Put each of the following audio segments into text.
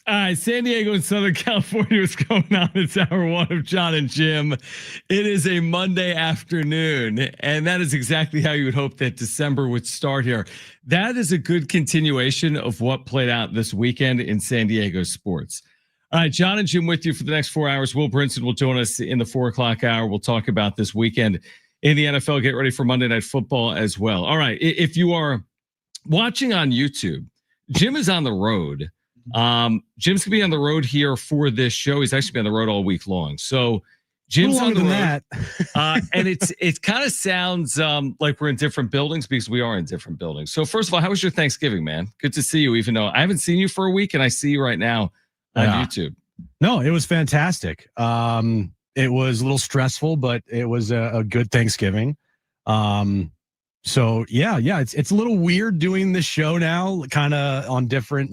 All right, San Diego and Southern California, what's going on? It's hour one of Jon and Jim. It is a Monday afternoon, and that is exactly how you would hope that December would start here. That is a good continuation of what played out this weekend in San Diego sports. All right, Jon and Jim with you for the next 4 hours. Will Brinson will join us in the 4 o'clock hour. We'll talk about this weekend in the NFL. Get ready for Monday Night Football as well. All right, if you are watching on YouTube, Jim is on the road. Jim's gonna be on the road here for this show. He's actually been on the road all week long. So Jim's on the road, and it kind of sounds like we're in different buildings because we are in different buildings. So first of all, how was your Thanksgiving, man? Good to see you, even though I haven't seen you for a week, and I see you right now on YouTube. No, it was fantastic. It was a little stressful, but it was a good Thanksgiving. So yeah, it's a little weird doing this show now, kind of on different,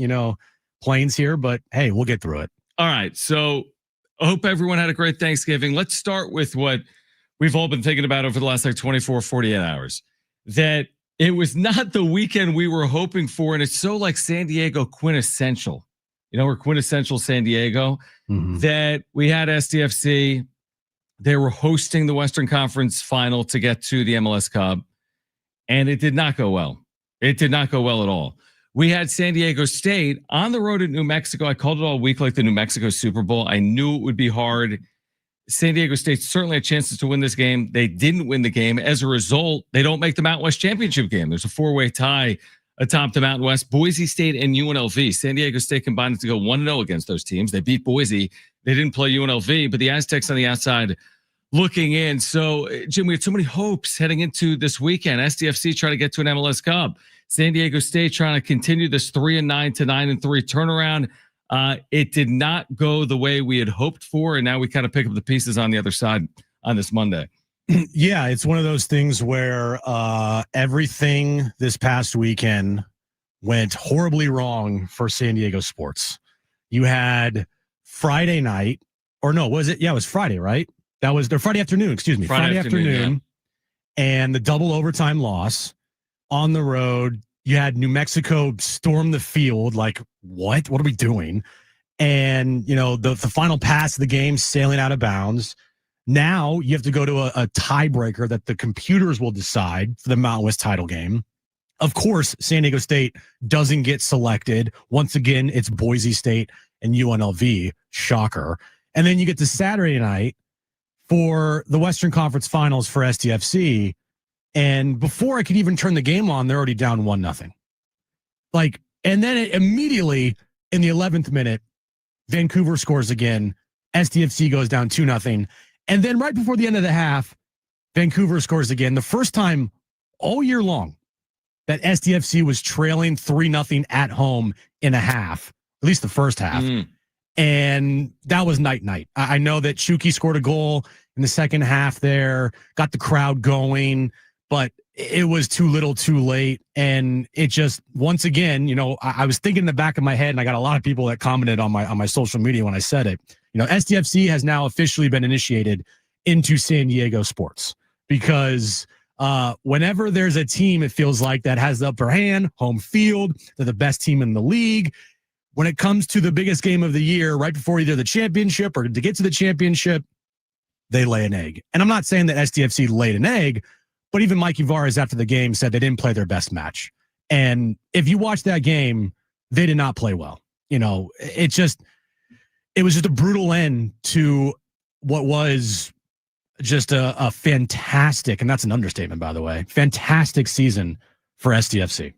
planes here, but hey, we'll get through it. All right. So I hope everyone had a great Thanksgiving. Let's start with what we've all been thinking about over the last 24, 48 hours, that it was not the weekend we were hoping for. And it's so like San Diego quintessential, we're quintessential San Diego, that we had SDFC. They were hosting the Western Conference final to get to the MLS Cup, and it did not go well. It did not go well at all. We had San Diego State on the road at New Mexico. I called it all week like the New Mexico Super Bowl. I knew it would be hard. San Diego State certainly had chances to win this game. They didn't win the game. As a result, they don't make the Mountain West Championship game. There's a 4-way tie atop the Mountain West. Boise State and UNLV. San Diego State combined to go 1-0 against those teams. They beat Boise. They didn't play UNLV, but the Aztecs on the outside looking in. So, Jim, we had so many hopes heading into this weekend. SDFC trying to get to an MLS Cup. San Diego State trying to continue this 3-9 to 9-3 turnaround. It did not go the way we had hoped for, and now we kind of pick up the pieces on the other side on this Monday. Yeah, it's one of those things where everything this past weekend went horribly wrong for San Diego sports. You had Friday night, or no, was it? Yeah, it was Friday, right? That was their Friday afternoon, excuse me. Friday afternoon, yeah. And the double overtime loss. On the road, you had New Mexico storm the field. Like, what? What are we doing? And, the final pass of the game sailing out of bounds. Now you have to go to a tiebreaker that the computers will decide for the Mountain West title game. Of course, San Diego State doesn't get selected. Once again, it's Boise State and UNLV. Shocker. And then you get to Saturday night for the Western Conference Finals for SDFC. And before I could even turn the game on, they're already down 1-0. And then immediately in the 11th minute, Vancouver scores again. SDFC goes down 2-0. And then right before the end of the half, Vancouver scores again. The first time all year long that SDFC was trailing 3-0 at home in a half, at least the first half. And that was night. I know that Chucky scored a goal in the second half there, got the crowd going, but it was too little too late. And it just, once again, I was thinking in the back of my head, and I got a lot of people that commented on my social media when I said it, SDFC has now officially been initiated into San Diego sports, because whenever there's a team, it feels like that has the upper hand, home field, they're the best team in the league. When it comes to the biggest game of the year, right before either the championship or to get to the championship, they lay an egg. And I'm not saying that SDFC laid an egg, but even Mike Ibarra after the game said they didn't play their best match. And if you watch that game, they did not play well. It was just a brutal end to what was just a fantastic, and that's an understatement, by the way, fantastic season for SDFC.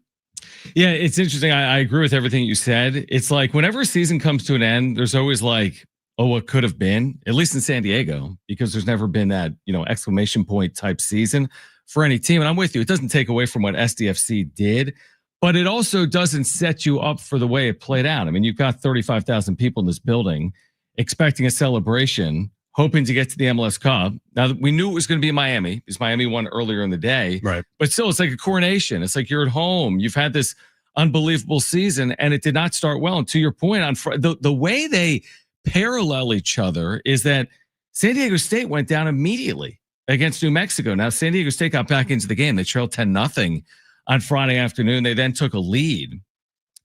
Yeah, it's interesting. I agree with everything you said. It's like whenever a season comes to an end, there's always like, oh, what could have been, at least in San Diego, because there's never been that, exclamation point type season for any team. And I'm with you. It doesn't take away from what SDFC did, but it also doesn't set you up for the way it played out. I mean, you've got 35,000 people in this building expecting a celebration, hoping to get to the MLS Cup. Now, we knew it was going to be Miami because Miami won earlier in the day. Right. But still, it's like a coronation. It's like you're at home. You've had this unbelievable season, and it did not start well. And to your point, on the way they parallel each other is that San Diego State went down immediately against New Mexico. Now, San Diego State got back into the game. They trailed 10-0 on Friday afternoon. They then took a lead.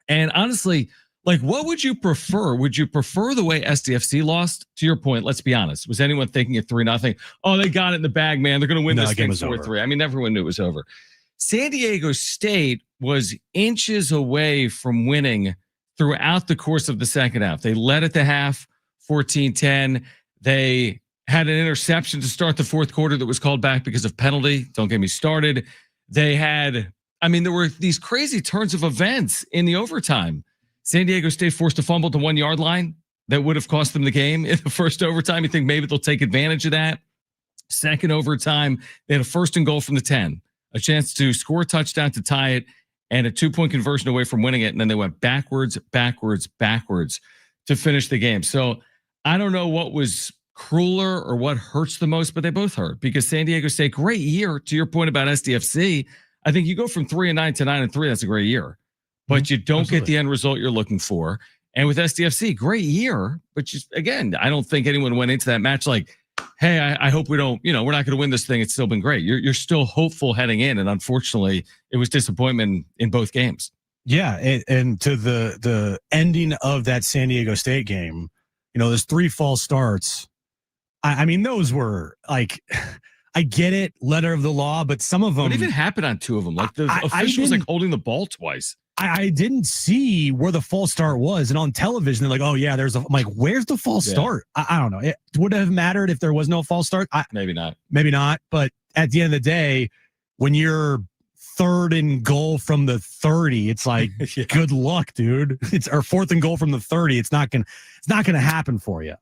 And honestly, Like, what would you prefer? Would you prefer the way SDFC lost? To your point, let's be honest. Was anyone thinking at 3-0? Oh, they got it in the bag, man. They're going to win this thing 4-3. I mean, everyone knew it was over. San Diego State was inches away from winning throughout the course of the second half. They led at the half, 14-10. They had an interception to start the fourth quarter that was called back because of penalty. Don't get me started. There were these crazy turns of events in the overtime. San Diego State forced a fumble at the 1 yard line that would have cost them the game in the first overtime. You think maybe they'll take advantage of that? Second overtime, they had a 1st and goal from the 10, a chance to score a touchdown to tie it, and a 2-point conversion away from winning it. And then they went backwards to finish the game. So I don't know what was crueler or what hurts the most, but they both hurt because San Diego State, great year. To your point about SDFC, I think you go from 3-9 to 9-3. That's a great year. But you don't get the end result you're looking for. And with SDFC, great year. But just, again, I don't think anyone went into that match like, hey, I hope we don't, we're not going to win this thing. It's still been great. You're still hopeful heading in. And unfortunately, it was disappointment in both games. Yeah. And to the ending of that San Diego State game, there's 3 false starts. I mean, those were like, I get it, letter of the law, but some of them. What even happened on 2 of them? Like the official was like holding the ball twice. I didn't see where the false start was. And on television, they're like, oh, yeah, I'm like, where's the false start? I don't know. It would have mattered if there was no false start. Maybe not. But at the end of the day, when you're 3rd and goal from the 30, it's like, good luck, dude. It's our 4th and goal from the 30. It's not gonna happen for you.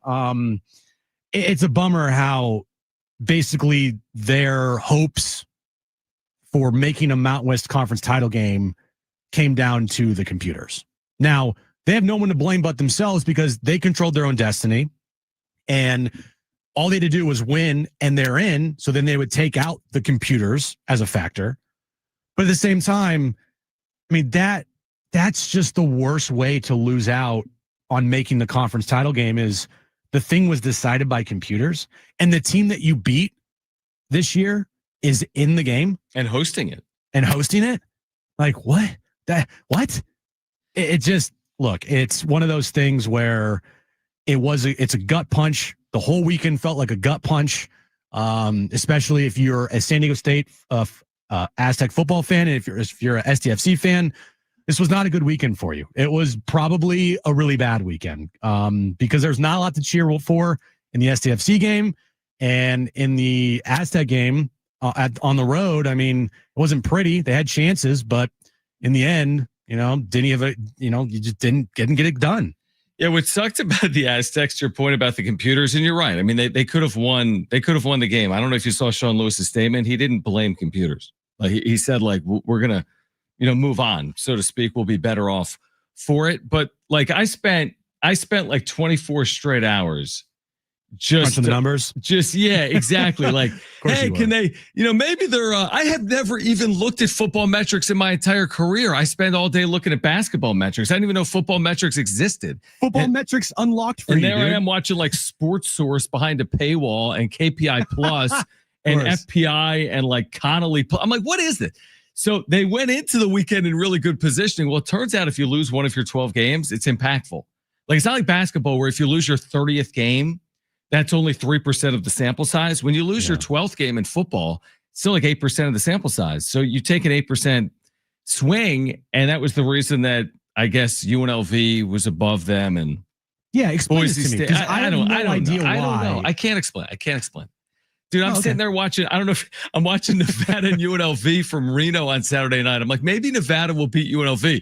It's a bummer how basically their hopes for making a Mountain West Conference title game came down to the computers. Now, they have no one to blame but themselves because they controlled their own destiny and all they had to do was win and they're in. So then they would take out the computers as a factor. But at the same time, I mean, that's just the worst way to lose out on making the conference title game is the thing was decided by computers and the team that you beat this year is in the game and hosting it. Like what? It just, look, it's one of those things where it's a gut punch. The whole weekend felt like a gut punch, especially if you're a San Diego State Aztec football fan. And if you're a SDFC fan, this was not a good weekend for you. It was probably a really bad weekend because there's not a lot to cheer for in the SDFC game and in the Aztec game on the road. I mean, it wasn't pretty. They had chances, but in the end, didn't have you just didn't get it done. Yeah, what sucked about the Aztecs, to your point about the computers, and you're right. I mean, they could have won. They could have won the game. I don't know if you saw Sean Lewis's statement. He didn't blame computers. Like he said, like we're gonna, move on, so to speak. We'll be better off for it. But like I spent like 24 straight hours just crunching the numbers. Exactly. Like, hey, can they, maybe they're, I have never even looked at football metrics in my entire career. I spent all day looking at basketball metrics. I didn't even know football metrics existed. Metrics unlocked for you. And there I am watching like Sports Source behind a paywall and KPI Plus and FPI and like Connolly. I'm like, what is it? So they went into the weekend in really good positioning. Well, it turns out if you lose one of your 12 games, it's impactful. Like, it's not like basketball where if you lose your 30th game, that's only 3% of the sample size. When you lose your 12th game in football, it's still like 8% of the sample size. So you take an 8% swing, and that was the reason that I guess UNLV was above them. And explain Boise it to me, State. I have no idea why. I don't know. I can't explain. Dude, I'm sitting there watching. I don't know if I'm watching Nevada and UNLV from Reno on Saturday night. I'm like, maybe Nevada will beat UNLV.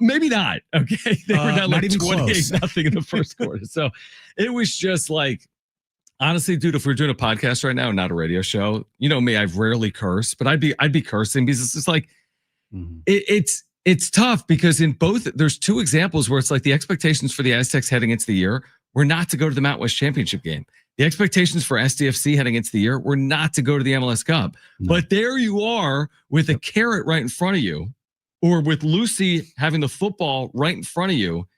Maybe not. Okay. They were down like 28-0 in the first quarter. So it was just like, honestly, dude, if we're doing a podcast right now and not a radio show, you know me, I've rarely cursed, but I'd be cursing because it's just like, it's tough because in both, there's 2 examples where it's like the expectations for the Aztecs heading into the year were not to go to the Mountain West Championship game. The expectations for SDFC heading into the year were not to go to the MLS Cup. But there you are with a carrot right in front of you, or with Lucy having the football right in front of you,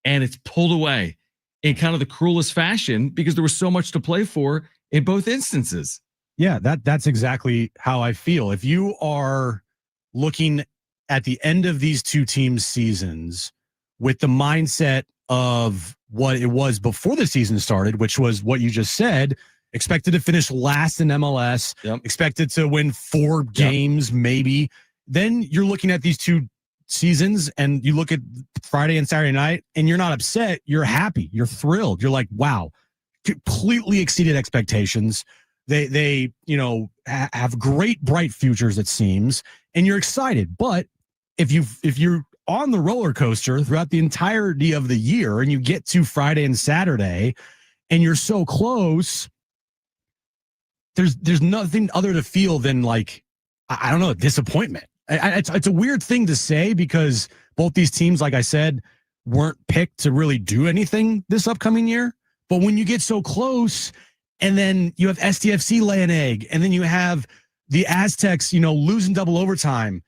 and it's pulled away in kind of the cruelest fashion because there was so much to play for in both instances. Yeah, that's exactly how I feel. If you are looking at the end of these 2 teams' seasons with the mindset of what it was before the season started, which was what you just said, expected to finish last in MLS, expected to win 4 games, maybe. Then you're looking at these 2 seasons and you look at Friday and Saturday night and you're not upset. You're happy. You're thrilled. You're like, wow, completely exceeded expectations. They have great, bright futures, it seems, and you're excited. But if you're on the roller coaster throughout the entirety of the year and you get to Friday and Saturday and you're so close, there's nothing other to feel than like, I don't know, disappointment. It's a weird thing to say because both these teams, like I said, weren't picked to really do anything this upcoming year. But when you get so close and then you have SDFC lay an egg and then you have the Aztecs, losing double overtime,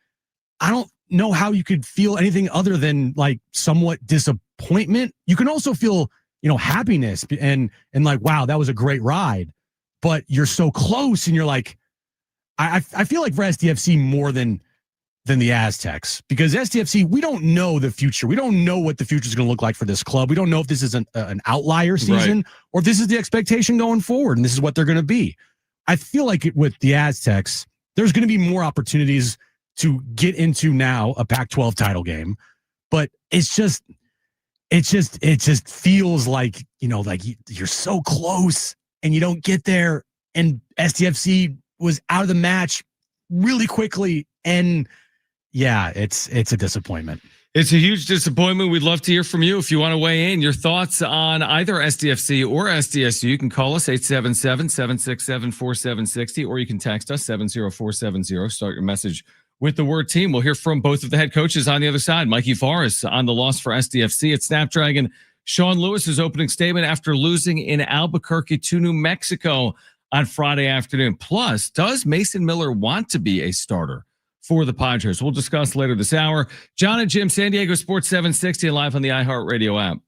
I don't know how you could feel anything other than like somewhat disappointment. You can also feel, happiness and like, wow, that was a great ride. But you're so close and you're like, I feel like for SDFC more than the Aztecs, because SDFC, we don't know the future. We don't know what the future is going to look like for this club. We don't know if this is an outlier season or if this is the expectation going forward and this is what they're going to be. I feel like with the Aztecs, there's going to be more opportunities to get into now a Pac-12 title game, but it just feels like, like you're so close and you don't get there, and SDFC was out of the match really quickly. And yeah, it's a disappointment. It's a huge disappointment. We'd love to hear from you. If you want to weigh in your thoughts on either SDFC or SDSU, you can call us 877-767-4760, or you can text us 70470. Start your message with the word team. We'll hear from both of the head coaches on the other side. Mikey Forrest on the loss for SDFC at Snapdragon. Sean Lewis's opening statement after losing in Albuquerque to New Mexico on Friday afternoon. Plus, does Mason Miller want to be a starter for the Padres? We'll discuss later this hour. Jon and Jim, San Diego Sports 760, live on the iHeartRadio app.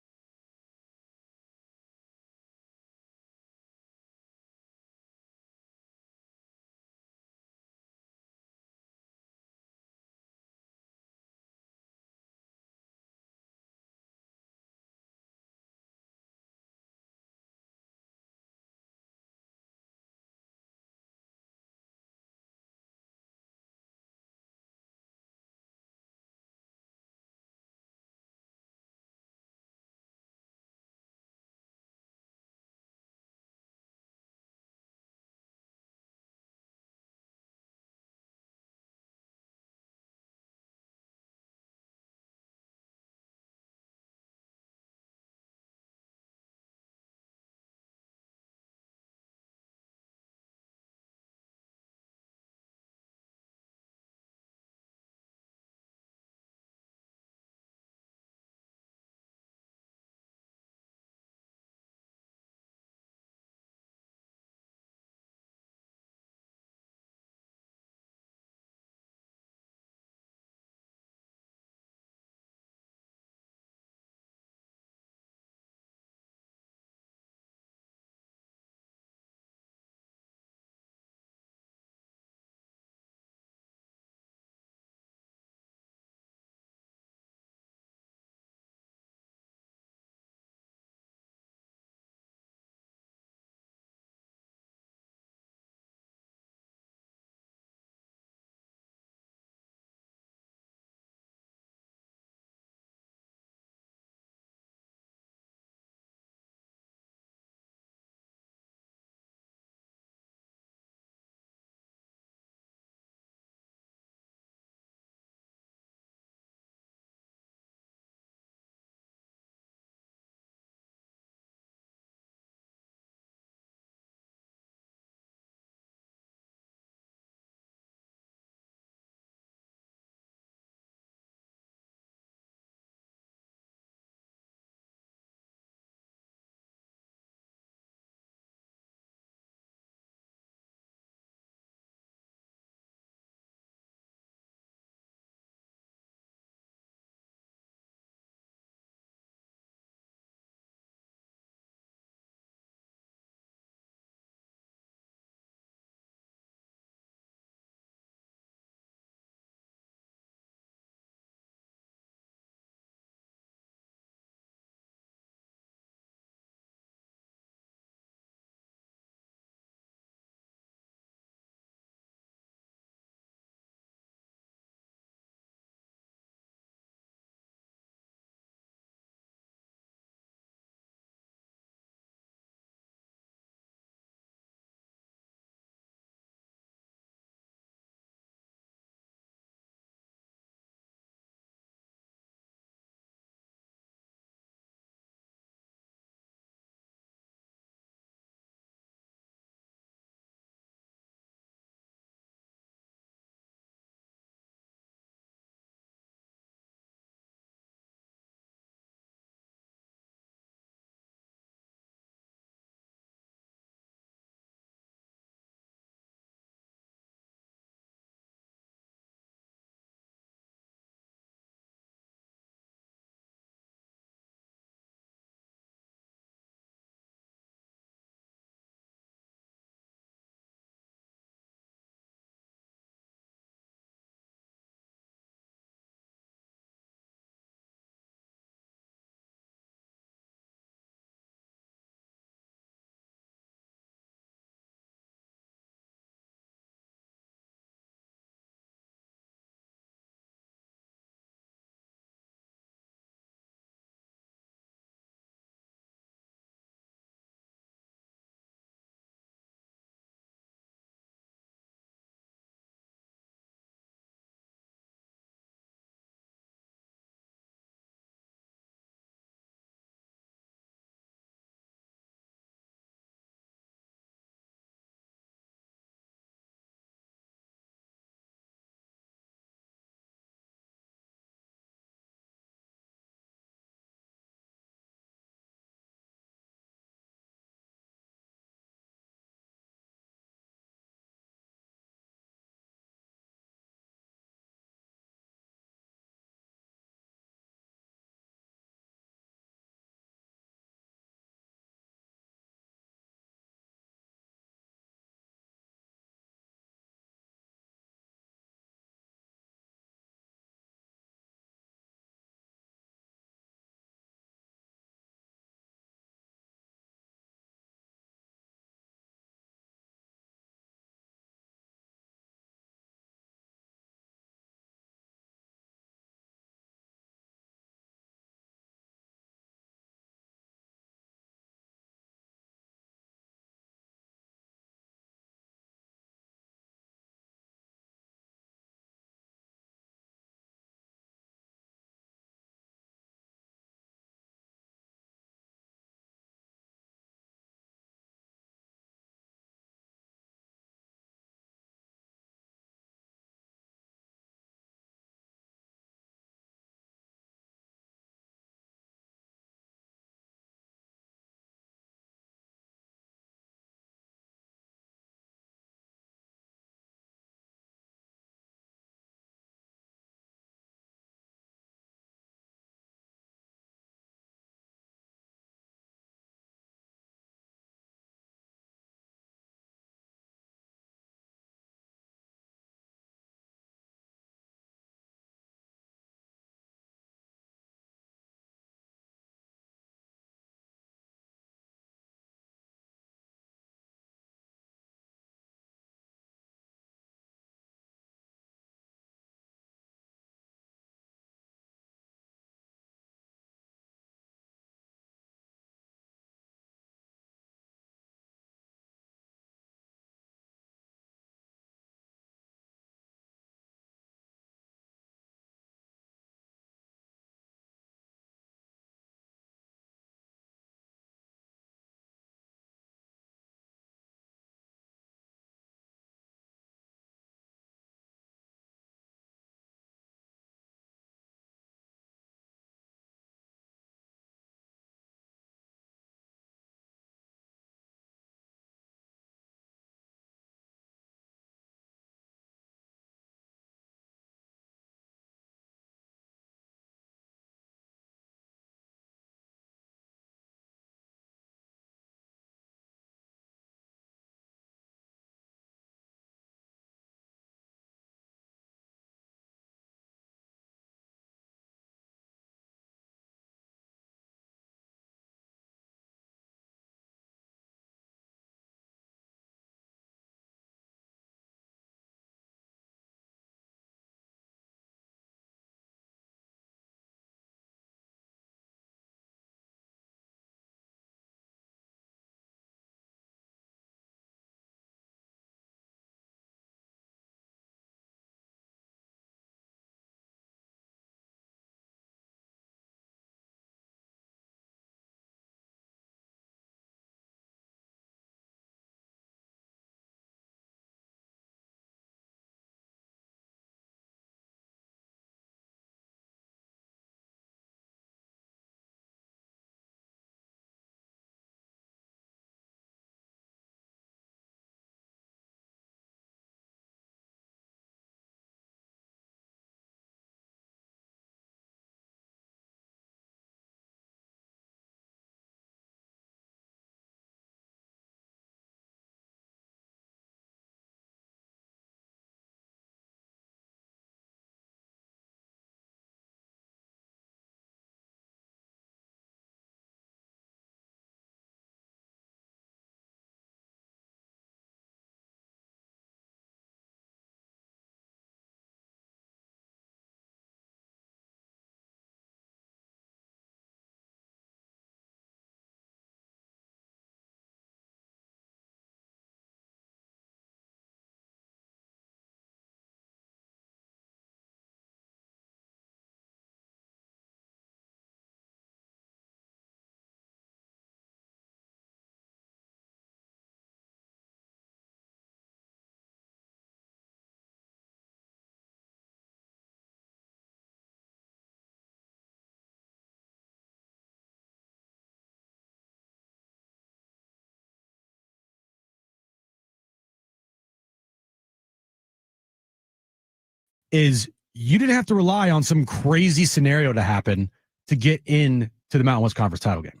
is you didn't have to rely on some crazy scenario to happen to get into the Mountain West Conference title game,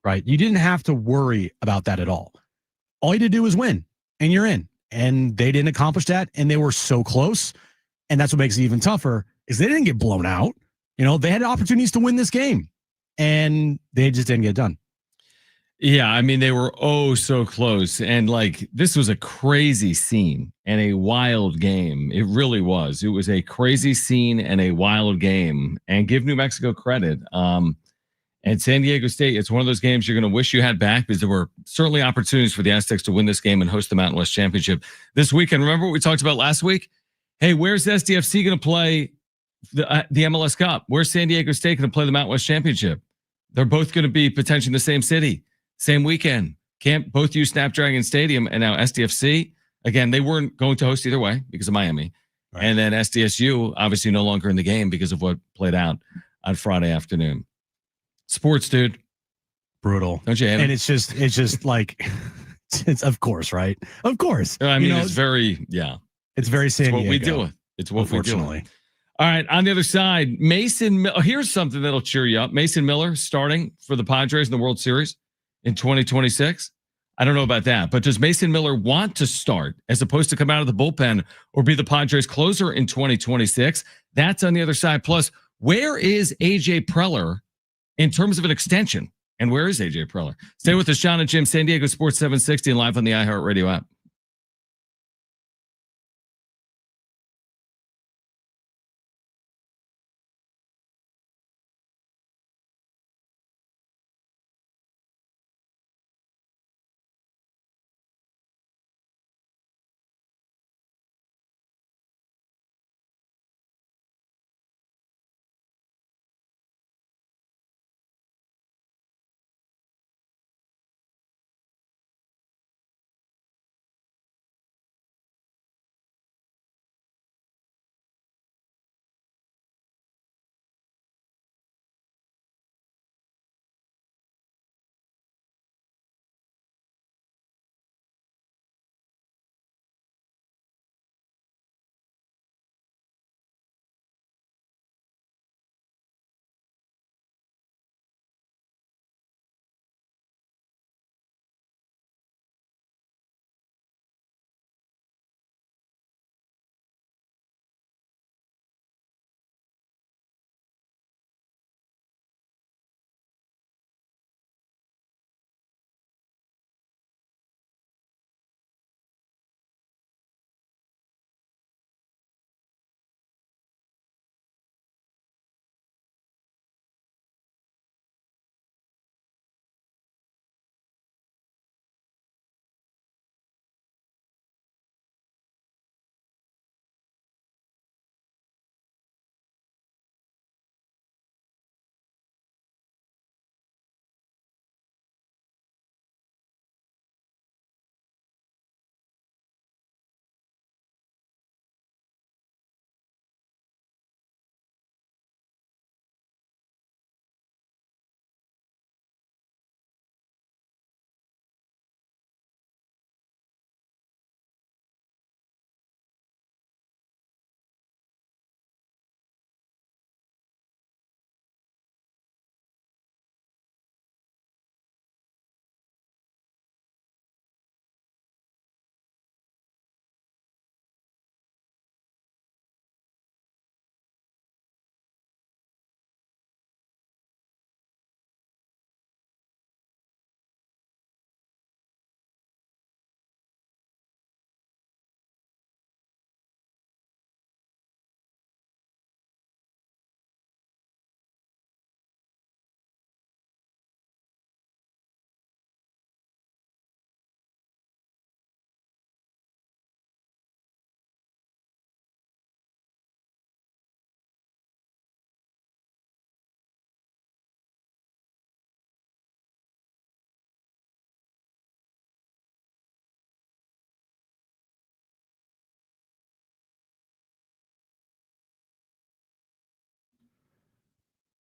right? You didn't have to worry about that at all. All you had to do was win, and you're in. And they didn't accomplish that, and they were so close. And that's what makes it even tougher is they didn't get blown out. They had opportunities to win this game, and they just didn't get it done. Yeah, I mean, they were so close. And this was a crazy scene and a wild game. It really was. It was a crazy scene and a wild game. And give New Mexico credit. And San Diego State, it's one of those games you're going to wish you had back because there were certainly opportunities for the Aztecs to win this game and host the Mountain West Championship this weekend. Remember what we talked about last week? Hey, where's SDFC going to play the MLS Cup? Where's San Diego State going to play the Mountain West Championship? They're both going to be potentially in the same city, same weekend. Can't both use Snapdragon Stadium. And now SDFC, again, they weren't going to host either way because of Miami. Right. And then SDSU, obviously no longer in the game because of what played out on Friday afternoon. Sports, dude. Brutal. Don't you hate And it's just it's of course, right? Of course. I mean, it's very, It's very San Diego. It's what we do. It's what we do. Unfortunately. All right. On the other side, Mason Miller. Here's something that'll cheer you up. Mason Miller starting for the Padres in the World Series in 2026. I don't know about that, but does Mason Miller want to start as opposed to come out of the bullpen or be the Padres closer in 2026? That's on the other side. Plus, where is AJ Preller in terms of an extension? And where is AJ Preller? Stay with us, Jon and Jim, San Diego Sports 760 and live on the iHeartRadio app.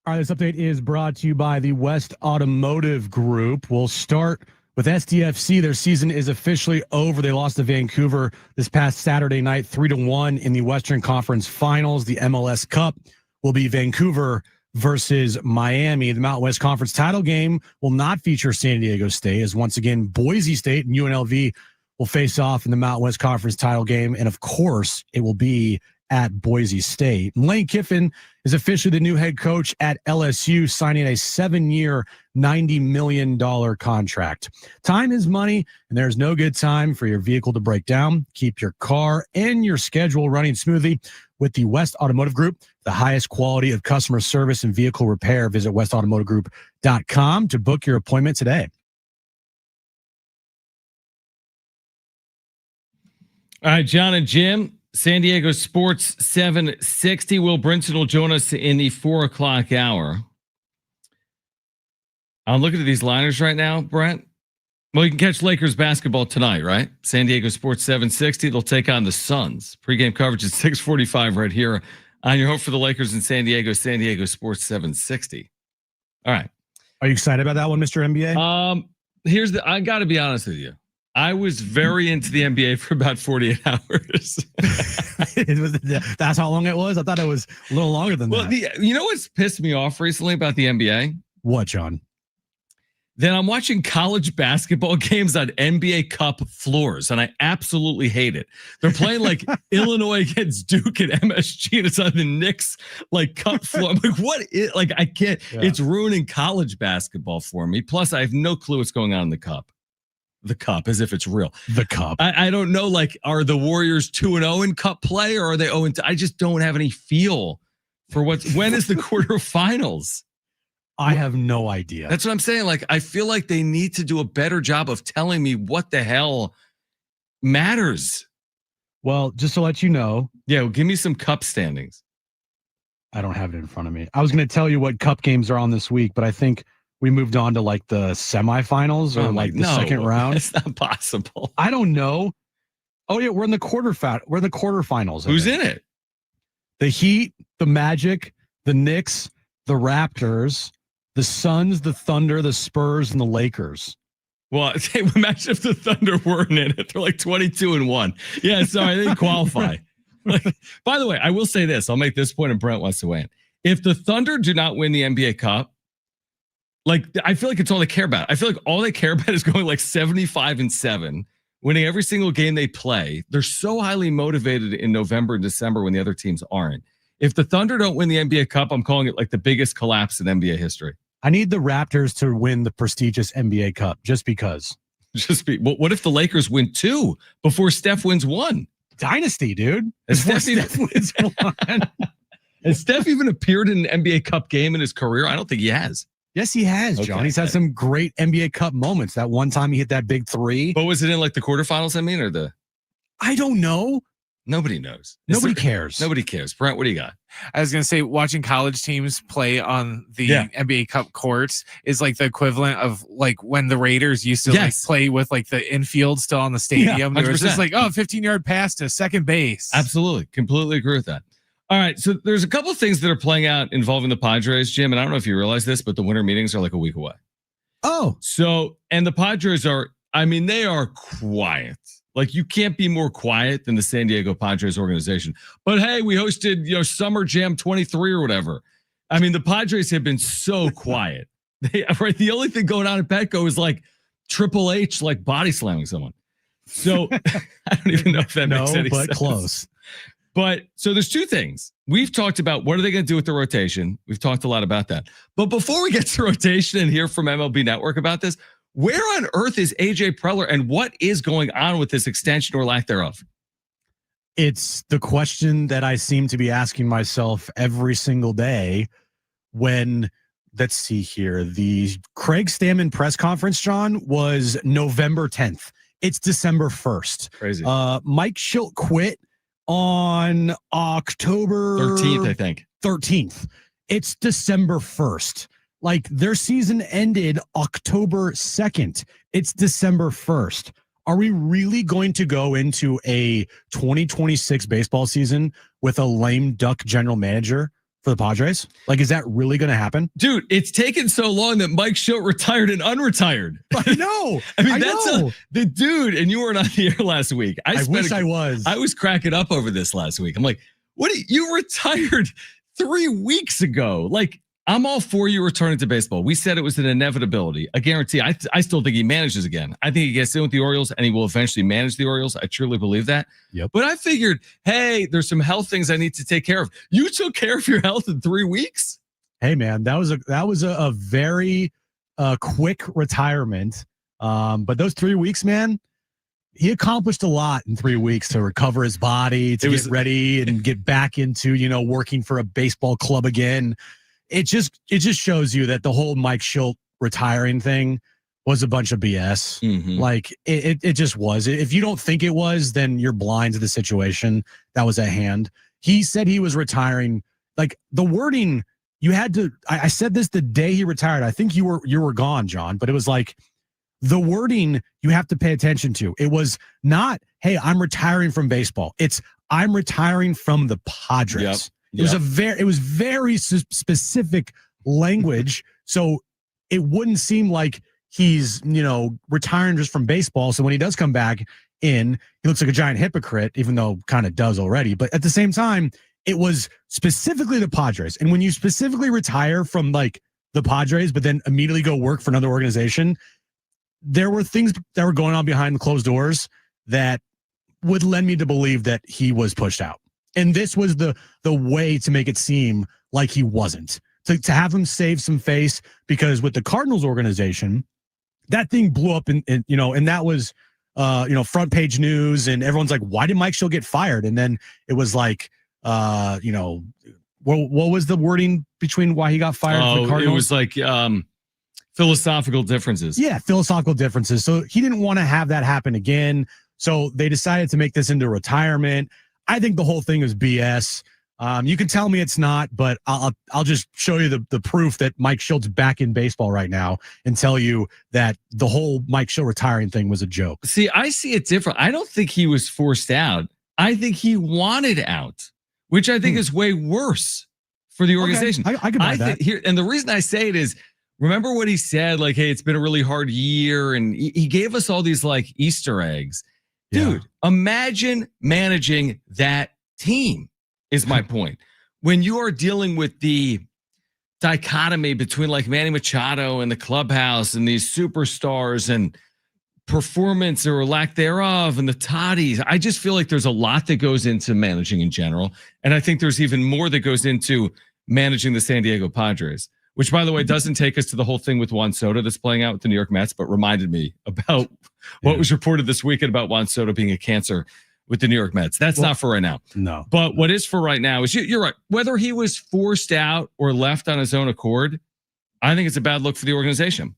All right, this update is brought to you by the West Automotive Group. We'll start With SDFC, their season is officially over. They lost to Vancouver this past Saturday night, 3-1 in the Western Conference Finals. The MLS Cup will be Vancouver versus Miami. The Mountain West Conference title game will not feature San Diego State, as once again, Boise State and UNLV will face off in the Mountain West Conference title game. And of course, it will be at Boise State. Lane Kiffin is officially the new head coach at LSU, signing a 7-year, $90 million contract. Time is money, and there's no good time for your vehicle to break down. Keep your car and your schedule running smoothly with the West Automotive Group, the highest quality of customer service and vehicle repair. Visit westautomotivegroup.com to book your appointment today. All right, Jon and Jim, San Diego Sports 760. Will Brinson will join us in the 4 o'clock hour. I'm looking at these liners right now, Brent. Well, you can catch Lakers basketball tonight, right? San Diego Sports 760. They'll take on the Suns. Pre-game coverage at 6:45 right here on your home for the Lakers in San Diego Sports 760. All right. Are you excited about that one, Mr. NBA? I got to be honest with you. I was very into the NBA for about 48 hours. That's how long it was? I thought it was a little longer than that. You know what's pissed me off recently about the NBA? What, John? Then I'm watching college basketball games on NBA Cup floors, and I absolutely hate it. They're playing like Illinois against Duke at MSG, and it's on the Knicks like Cup floor. I'm like, what? I can't. Yeah. It's ruining college basketball for me. Plus, I have no clue what's going on in the Cup. The Cup, as if it's real. The Cup. I don't know. Like, are the Warriors 2-0 in Cup play, or are they 0-2? I just don't have any feel for when is the quarterfinals. I have no idea. That's what I'm saying. Like, I feel like they need to do a better job of telling me what the hell matters. Well, just to let you know. Yeah, well, give me some Cup standings. I don't have it in front of me. I was going to tell you what Cup games are on this week, but I think we moved on to like the semifinals or the second round. It's not possible. I don't know. Oh yeah, we're in the quarterfinals. Who's in it? The Heat, the Magic, the Knicks, the Raptors, the Suns, the Thunder, the Spurs, and the Lakers. Well, imagine if the Thunder weren't in it. They're like 22-1. Yeah, sorry, they didn't qualify. By the way, I will say this. I'll make this point, and Brent wants to weigh in. If the Thunder do not win the NBA Cup, I feel like it's all they care about. I feel like all they care about is going like 75-7, winning every single game they play. They're so highly motivated in November and December when the other teams aren't. If the Thunder don't win the NBA Cup, I'm calling it like the biggest collapse in NBA history. I need the Raptors to win the prestigious NBA Cup just because. What if the Lakers win 2 before Steph wins 1? Dynasty, dude. Steph wins 1. Has Steph even appeared in an NBA Cup game in his career? I don't think he has. Yes, he has, John. He's had some great NBA Cup moments. That one time he hit that big 3. But was it in like the quarterfinals, or the? I don't know. Nobody knows. Nobody cares. Nobody cares. Brent, what do you got? I was going to say watching college teams play on the NBA Cup courts is like the equivalent of like when the Raiders used to like play with like the infield still on the stadium. There was just like, 15-yard pass to second base. Absolutely. Completely agree with that. All right, so there's a couple of things that are playing out involving the Padres, Jim, and I don't know if you realize this, but the winter meetings are like a week away. Oh. So, and the Padres are, they are quiet. Like, you can't be more quiet than the San Diego Padres organization. But hey, we hosted, Summer Jam 23 or whatever. The Padres have been so quiet. The only thing going on at Petco is like Triple H, like body slamming someone. So I don't even know if that makes any sense. But close. But so there's 2 things. We've talked about what are they going to do with the rotation. We've talked a lot about that. But before we get to rotation and hear from MLB Network about this, where on earth is AJ Preller and what is going on with this extension or lack thereof? It's the question that I seem to be asking myself every single day when, let's see here, the Craig Stammen press conference, John, was November 10th. It's December 1st. Crazy. Mike Schilt quit on October 13th, I think. 13th. It's December 1st. Like, their season ended October 2nd. It's December 1st. Are we really going to go into a 2026 baseball season with a lame duck general manager for the Padres? Like, is that really going to happen? Dude, it's taken so long that Mike Schilt retired and unretired. I know. I mean, the dude, and you weren't on the air last week. I wish I was. I was cracking up over this last week. I'm like, you retired 3 weeks ago. Like, I'm all for you returning to baseball. We said it was an inevitability, a guarantee. I still think he manages again. I think he gets in with the Orioles and he will eventually manage the Orioles. I truly believe that. Yep. But I figured, hey, there's some health things I need to take care of. You took care of your health in 3 weeks? Hey man, that was a very quick retirement. But those 3 weeks, man, he accomplished a lot in 3 weeks to recover his body, to get ready and get back into, working for a baseball club again. It just shows you that the whole Mike Schilt retiring thing was a bunch of BS. Mm-hmm. Like it just was. If you don't think it was, then you're blind to the situation that was at hand. He said he was retiring. Like the wording you had to, I said this the day he retired. I think you were gone, John, but it was like the wording you have to pay attention to. It was not, hey, I'm retiring from baseball. It's I'm retiring from the Padres. Yep. It was very specific language, so it wouldn't seem like he's retiring just from baseball. So when he does come back in, he looks like a giant hypocrite, even though kind of does already. But at the same time, it was specifically the Padres. And when you specifically retire from like the Padres, but then immediately go work for another organization, there were things that were going on behind the closed doors that would lend me to believe that he was pushed out. And this was the way to make it seem like he wasn't. To have him save some face, because with the Cardinals organization, that thing blew up and that was front page news, and everyone's like, why did Mike Schilt get fired? And then it was like, what was the wording between why he got fired for the Cardinals? It was like philosophical differences. Yeah, philosophical differences. So he didn't want to have that happen again. So they decided to make this into retirement. I think the whole thing is BS. You can tell me it's not, but I'll just show you the proof that Mike Schilt's back in baseball right now and tell you that the whole Mike Schilt retiring thing was a joke. See, I see it different. I don't think he was forced out. I think he wanted out, which I think is way worse for the organization. Okay. I can buy that. And the reason I say it is, remember what he said? Like, hey, it's been a really hard year, and he gave us all these like Easter eggs. Dude, imagine managing that team is my point. When you are dealing with the dichotomy between like Manny Machado and the clubhouse and these superstars and performance or lack thereof and the toddies, I just feel like there's a lot that goes into managing in general. And I think there's even more that goes into managing the San Diego Padres, which, by the way, doesn't take us to the whole thing with Juan Soto that's playing out with the New York Mets, but reminded me about what was reported this weekend about Juan Soto being a cancer with the New York Mets. That's not for right now. No. But what is for right now is, you're right. Whether he was forced out or left on his own accord, I think it's a bad look for the organization.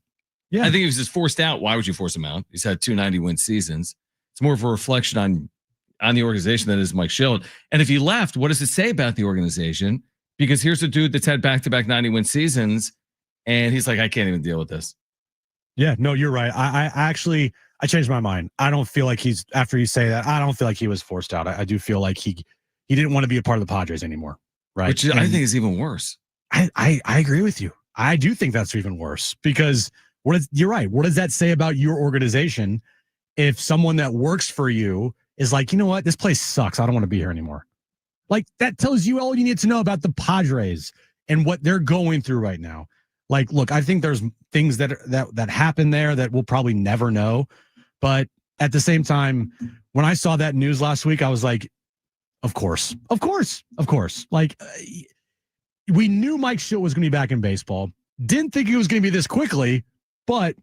Yeah. I think if he was just forced out, why would you force him out? He's had 2 90-win seasons. It's more of a reflection on the organization than it is Mike Schilt. And if he left, what does it say about the organization? Because here's a dude that's had back-to-back 90-win seasons, and he's like, I can't even deal with this. Yeah, no, you're right. I changed my mind. I don't feel like after you say that, I don't feel like he was forced out. I do feel like he didn't want to be a part of the Padres anymore. Right. Which I think is even worse. I agree with you. I do think that's even worse, because you're right. What does that say about your organization if someone that works for you is like, you know what, this place sucks, I don't want to be here anymore? Like, that tells you all you need to know about the Padres and what they're going through right now. Like, look, I think there's things that happen there that we'll probably never know. But at the same time, when I saw that news last week, I was like, of course. Like, we knew Mike Schilt was going to be back in baseball. Didn't think he was going to be this quickly, but,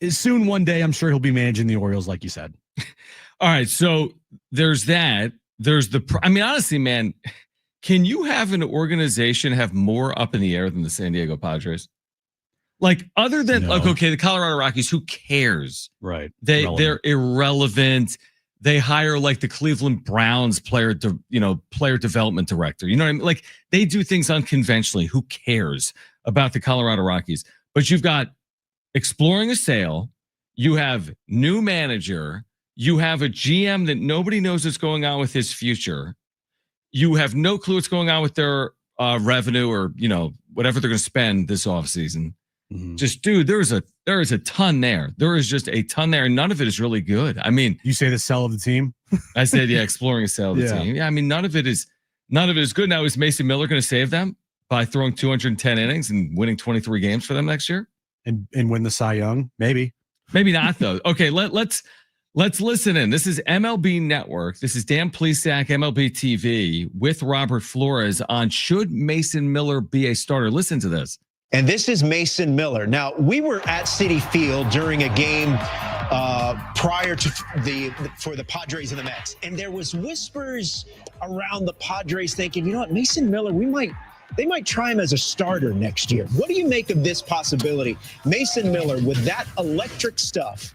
soon one day, I'm sure he'll be managing the Orioles, like you said. All right. So there's that. There's honestly, man, can you have an organization have more up in the air than the San Diego Padres? Like, other than the Colorado Rockies, who cares? Right. They're irrelevant. They hire like the Cleveland Browns player development director. You know what I mean? Like, they do things unconventionally. Who cares about the Colorado Rockies? But you've got exploring a sale. You have new manager. You have a GM that nobody knows what's going on with his future. You have no clue what's going on with their revenue or whatever they're going to spend this offseason. Just dude, there is a ton there. There is just a ton there, and none of it is really good. I mean, you say the sell of the team. I said, yeah, exploring a sell of the team. Yeah, I mean, none of it is good. Now, is Mason Miller going to save them by throwing 210 innings and winning 23 games for them next year? And win the Cy Young? Maybe not though. Okay, let's listen in. This is MLB Network. This is Dan Plesac, MLB TV, with Robert Flores on should Mason Miller be a starter. Listen to this. And this is Mason Miller. Now, we were at Citi Field during a game prior to for the Padres and the Mets, and there was whispers around the Padres thinking, you know what, Mason Miller, they might try him as a starter next year. What do you make of this possibility? Mason Miller with that electric stuff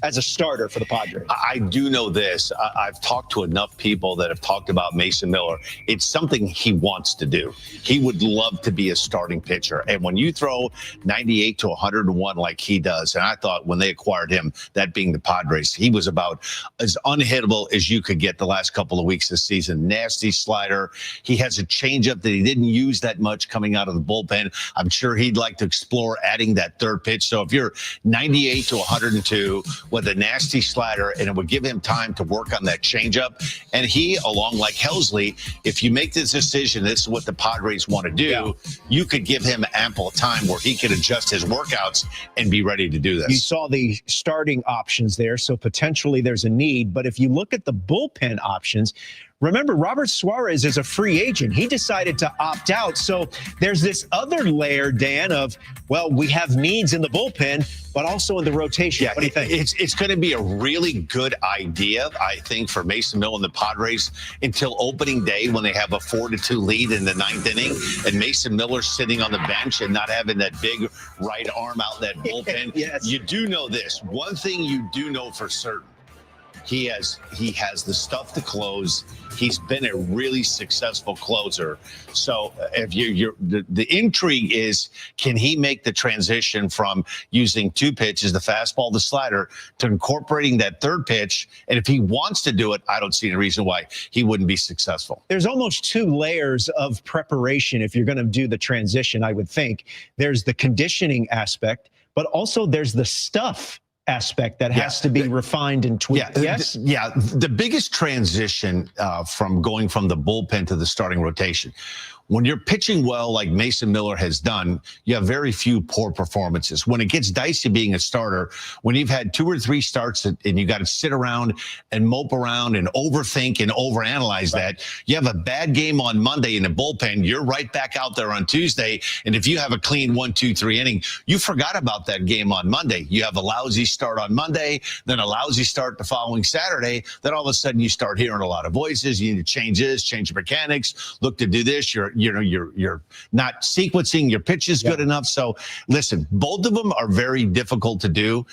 as a starter for the Padres. I do know this. I've talked to enough people that have talked about Mason Miller. It's something he wants to do. He would love to be a starting pitcher. And when you throw 98 to 101 like he does, and I thought when they acquired him, that being the Padres, he was about as unhittable as you could get the last couple of weeks this season. Nasty slider. He has a changeup that he didn't use that much coming out of the bullpen. I'm sure he'd like to explore adding that third pitch. So if you're 98 to 102, with a nasty slider, and it would give him time to work on that changeup. And he, along like Helsley, if you make this decision, this is what the Padres want to do, you could give him ample time where he could adjust his workouts and be ready to do this. You saw the starting options there, so potentially there's a need. But if you look at the bullpen options, remember, Robert Suarez is a free agent. He decided to opt out. So there's this other layer, Dan, of, well, we have needs in the bullpen, but also in the rotation. Yeah, what do you think? It's going to be a really good idea, I think, for Mason Miller and the Padres until opening day when they have a 4-2 lead in the ninth inning, and Mason Miller sitting on the bench and not having that big right arm out that bullpen. Yes. You do know this. One thing you do know for certain. He has the stuff to close. He's been a really successful closer. So if the intrigue is, can he make the transition from using two pitches, the fastball, the slider, to incorporating that third pitch? And if he wants to do it, I don't see any reason why he wouldn't be successful. There's almost two layers of preparation if you're going to do the transition, I would think. There's the conditioning aspect, but also there's the stuff aspect that has to be refined and tweaked. Yes? The biggest transition from going from the bullpen to the starting rotation. When you're pitching well, like Mason Miller has done, you have very few poor performances. When it gets dicey being a starter, when you've had 2 or 3 starts and you got to sit around and mope around and overthink and overanalyze that, you have a bad game on Monday in the bullpen, you're right back out there on Tuesday. And if you have a clean 1, 2, 3 inning, you forgot about that game on Monday. You have a lousy start on Monday, then a lousy start the following Saturday. Then all of a sudden you start hearing a lot of voices. You need to change this, change your mechanics, look to do this. You're not sequencing your pitches good enough. So listen, both of them are very difficult to do.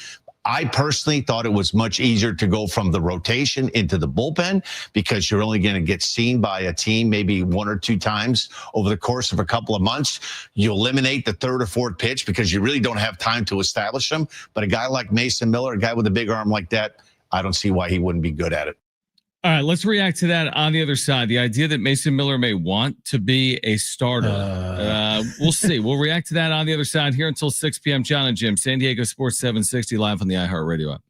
I personally thought it was much easier to go from the rotation into the bullpen because you're only going to get seen by a team maybe 1 or 2 times over the course of a couple of months. You eliminate the third or fourth pitch because you really don't have time to establish them. But a guy like Mason Miller, a guy with a big arm like that, I don't see why he wouldn't be good at it. All right, let's react to that on the other side. The idea that Mason Miller may want to be a starter. We'll see. We'll react to that on the other side here until 6 p.m. Jon and Jim, San Diego Sports 760 live on the iHeartRadio app.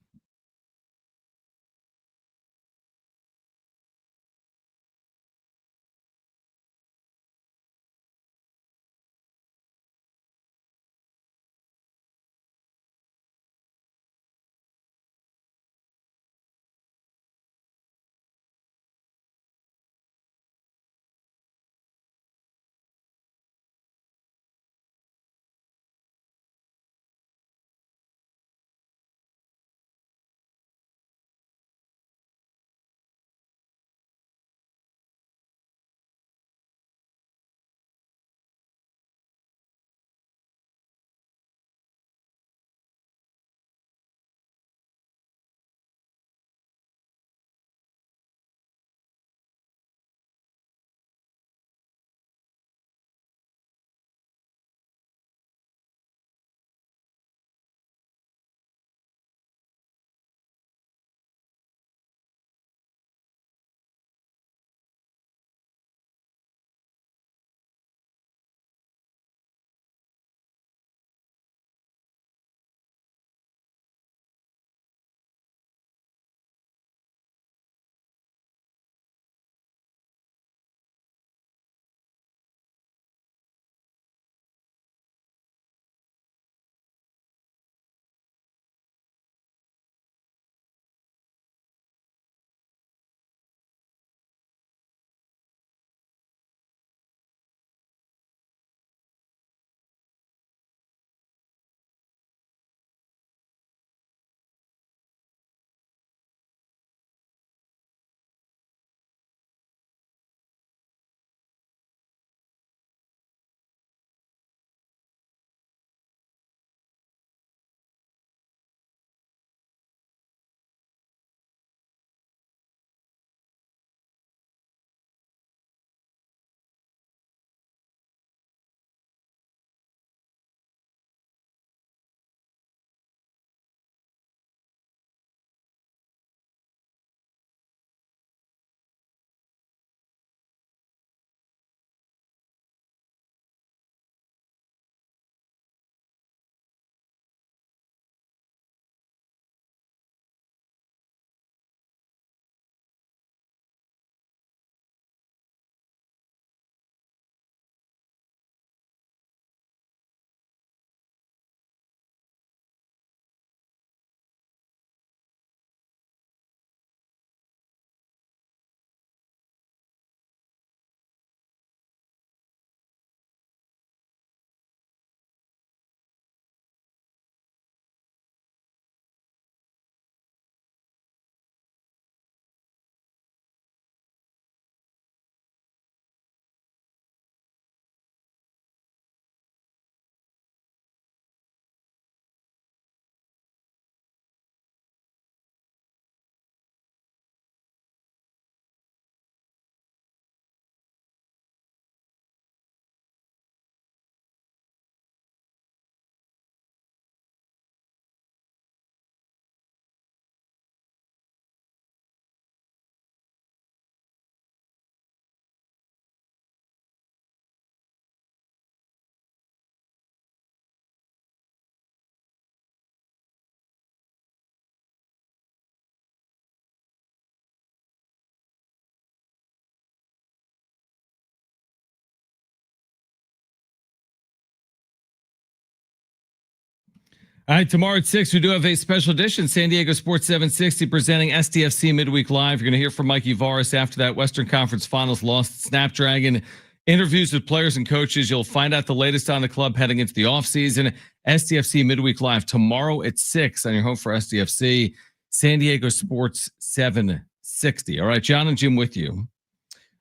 All right, tomorrow at 6, we do have a special edition, San Diego Sports 760 presenting SDFC Midweek Live. You're going to hear from Mikey Varas after that Western Conference Finals loss at Snapdragon. Interviews with players and coaches. You'll find out the latest on the club heading into the offseason. SDFC Midweek Live tomorrow at 6 on your home for SDFC, San Diego Sports 760. All right, Jon and Jim with you.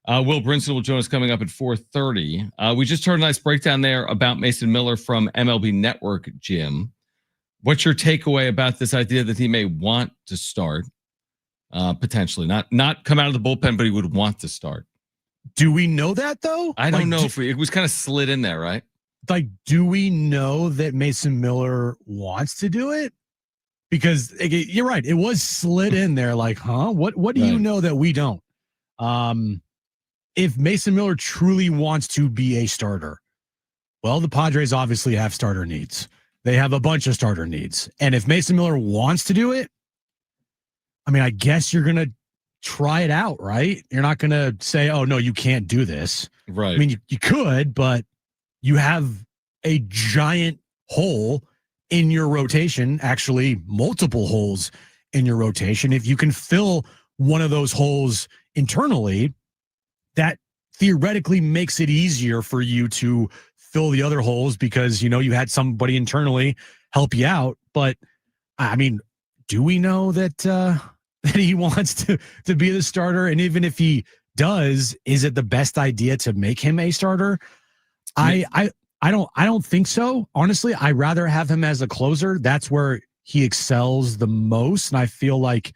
Will Brinson will join us coming up at 4:30. We just heard a nice breakdown there about Mason Miller from MLB Network, Jim. What's your takeaway about this idea that he may want to start, potentially? Not come out of the bullpen, but he would want to start. Do we know that, though? I don't know if it was kind of slid in there, right? Like, do we know that Mason Miller wants to do it? Because you're right. It was slid in there like, huh? What do you know that we don't? If Mason Miller truly wants to be a starter, well, the Padres obviously have starter needs. They have a bunch of starter needs. And if Mason Miller wants to do it, I mean, I guess you're going to try it out, right? You're not going to say, oh, no, you can't do this. Right. I mean, you could, but you have a giant hole in your rotation, actually multiple holes in your rotation. If you can fill one of those holes internally, that theoretically makes it easier for you to fill the other holes because, you know, you had somebody internally help you out. But I mean, do we know that that he wants to be the starter? And even if he does, is it the best idea to make him a starter? I don't think so. Honestly, I'd rather have him as a closer. That's where he excels the most. And I feel like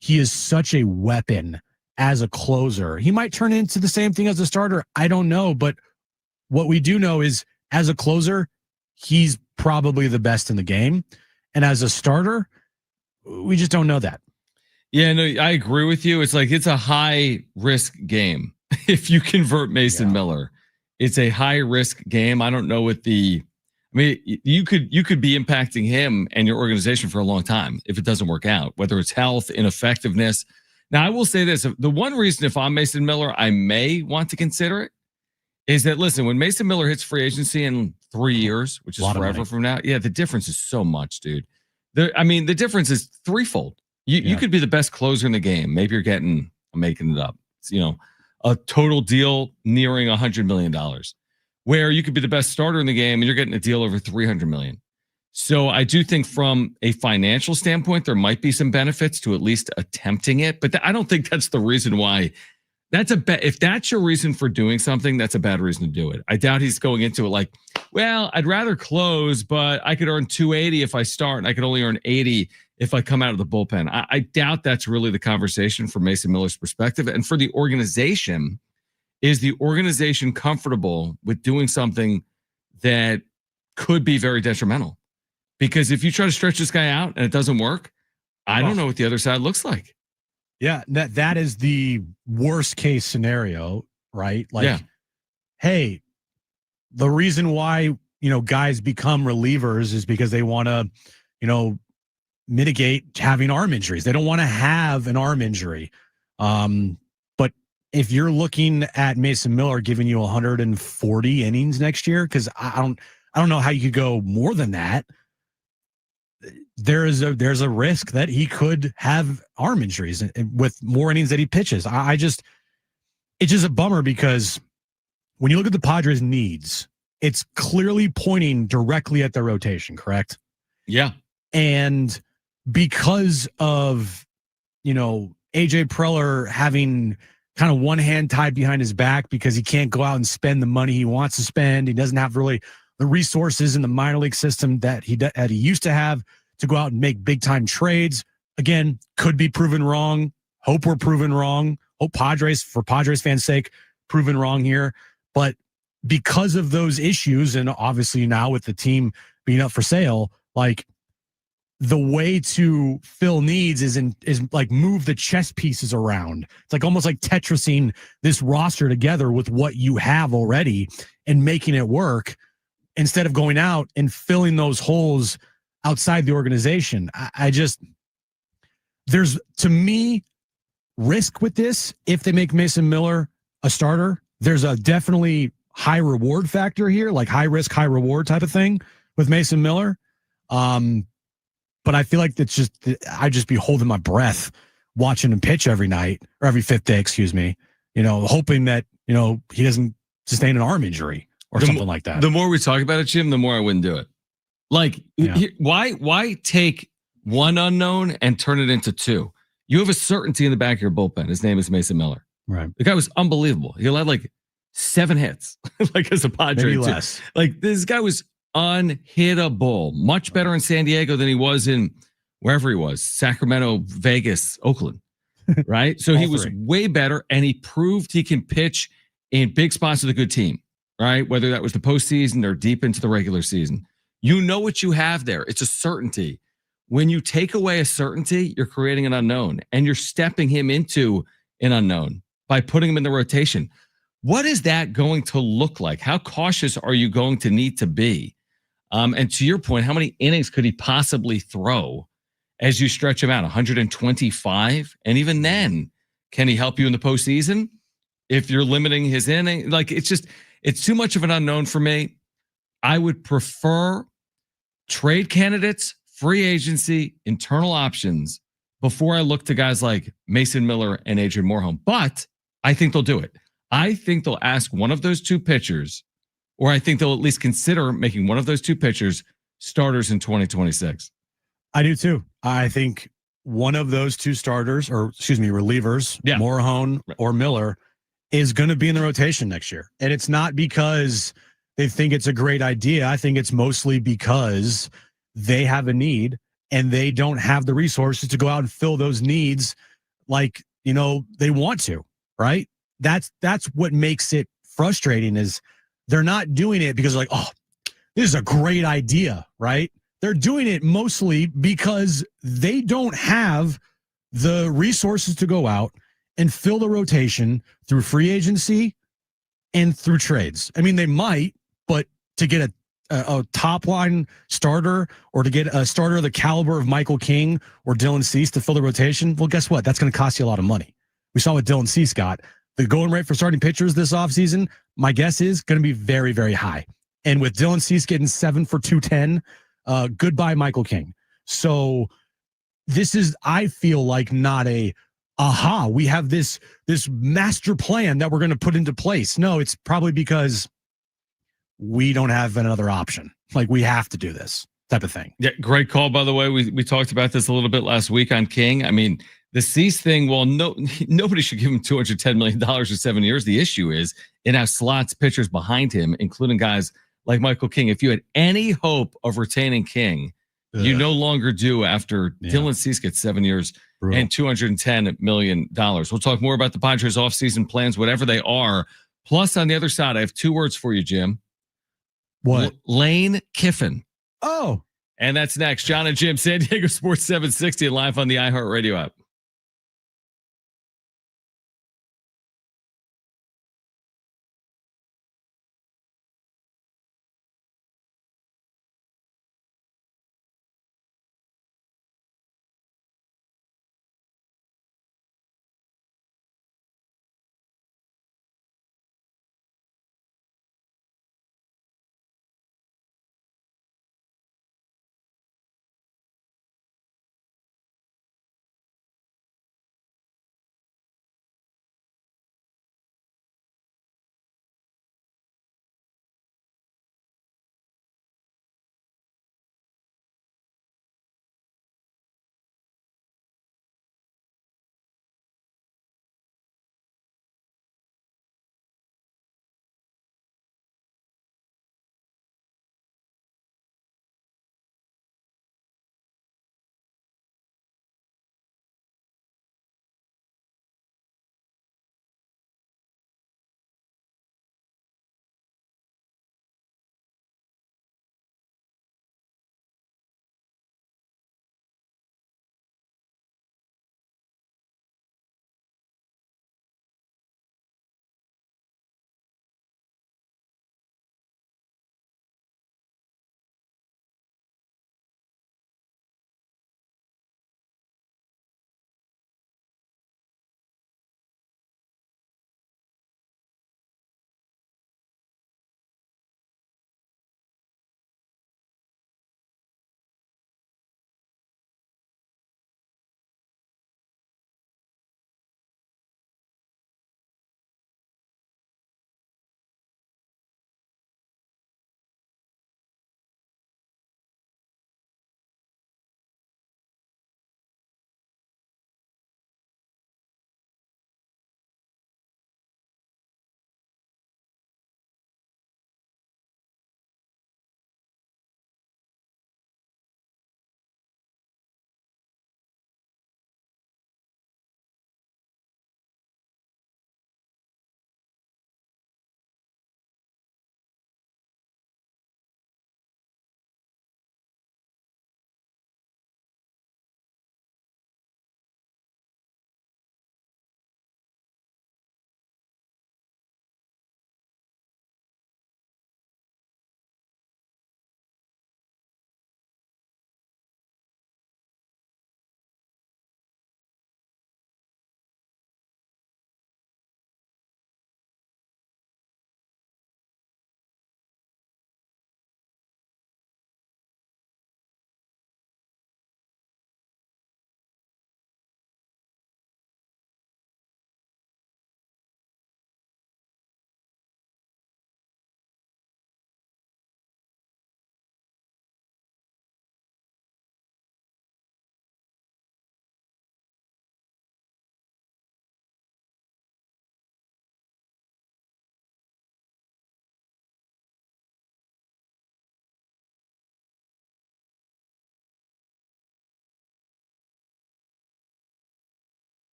he is such a weapon as a closer. He might turn into the same thing as a starter. I don't know. But what we do know is as a closer, he's probably the best in the game. And as a starter, we just don't know that. Yeah, no, I agree with you. It's like, it's a high risk game. If you convert Mason Miller, it's a high risk game. I don't know what I mean, you could be impacting him and your organization for a long time if it doesn't work out, whether it's health, ineffectiveness. Now, I will say this. The one reason if I'm Mason Miller, I may want to consider it is that, listen, when Mason Miller hits free agency in 3 years, which is forever from now, the difference is so much, dude. The difference is threefold. You could be the best closer in the game. Maybe I'm making it up. It's, a total deal nearing $100 million, where you could be the best starter in the game and you're getting a deal over $300 million. So I do think from a financial standpoint, there might be some benefits to at least attempting it, but I don't think that's the reason why. If that's your reason for doing something, that's a bad reason to do it. I doubt he's going into it like, well, I'd rather close, but I could earn $280 if I start, and I could only earn $80 if I come out of the bullpen. I doubt that's really the conversation from Mason Miller's perspective. And for the organization, is the organization comfortable with doing something that could be very detrimental? Because if you try to stretch this guy out and it doesn't work, I don't know what the other side looks like. Yeah, that is the worst case scenario, right? Like, hey, the reason why, guys become relievers is because they want to, mitigate having arm injuries. They don't want to have an arm injury. But if you're looking at Mason Miller giving you 140 innings next year, because I don't know how you could go more than that. There's a risk that he could have arm injuries with more innings that he pitches. It's just a bummer because when you look at the Padres' needs, it's clearly pointing directly at their rotation, correct? Yeah. And because of, AJ Preller having kind of one hand tied behind his back because he can't go out and spend the money he wants to spend. He doesn't have really the resources in the minor league system that he used to have to go out and make big time trades. Again, could be proven wrong. Hope we're proven wrong. Hope for Padres fans' sake, proven wrong here. But because of those issues, and obviously now with the team being up for sale, like the way to fill needs is like move the chess pieces around. It's like almost like Tetrising this roster together with what you have already and making it work instead of going out and filling those holes outside the organization. There's, to me, risk with this. If they make Mason Miller a starter, there's a definitely high reward factor here, like high risk, high reward type of thing with Mason Miller. But I feel like I just be holding my breath watching him pitch every night or every fifth day, excuse me, hoping that, he doesn't sustain an arm injury or something like that. The more we talk about it, Jim, the more I wouldn't do it. Like, why take one unknown and turn it into two? You have a certainty in the back of your bullpen. His name is Mason Miller. Right. The guy was unbelievable. He allowed like 7 hits, like as a Padre. Maybe less. Like this guy was unhittable. Much better in San Diego than he was in wherever he was, Sacramento, Vegas, Oakland. Right. So he was way better, and he proved he can pitch in big spots with a good team. Right. Whether that was the postseason or deep into the regular season. You know what you have there. It's a certainty. When you take away a certainty, you're creating an unknown, and you're stepping him into an unknown by putting him in the rotation. What is that going to look like? How cautious are you going to need to be? And to your point, how many innings could he possibly throw as you stretch him out? 125? And even then, can he help you in the postseason? If you're limiting his inning, like it's too much of an unknown for me. I would prefer trade candidates, free agency, internal options before I look to guys like Mason Miller and Adrian Morejon. But I think they'll do it. I think they'll ask one of those two pitchers, or I think they'll at least consider making one of those two pitchers starters in 2026. I do too. I think one of those two starters, or excuse me, relievers, Morejon or Miller, is going to be in the rotation next year. And it's not because they think it's a great idea. I think it's mostly because they have a need and they don't have the resources to go out and fill those needs like, they want to, right? That's what makes it frustrating is they're not doing it because they're like, oh, this is a great idea, right? They're doing it mostly because they don't have the resources to go out and fill the rotation through free agency and through trades. I mean, they might, but to get a top line starter or to get a starter of the caliber of Michael King or Dylan Cease to fill the rotation, well, guess what? That's going to cost you a lot of money. We saw what Dylan Cease got. The going rate for starting pitchers this offseason, my guess is going to be very, very high. And with Dylan Cease getting 7 for 210, goodbye, Michael King. So this is, I feel like, not we have this master plan that we're going to put into place. No, it's probably because we don't have another option. Like, we have to do this type of thing. Yeah, great call, by the way. We talked about this a little bit last week on King. I mean, the Cease thing, well, nobody should give him $210 million for 7 years. The issue is it now slots pitchers behind him, including guys like Michael King. If you had any hope of retaining King, you no longer do after Dylan Cease gets 7 years and $210 million. We'll talk more about the Padres offseason plans, whatever they are. Plus, on the other side, I have 2 words for you, Jim. What? Lane Kiffin. Oh. And that's next. Jon and Jim, San Diego Sports 760, and live on the iHeartRadio app.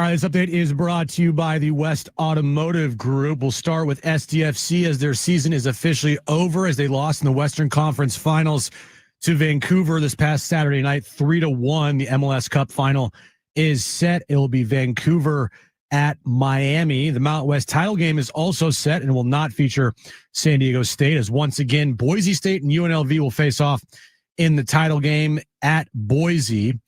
All right, this update is brought to you by the West Automotive Group. We'll start with SDFC as their season is officially over as they lost in the Western Conference Finals to Vancouver this past Saturday night, 3-1. The MLS Cup final is set. It will be Vancouver at Miami. The Mountain West title game is also set and will not feature San Diego State, as once again Boise State and UNLV will face off in the title game at Boise.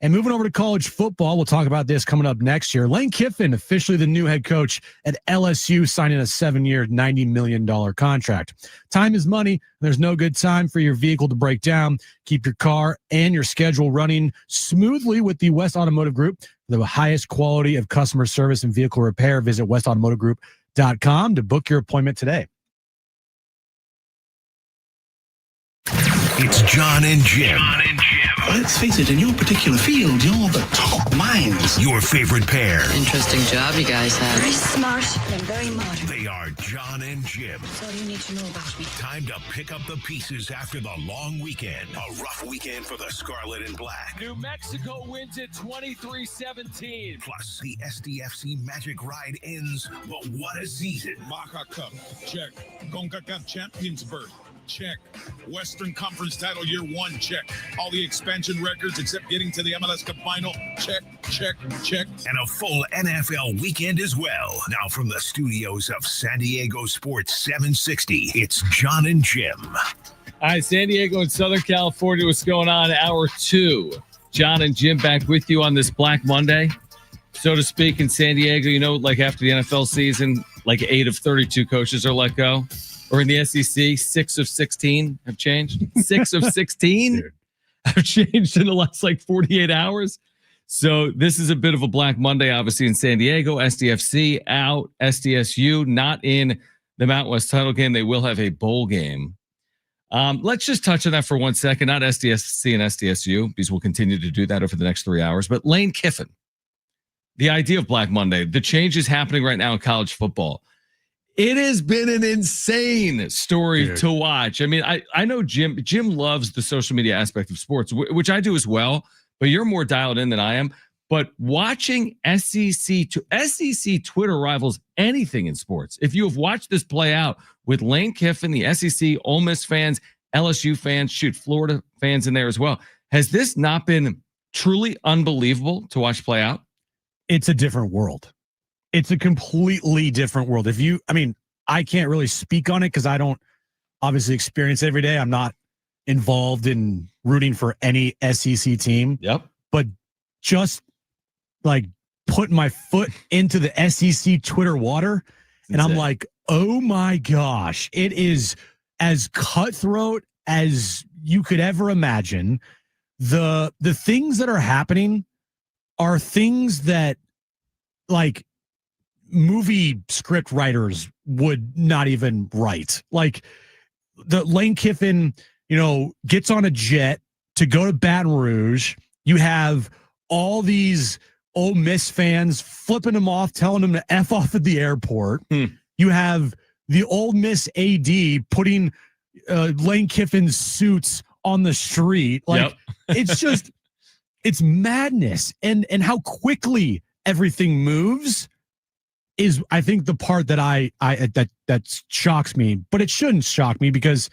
And moving over to college football, we'll talk about this coming up next year. Lane Kiffin, officially the new head coach at LSU, signing a 7-year, $90 million contract. Time is money. There's no good time for your vehicle to break down. Keep your car and your schedule running smoothly with the West Automotive Group. The highest quality of customer service and vehicle repair. Visit westautomotivegroup.com to book your appointment today. It's Jon and Jim. Let's face it, in your particular field, you're the top minds. Your favorite pair. Interesting job you guys have. Very smart and very modern. They are Jon and Jim. That's all you need to know about me. Time to pick up the pieces after the long weekend. A rough weekend for the Scarlet and Black. New Mexico wins it 23-17. Plus, the SDFC Magic Ride ends, but what a season. Baja Cup, check. CONCACAF Champions berth, check. Western Conference title year 1, check. All the expansion records except getting to the MLS Cup final, check, check, check. And a full NFL weekend as well. Now from the studios of San Diego Sports 760, it's Jon and Jim. All right, San Diego and Southern California, what's going on? Hour 2. Jon and Jim back with you on this Black Monday, so to speak, in San Diego. You know, like after the NFL season, like 8 of 32 coaches are let go. Or in the SEC, 6 of 16 have changed. 6 of 16 have changed in the last 48 hours. So this is a bit of a Black Monday, obviously, in San Diego. SDFC out, SDSU not in the Mountain West title game. They will have a bowl game. Let's just touch on that for 1 second. Not SDFC and SDSU, because we'll continue to do that over the next 3 hours. But Lane Kiffin, the idea of Black Monday, the changes happening right now in college football. It has been an insane story to watch. I mean, I know Jim loves the social media aspect of sports, which I do as well, but you're more dialed in than I am. But watching SEC Twitter rivals anything in sports. If you have watched this play out with Lane Kiffin, the SEC, Ole Miss fans, LSU fans, Florida fans in there as well, has this not been truly unbelievable to watch play out? It's a different world. It's a completely different world. I can't really speak on it because I don't obviously experience it every day. I'm not involved in rooting for any SEC team. Yep. But just putting my foot into the SEC Twitter water, and I'm like, oh my gosh, it is as cutthroat as you could ever imagine. The things that are happening are things that movie script writers would not even write. The Lane Kiffin, gets on a jet to go to Baton Rouge. You have all these Ole Miss fans flipping him off, telling him to F off at the airport. You have the Ole Miss AD putting Lane Kiffin's suits on the street. It's madness. And how quickly everything moves is, I think, the part that that shocks me, but it shouldn't shock me because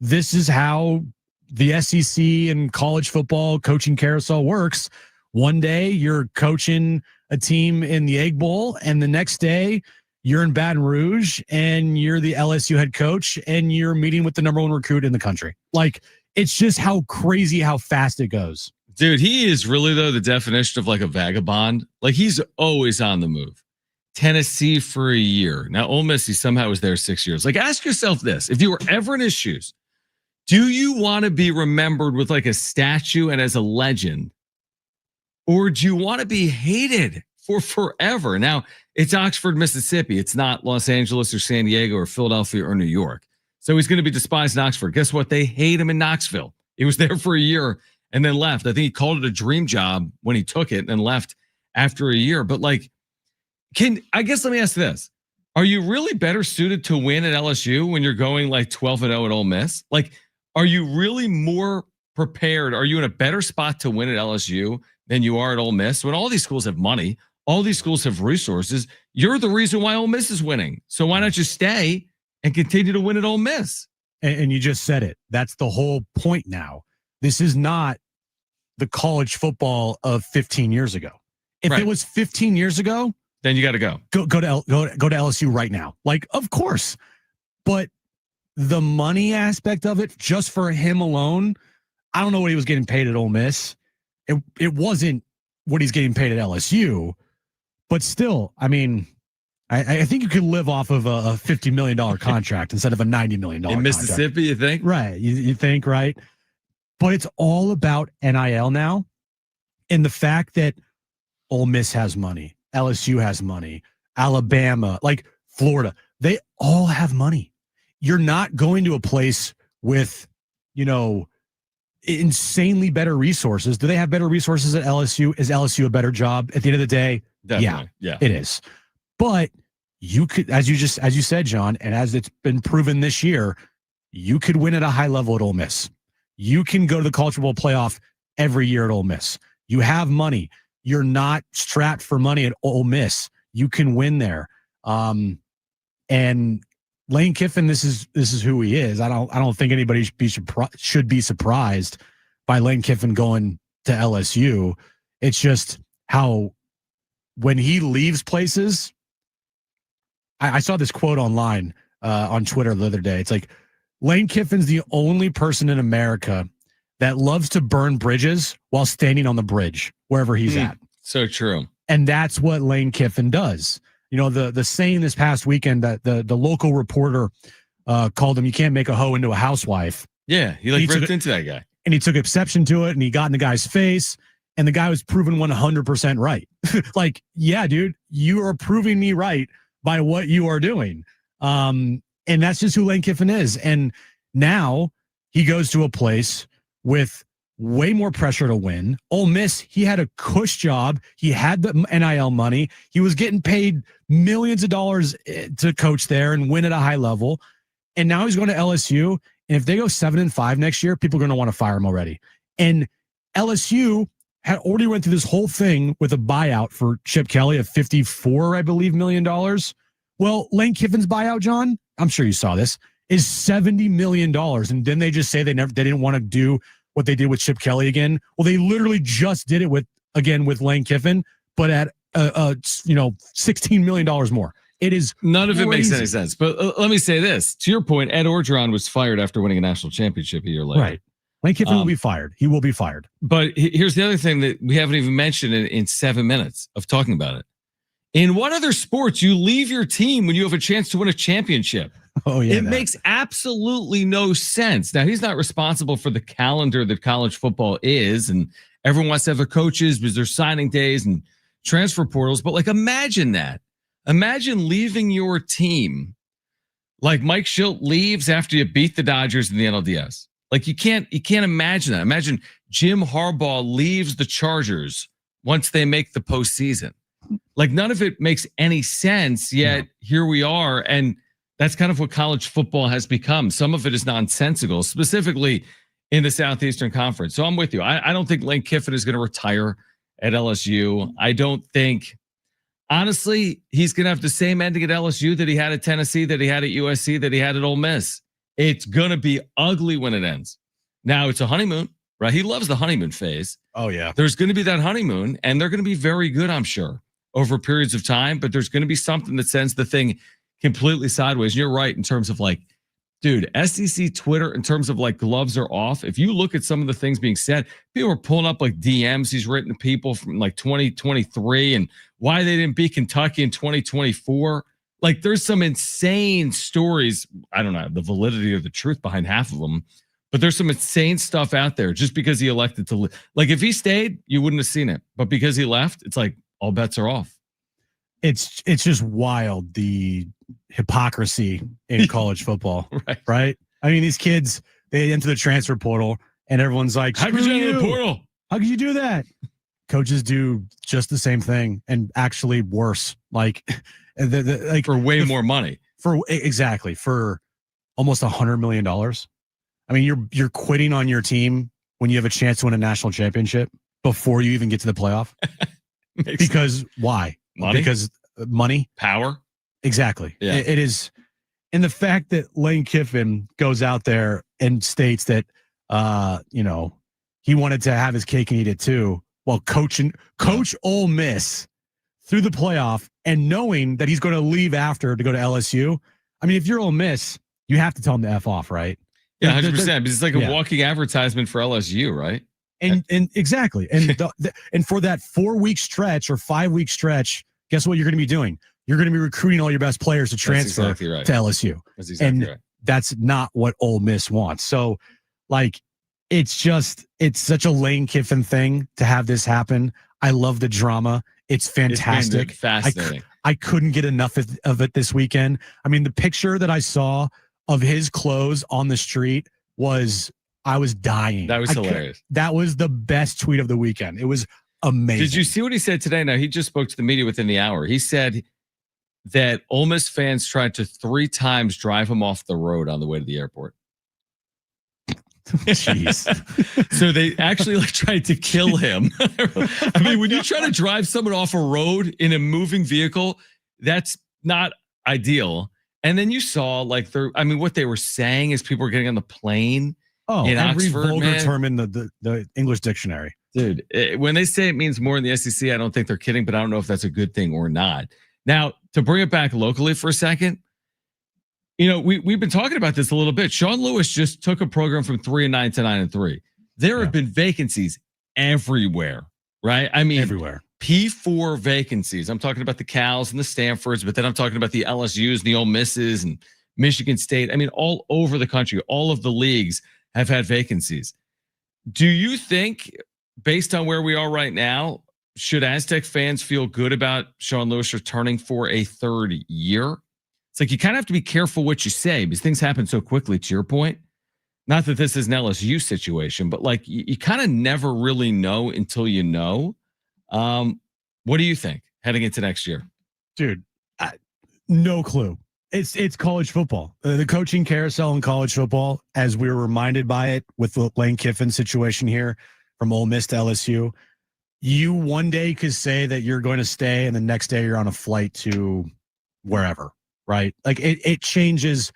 this is how the SEC and college football coaching carousel works. One day you're coaching a team in the Egg Bowl, and the next day you're in Baton Rouge and you're the LSU head coach and you're meeting with the #1 recruit in the country. It's just how crazy, how fast it goes. Dude, he is really, though, the definition of a vagabond. He's always on the move. Tennessee for a year. Now, Ole Miss, he somehow was there 6 years. Ask yourself this. If you were ever in his shoes, do you want to be remembered with a statue and as a legend? Or do you want to be hated for forever? Now, it's Oxford, Mississippi. It's not Los Angeles or San Diego or Philadelphia or New York. So he's going to be despised in Oxford. Guess what? They hate him in Knoxville. He was there for a year and then left. I think he called it a dream job when he took it and left after a year. But I guess let me ask this. Are you really better suited to win at LSU when you're going 12-0 at Ole Miss? Are you really more prepared? Are you in a better spot to win at LSU than you are at Ole Miss when all these schools have money? all these schools have resources. You're the reason why Ole Miss is winning. So why not just stay and continue to win at Ole Miss? And you just said it. That's the whole point now. This is not the college football of 15 years ago. If it was 15 years ago, then you got to go. Go to LSU right now. Like, of course. But the money aspect of it, just for him alone, I don't know what he was getting paid at Ole Miss. It wasn't what he's getting paid at LSU. But still, I mean, I think you could live off of a $50 million contract instead of a $90 million in Mississippi, you think? Right. You think, right? But it's all about NIL now. And the fact that Ole Miss has money, LSU has money, Alabama, like Florida, they all have money. You're not going to a place with, insanely better resources. Do they have better resources at LSU? Is LSU a better job at the end of the day? Definitely. Yeah, it is. But you could, as you said, John, and as it's been proven this year, you could win at a high level at Ole Miss. You can go to the College Football Playoff every year at Ole Miss. You have money. You're not strapped for money at Ole Miss. You can win there. And Lane Kiffin, this is who he is. I don't think anybody should be surprised by Lane Kiffin going to LSU. It's just how when he leaves places. I saw this quote online on Twitter the other day. It's like, Lane Kiffin's the only person in America that loves to burn bridges while standing on the bridge wherever he's at. So true. And that's what Lane Kiffin does. The saying this past weekend that the local reporter called him, you can't make a hoe into a housewife. Yeah, he ripped into that guy. And he took exception to it, and he got in the guy's face, and the guy was proven 100% right. Like, yeah, dude, you are proving me right by what you are doing. And that's just who Lane Kiffin is. And now he goes to a place with way more pressure to win. Ole Miss, he had a cush job. He had the NIL money. He was getting paid millions of dollars to coach there and win at a high level. And now he's going to LSU. And if they go 7-5 next year, people are going to want to fire him already. And LSU had already went through this whole thing with a buyout for Chip Kelly of $54, I believe, $54 million. Well, Lane Kiffin's buyout, John, I'm sure you saw this, is $70 million. And didn't they just say they didn't want to do what they did with Chip Kelly again? Well, they literally just did it with Lane Kiffin, but at $16 million more. It is none of crazy. It makes any sense. But let me say this. To your point, Ed Orgeron was fired after winning a national championship a year later. Right. Lane Kiffin will be fired. He will be fired. But here's the other thing that we haven't even mentioned in 7 minutes of talking about it. In what other sports you leave your team when you have a chance to win a championship? Oh, yeah. It makes absolutely no sense. Now, he's not responsible for the calendar that college football is, and everyone wants to have their coaches because there's signing days and transfer portals. But imagine that. Imagine leaving your team like Mike Schilt leaves after you beat the Dodgers in the NLDS. You can't imagine that. Imagine Jim Harbaugh leaves the Chargers once they make the postseason. None of it makes any sense, yet here we are. And that's kind of what college football has become. Some of it is nonsensical, specifically in the Southeastern Conference. So I'm with you. I don't think Lane Kiffin is going to retire at LSU. I don't think, honestly, he's going to have the same ending at LSU that he had at Tennessee, that he had at USC, that he had at Ole Miss. It's going to be ugly when it ends. Now, it's a honeymoon, right? He loves the honeymoon phase. Oh, yeah. There's going to be that honeymoon, and they're going to be very good, I'm sure, over periods of time. But there's going to be something that sends the thing completely sideways. And you're right in terms of dude, SEC Twitter, in terms of gloves are off. If you look at some of the things being said, people are pulling up DMs he's written to people from 2023 and why they didn't beat Kentucky in 2024. There's some insane stories. I don't know the validity or the truth behind half of them, but there's some insane stuff out there just because he elected to. If he stayed, you wouldn't have seen it. But because he left, it's all bets are off. It's just wild, the hypocrisy in college football, right? I mean, these kids, they enter the transfer portal and everyone's like, how could you enter the portal? How could you do that? Coaches do just the same thing and actually worse. For way more money. For almost $100 million. I mean, you're quitting on your team when you have a chance to win a national championship before you even get to the playoff. Because why? Money? Because money, power. Exactly. Yeah. It is. And the fact that Lane Kiffin goes out there and states that, he wanted to have his cake and eat it too, while Coach Ole Miss through the playoff and knowing that he's going to leave after to go to LSU. I mean, if you're Ole Miss, you have to tell him to F off, right? Yeah, 100%. Because it's like a walking advertisement for LSU, right? And exactly. And and for that 4-week stretch or 5-week stretch, guess what you're going to be doing? You're going to be recruiting all your best players to transfer to LSU. That's exactly right. That's not what Ole Miss wants. So, like, it's such a Lane Kiffin thing to have this happen. I love the drama. It's fantastic. It's fascinating. I couldn't get enough of it this weekend. I mean, the picture that I saw of his clothes on the street I was dying. That was hilarious. That was the best tweet of the weekend. It was amazing. Did you see what he said today? Now, he just spoke to the media within the hour. He said that Ole Miss fans tried to 3 times drive him off the road on the way to the airport. Jeez. So they actually tried to kill him. I mean, when you try to drive someone off a road in a moving vehicle, that's not ideal. And then you saw what they were saying as people were getting on the plane. Oh, in every Oxford, vulgar term in the English dictionary. Dude, when they say it means more in the SEC, I don't think they're kidding, but I don't know if that's a good thing or not. Now, to bring it back locally for a second, we've been talking about this a little bit. Sean Lewis just took a program from 3-9 to 9-3. There have been vacancies everywhere, right? I mean, everywhere. P4 vacancies. I'm talking about the Cals and the Stanfords, but then I'm talking about the LSUs and the Ole Misses and Michigan State. I mean, all over the country, all of the leagues have had vacancies. Do you think, based on where we are right now, should Aztec fans feel good about Sean Lewis returning for a 3rd year? It's like you kind of have to be careful what you say because things happen so quickly, to your point. Not that this is an LSU situation, but you kind of never really know until you know. What do you think heading into next year? Dude, no clue. It's college football. The coaching carousel in college football, as we were reminded by it with the Lane Kiffin situation here from Ole Miss to LSU, you one day could say that you're going to stay and the next day you're on a flight to wherever, right? Like it changes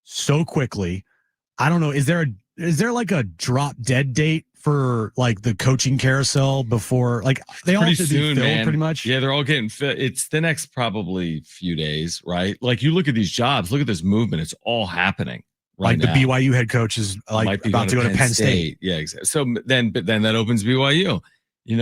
so quickly. I don't know. Is there a drop dead date for the coaching carousel before they all have to be filled pretty much? Yeah, they're all getting fit. It's the next probably few days, right? You look at these jobs, look at this movement. It's all happening right now. The BYU head coach is about to go to Penn State. Yeah, exactly. So then that opens BYU.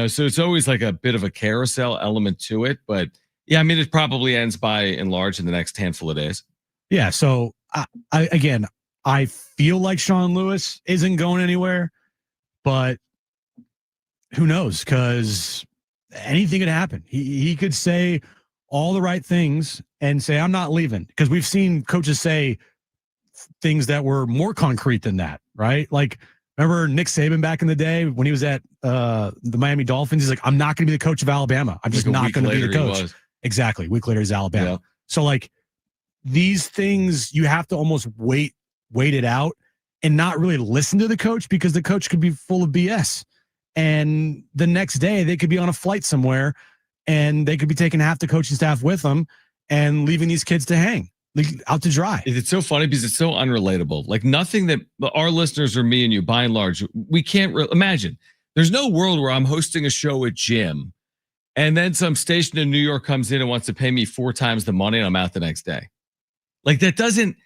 So it's always a bit of a carousel element to it. But yeah, I mean, it probably ends by and large in the next handful of days. Yeah. So I feel like Sean Lewis isn't going anywhere, but who knows? Because anything could happen. He could say all the right things and say, I'm not leaving. Because we've seen coaches say things that were more concrete than that, right? Remember Nick Saban back in the day when he was at the Miami Dolphins? He's like, I'm not going to be the coach of Alabama. I'm just not going to be the coach. Exactly. A week later, he's Alabama. Yeah. So these things, you have to almost wait it out and not really listen to the coach because the coach could be full of BS. And the next day they could be on a flight somewhere and they could be taking half the coaching staff with them and leaving these kids to hang out to dry. It's so funny because it's so unrelatable. Nothing that our listeners or me and you, by and large, we can't imagine. There's no world where I'm hosting a show with Jim and then some station in New York comes in and wants to pay me 4 times the money and I'm out the next day. That doesn't,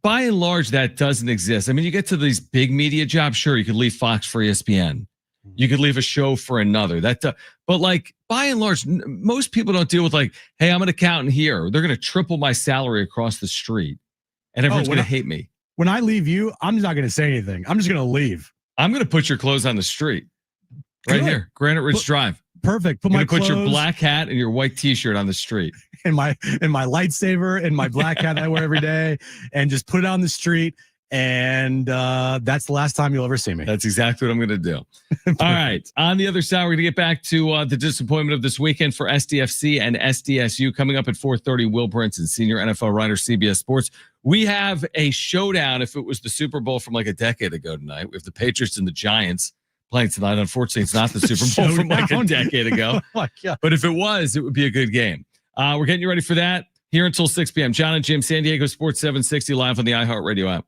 by and large, that doesn't exist. I mean, you get to these big media jobs, sure, you could leave Fox for ESPN. You could leave a show for another. But by and large, most people don't deal with hey, I'm an accountant here. They're going to triple my salary across the street and everyone's going to hate me. When I leave you, I'm not going to say anything. I'm just going to leave. I'm going to put your clothes on the street right here, Granite Ridge Drive. Perfect. Put your black hat and your white T-shirt on the street. and my lightsaber and my black hat I wear every day and just put it on the street. And that's the last time you'll ever see me. That's exactly what I'm going to do. All right. On the other side, we're going to get back to the disappointment of this weekend for SDFC and SDSU. Coming up at 4:30, Will Brinson, senior NFL writer, CBS Sports. We have a showdown if it was the Super Bowl from a decade ago tonight. We have the Patriots and the Giants playing tonight. Unfortunately, it's not the Super Bowl from a decade ago. Oh my God. But if it was, it would be a good game. We're getting you ready for that here until 6 p.m. Jon and Jim, San Diego Sports 760 live on the iHeartRadio app.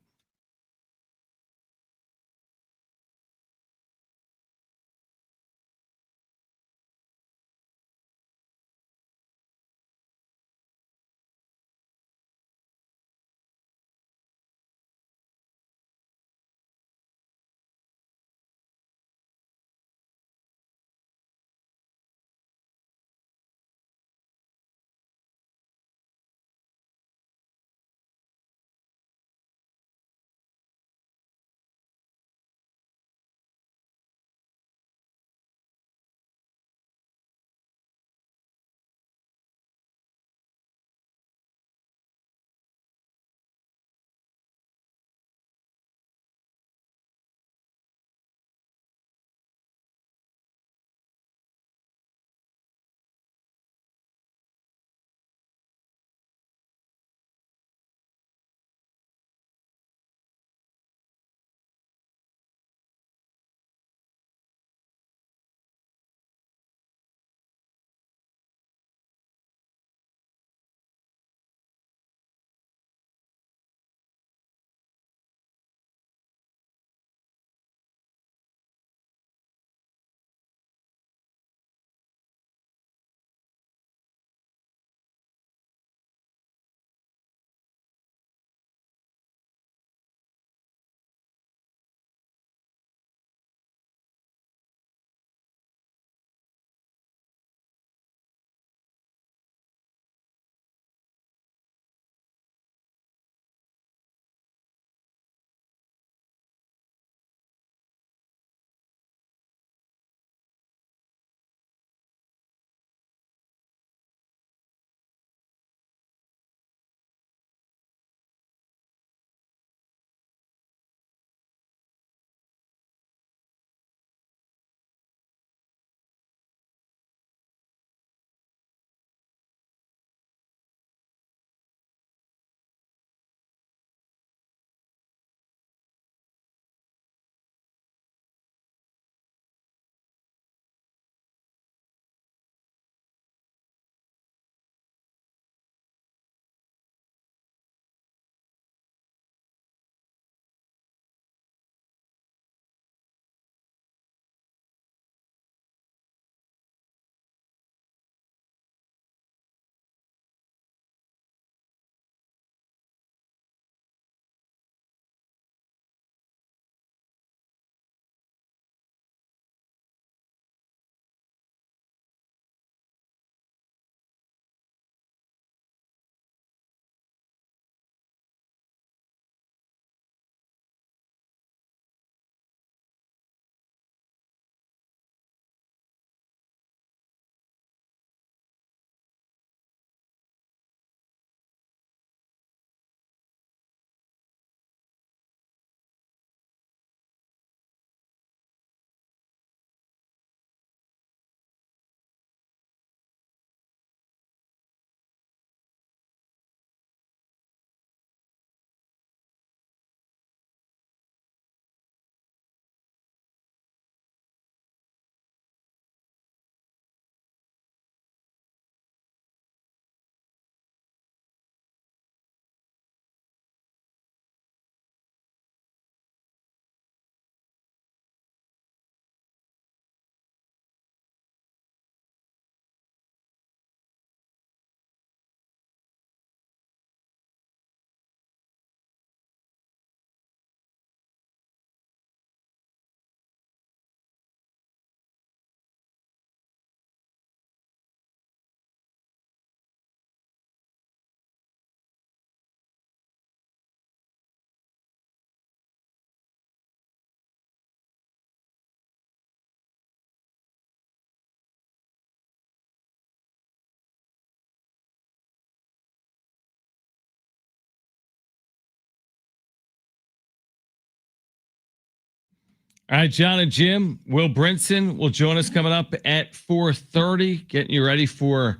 All right, Jon and Jim, Will Brinson will join us coming up at 4:30, getting you ready for,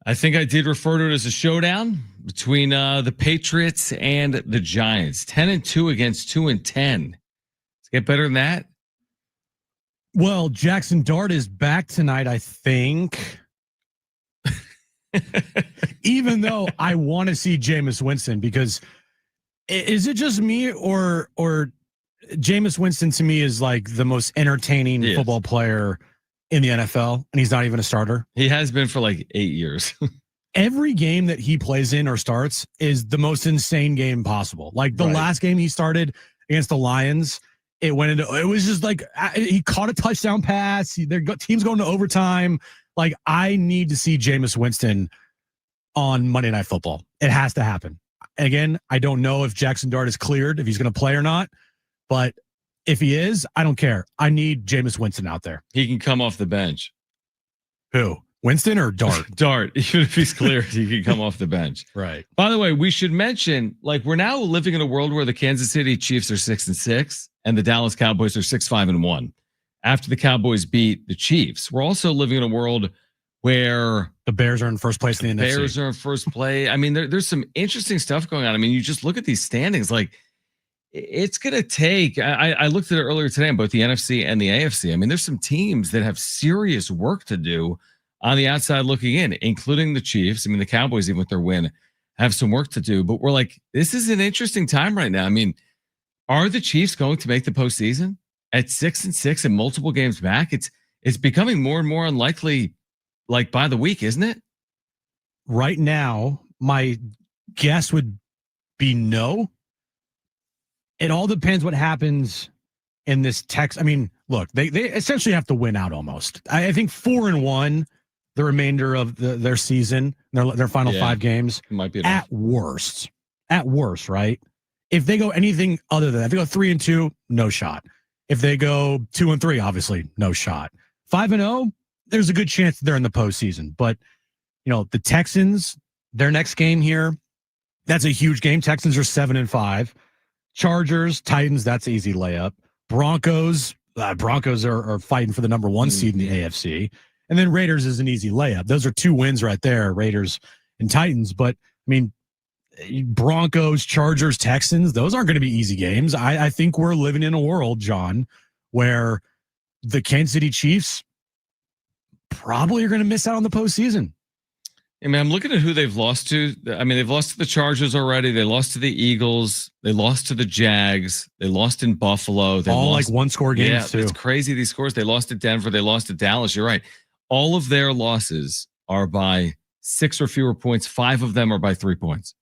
I think I did refer to it as a showdown between the Patriots and the Giants. 10-2 against 2-10. Let's get better than that. Well, Jackson Dart is back tonight, I think. Even though I want to see Jameis Winston, because is it just me or Jameis Winston to me is like the most entertaining football player in the NFL, and he's not even a starter. He has been for like 8 years. Every game that he plays in or starts is the most insane game possible. Like the last game he started against the Lions, it was just like he caught a touchdown pass. Teams going to overtime. Like, I need to see Jameis Winston on Monday Night Football. It has to happen. Again, I don't know if Jackson Dart is cleared, if he's going to play or not. But if he is, I don't care. I need Jameis Winston out there. He can come off the bench. Who? Winston or Dart? Dart. Even if he's cleared, he can come off the bench. Right. By the way, we should mention, like, we're now living in a world where the Kansas City Chiefs are 6-6 and the Dallas Cowboys are 6-5-1. After the Cowboys beat the Chiefs, we're also living in a world where the Bears are in first place in the NFC. Bears are in first place. I mean, there's some interesting stuff going on. I mean, you just look at these standings, like, it's going to take, I looked at it earlier today on both the NFC and the AFC. I mean, there's some teams that have serious work to do on the outside looking in, including the Chiefs. I mean, the Cowboys, even with their win, have some work to do. But we're like, this is an interesting time right now. I mean, are the Chiefs going to make the postseason at 6-6 and multiple games back? It's becoming more and more unlikely, like by the week, isn't it? Right now, my guess would be no. It all depends what happens in this text. I mean, look, they essentially have to win out almost. I think 4-1 the remainder of their season, their final 5 games. It might be at worst, right? If they go anything other than that, if they go 3-2, no shot. If they go 2-3, obviously no shot. 5-0, there's a good chance they're in the postseason. But the Texans, their next game here, that's a huge game. Texans are 7-5. Chargers, Titans, that's an easy layup. Broncos are fighting for the number 1 seed in the AFC. And then Raiders is an easy layup. Those are 2 wins right there, Raiders and Titans. But, I mean, Broncos, Chargers, Texans, those aren't going to be easy games. I think we're living in a world, John, where the Kansas City Chiefs probably are going to miss out on the postseason. I mean, I'm looking at who they've lost to. I mean, they've lost to the Chargers already. They lost to the Eagles. They lost to the Jags. They lost in Buffalo. They all lost, like one-score games, too. It's crazy, these scores. They lost to Denver. They lost to Dallas. You're right. All of their losses are by 6 or fewer points. 5 of them are by 3 points.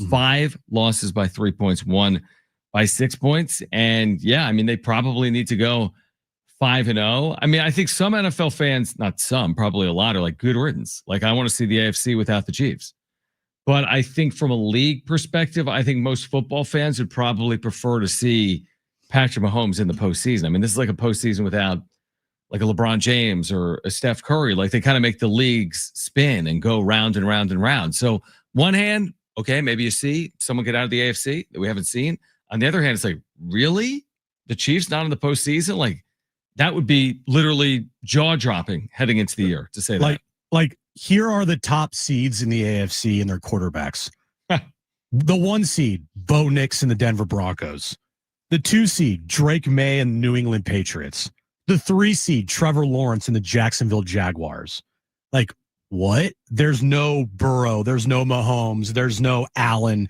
5 losses by 3 points, 1 by 6 points. And yeah, I mean, they probably need to go 5-0. I mean, I think some NFL fans, not some, probably a lot, are like, good riddance. Like, I want to see the AFC without the Chiefs. But I think from a league perspective, I think most football fans would probably prefer to see Patrick Mahomes in the postseason. I mean, this is like a postseason without like a LeBron James or a Steph Curry. Like, they kind of make the leagues spin and go round and round and round. So one hand, okay, maybe you see someone get out of the AFC that we haven't seen. On the other hand, it's like, really? The Chiefs not in the postseason? Like, that would be literally jaw-dropping heading into the year, to say that. Like, here are the top seeds in the AFC and their quarterbacks. The 1 seed, Bo Nix and the Denver Broncos. The 2 seed, Drake May and the New England Patriots. The 3 seed, Trevor Lawrence and the Jacksonville Jaguars. Like, what? There's no Burrow. There's no Mahomes. There's no Allen.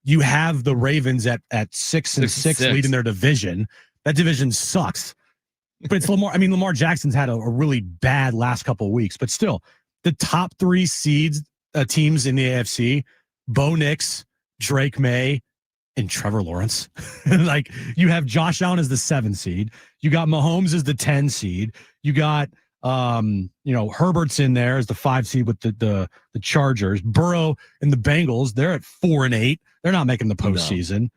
You have the Ravens at 6-6 leading their division. That division sucks. But it's Lamar. I mean, Lamar Jackson's had a really bad last couple of weeks, but still, the top 3 seeds teams in the AFC: Bo Nix, Drake May, and Trevor Lawrence. Like, you have Josh Allen as the 7 seed. You got Mahomes as the 10 seed. You got Herbert's in there as the 5 seed with the Chargers. Burrow and the Bengals, they're at 4-8. They're not making the postseason. No.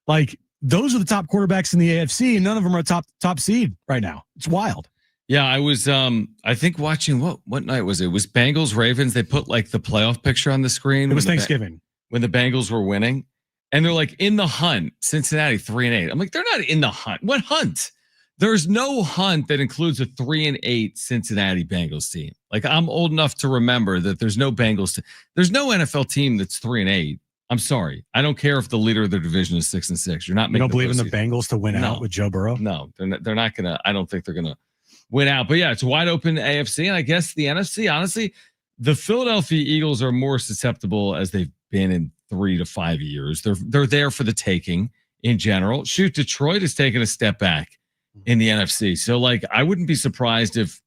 Like, those are the top quarterbacks in the AFC, and none of them are top seed right now. It's wild. Yeah, I was I think watching what night was it? It was Bengals Ravens. They put like the playoff picture on the screen. It was Thanksgiving when the Bengals were winning, and they're like in the hunt. Cincinnati 3-8. I'm like, they're not in the hunt. What hunt? There's no hunt that includes a 3-8 Cincinnati Bengals team. Like, I'm old enough to remember that there's no Bengals. There's no NFL team that's 3-8. I'm sorry. I don't care if the leader of the division is 6-6. You're not making. You don't believe in the Bengals to win out with Joe Burrow? No, they're not gonna. I don't think they're gonna win out. But yeah, it's a wide open AFC, and I guess the NFC. Honestly, the Philadelphia Eagles are more susceptible as they've been in 3 to 5 years. They're there for the taking in general. Shoot, Detroit has taken a step back in the NFC. So, like, I wouldn't be surprised if,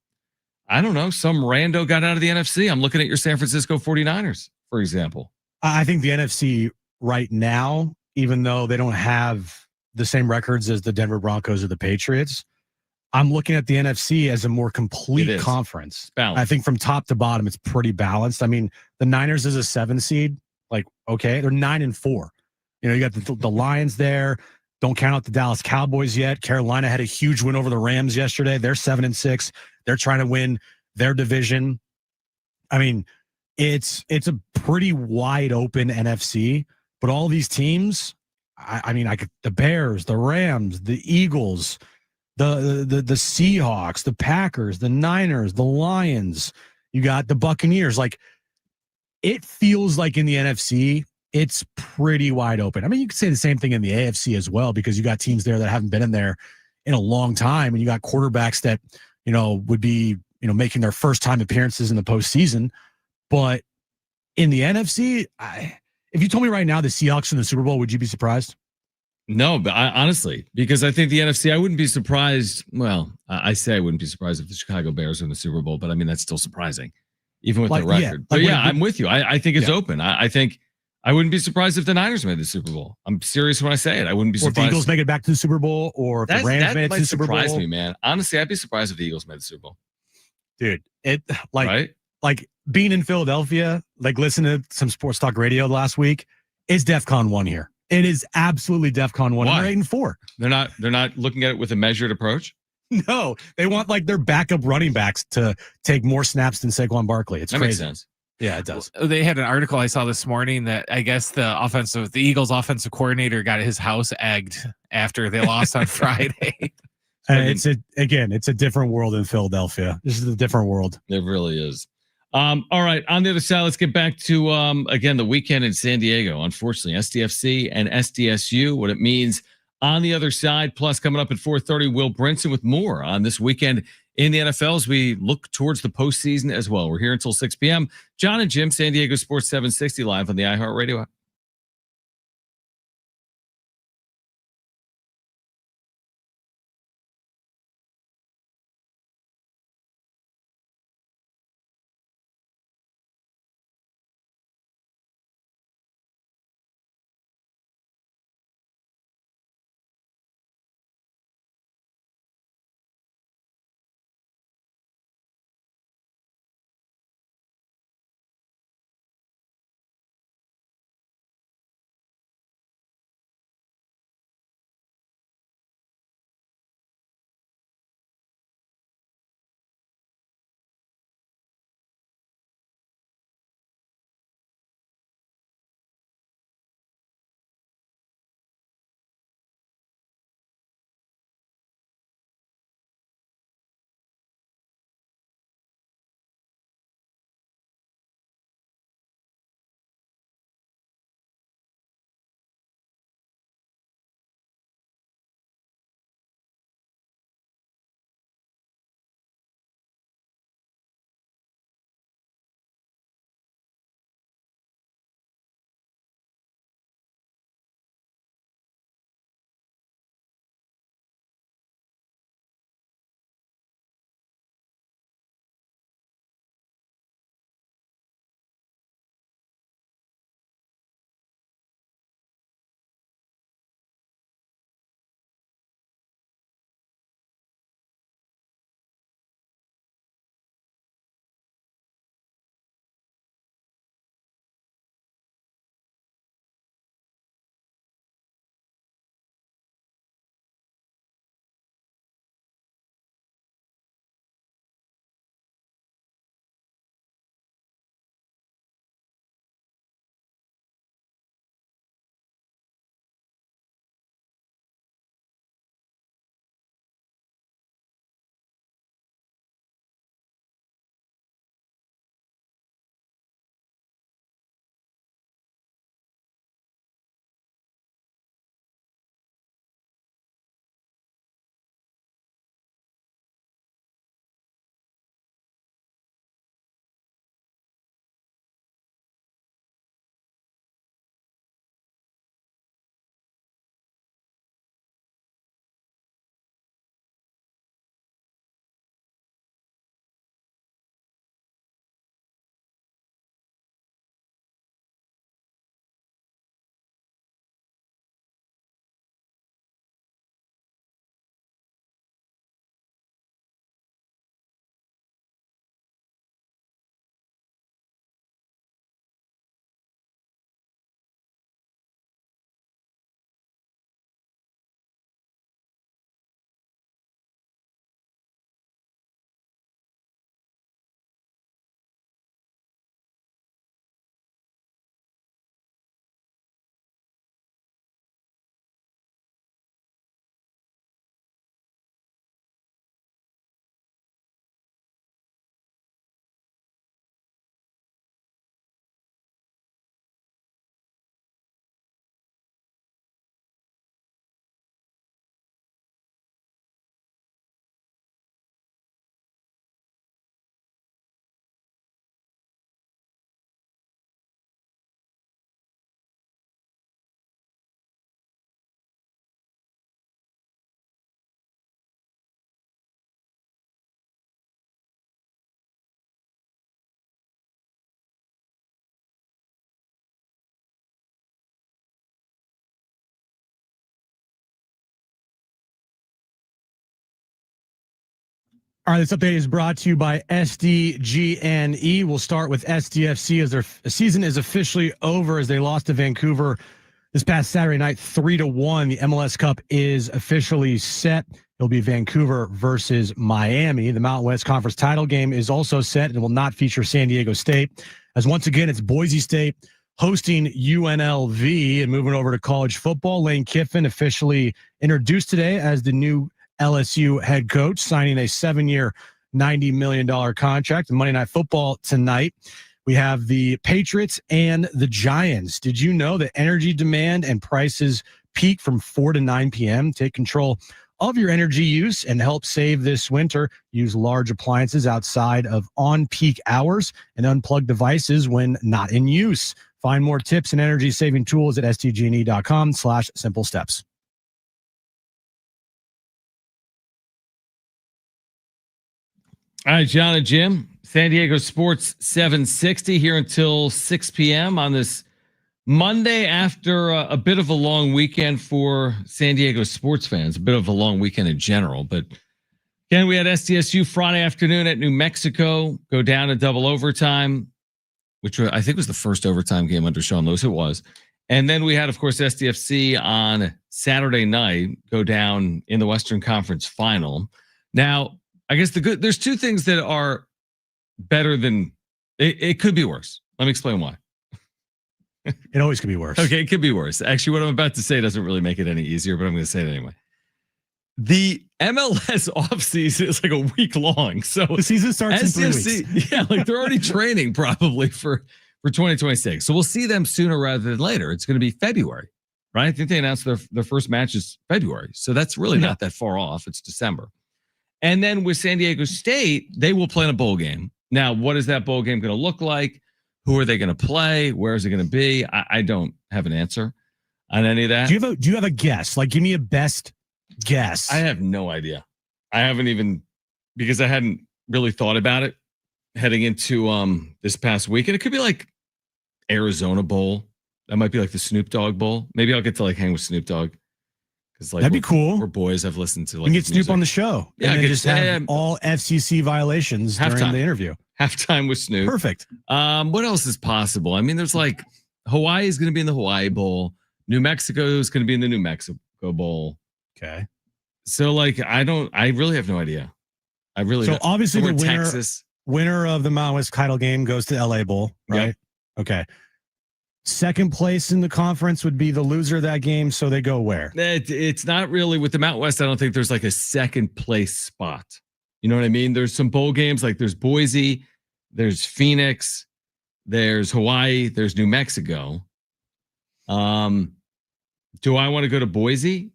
I don't know, some rando got out of the NFC. I'm looking at your San Francisco 49ers, for example. I think the NFC right now, even though they don't have the same records as the Denver Broncos or the Patriots, I'm looking at the NFC as a more complete conference. I think from top to bottom, it's pretty balanced. I mean, the Niners is a 7 seed. Like, okay, they're 9-4. You got the Lions there. Don't count out the Dallas Cowboys yet. Carolina had a huge win over the Rams yesterday. They're 7-6. They're trying to win their division. I mean, it's a pretty wide open NFC, but all these teams, the Bears, the Rams, the Eagles, the Seahawks, the Packers, the Niners, the Lions, you got the Buccaneers. Like, it feels like in the NFC, it's pretty wide open. I mean, you could say the same thing in the AFC as well, because you got teams there that haven't been in there in a long time, and you got quarterbacks that, would be, making their first time appearances in the postseason. But in the NFC, if you told me right now the Seahawks in the Super Bowl, would you be surprised? No, but honestly, because I think the NFC, I wouldn't be surprised. Well, I say I wouldn't be surprised if the Chicago Bears are in the Super Bowl, but I mean, that's still surprising, even with the record. But I'm with you. I think it's open. I think I wouldn't be surprised if the Niners made the Super Bowl. I'm serious when I say it. I wouldn't be surprised. Or if the Eagles make it back to the Super Bowl, or if the Rams made it to the Super Bowl. That might surprise me, man. Honestly, I'd be surprised if the Eagles made the Super Bowl. Dude, like being in Philadelphia, like listening to some sports talk radio last week, is DEFCON 1 here. It is absolutely DEFCON 1. Why? They're 8-4. They're not looking at it with a measured approach. No, they want like their backup running backs to take more snaps than Saquon Barkley. It's that crazy. Makes sense. Yeah, it does. They had an article I saw this morning that I guess the Eagles offensive coordinator got his house egged after they lost on Friday. It's a different world in Philadelphia. This is a different world. It really is. All right. On the other side, let's get back to, again, the weekend in San Diego. Unfortunately, SDFC and SDSU, what it means on the other side. Plus, coming up at 4:30, Will Brinson with more on this weekend in the NFL as we look towards the postseason as well. We're here until 6 p.m. Jon and Jim, San Diego Sports 760 live on the iHeartRadio app. All right, this update is brought to you by SDGNE. We'll start with SDFC as their season is officially over as they lost to Vancouver this past Saturday night, 3-1. The MLS Cup is officially set. It'll be Vancouver versus Miami. The Mountain West Conference title game is also set and will not feature San Diego State, as once again, it's Boise State hosting UNLV. And moving over to college football, Lane Kiffin officially introduced today as the new LSU head coach, signing a 7-year, $90 million contract. And Monday Night Football tonight, we have the Patriots and the Giants. Did you know that energy demand and prices peak from 4 to 9 p.m.? Take control of your energy use and help save this winter. Use large appliances outside of on-peak hours and unplug devices when not in use. Find more tips and energy-saving tools at stgne.com/simple steps. All right, Jon and Jim, San Diego Sports 760 here until 6 p.m. on this Monday after a bit of a long weekend for San Diego sports fans, a bit of a long weekend in general. But again, we had SDSU Friday afternoon at New Mexico go down to double overtime, which I think was the first overtime game under Sean Lewis. It was. And then we had, of course, SDFC on Saturday night go down in the Western Conference Final. Now, I guess there's two things that are better than it could be worse. Let me explain why. It always could be worse. Okay, it could be worse. Actually, what I'm about to say doesn't really make it any easier, but I'm going to say it anyway. The MLS offseason is like a week long. So the season starts SDFC, in 3 weeks. Yeah, like they're already training probably for 2026. So we'll see them sooner rather than later. It's going to be February, right? I think they announced their first match is February. So that's really not that far off. It's December. And then with San Diego State, they will play in a bowl game. Now, what is that bowl game going to look like? Who are they going to play? Where is it going to be? I don't have an answer on any of that. Do you have a guess? Like, give me a best guess. I have no idea. I haven't even, because I hadn't really thought about it heading into this past week. And it could be like Arizona Bowl. That might be like the Snoop Dogg Bowl. Maybe I'll get to like hang with Snoop Dogg. Like that'd be cool. We're boys. I've listened to like. You can get Snoop on the show. Yeah, and just have all FCC violations during the interview. Halftime with Snoop. Perfect. What else is possible? I mean, there's like Hawaii is going to be in the Hawaii Bowl. New Mexico is going to be in the New Mexico Bowl. Okay. So like, I really have no idea. I really. So obviously the winner of the Mountain West title game goes to LA Bowl, right? Yep. Okay. Second place in the conference would be the loser of that game. So they go where? It's not really with the Mountain West. I don't think there's like a second place spot. You know what I mean? There's some bowl games, like there's Boise, there's Phoenix, there's Hawaii, there's New Mexico. Do I want to go to Boise?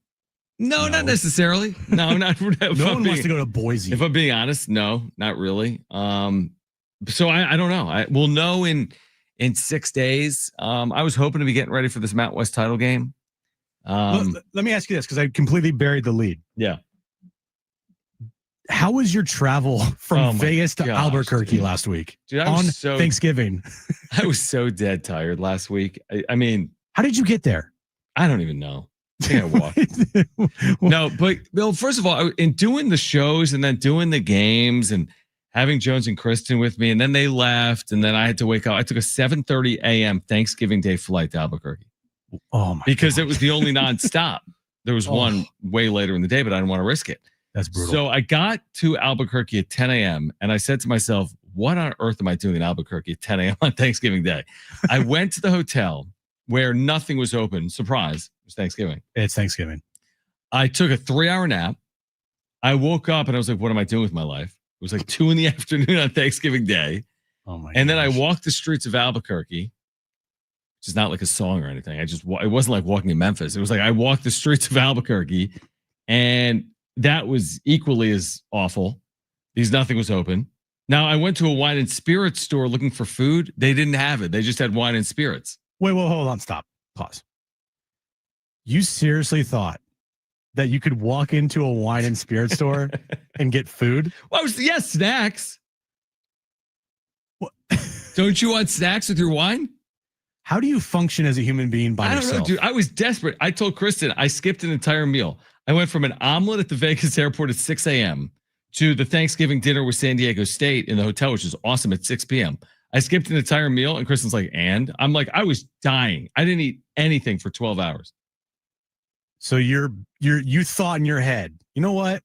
No, not necessarily. No, I'm not. No one wants to go to Boise. If I'm being honest, no, not really. So I don't know. We'll know in 6 days. I was hoping to be getting ready for this Mountain West title game. Let me ask you this, because I completely buried the lead. Yeah. How was your travel from Vegas to Albuquerque last week? Dude, on Thanksgiving? I was so dead tired last week. I mean, how did you get there? I don't even know. I think I walked. No, but Bill, first of all, in doing the shows and then doing the games and having Jones and Kristen with me, and then they left, and then I had to wake up. I took a 7:30 a.m. Thanksgiving Day flight to Albuquerque. Oh my! Because it was the only nonstop. There was one way later in the day, but I didn't want to risk it. That's brutal. So I got to Albuquerque at 10 a.m. and I said to myself, what on earth am I doing in Albuquerque at 10 a.m. on Thanksgiving Day? I went to the hotel where nothing was open. Surprise, it was Thanksgiving. It's Thanksgiving. I took a 3-hour nap. I woke up and I was like, what am I doing with my life? It was like 2 p.m. on Thanksgiving Day. Oh my! And then I walked the streets of Albuquerque, which is not like a song or anything. It wasn't like walking in Memphis. It was like I walked the streets of Albuquerque, and that was equally as awful because nothing was open. Now I went to a wine and spirits store looking for food. They didn't have it. They just had wine and spirits. Wait, hold on, stop, pause. You seriously thought that you could walk into a wine and spirit store and get food? Well, snacks. What? Don't you want snacks with your wine? How do you function as a human being by yourself? I don't know, dude. I was desperate. I told Kristen I skipped an entire meal. I went from an omelet at the Vegas airport at 6 a.m. to the Thanksgiving dinner with San Diego State in the hotel, which is awesome at 6 p.m. I skipped an entire meal, and Kristen's like, and? I'm like, I was dying. I didn't eat anything for 12 hours. So you thought in your head, you know what?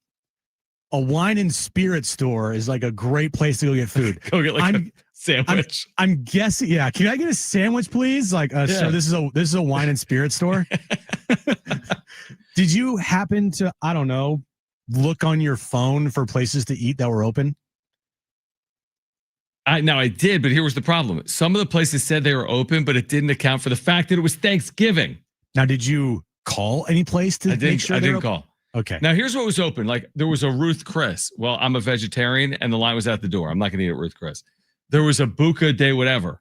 A wine and spirit store is like a great place to go get food. Go get like a sandwich. I'm guessing. Yeah. Can I get a sandwich, please? Like, so this is a wine and spirit store. Did you happen to, I don't know, look on your phone for places to eat that were open? I did, but here was the problem. Some of the places said they were open, but it didn't account for the fact that it was Thanksgiving. Now, did you call any place to make sure? I didn't call. Okay. Now, here's what was open. Like, there was a Ruth Chris. Well, I'm a vegetarian, and the line was at the door. I'm not going to eat at Ruth Chris. There was a Buca de whatever.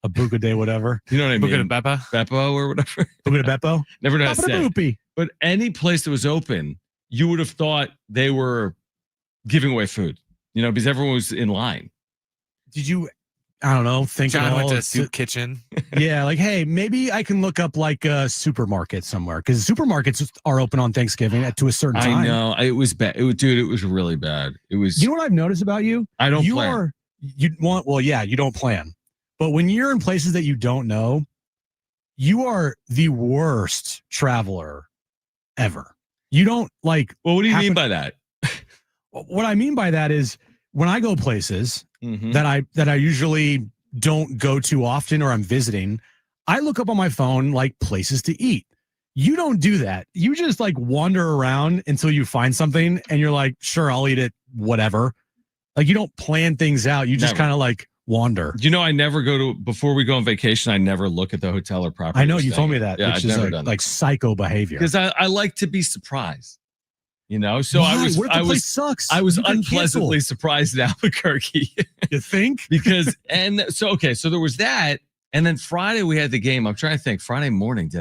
A Buca de whatever? You know what I mean? Buca de Beppo? Beppo or whatever. Buca de Beppo? Never know how to say. But any place that was open, you would have thought they were giving away food, because everyone was in line. Did you, I don't know, think John went to Soup Kitchen? Yeah, like, hey, maybe I can look up like a supermarket somewhere, because supermarkets are open on Thanksgiving to a certain time. I know. It was bad. It was really bad. It was. You know what I've noticed about you? I don't plan. You don't plan. But when you're in places that you don't know, you are the worst traveler ever. You don't like. Well, what do you mean by that? What I mean by that is when I go places that I usually don't go too often or I'm visiting, I look up on my phone like places to eat. You don't do that. You just like wander around until you find something and you're like, sure, I'll eat it, whatever. Like you don't plan things out. You just kind of like wander. I never before we go on vacation, I never look at the hotel or property. I know you told me that, yeah, which is like psycho behavior. Because I like to be surprised. So why? I was sucks. I was unpleasantly surprised in Albuquerque. You think? So there was that, and then Friday we had the game. I'm trying to think. Friday morning,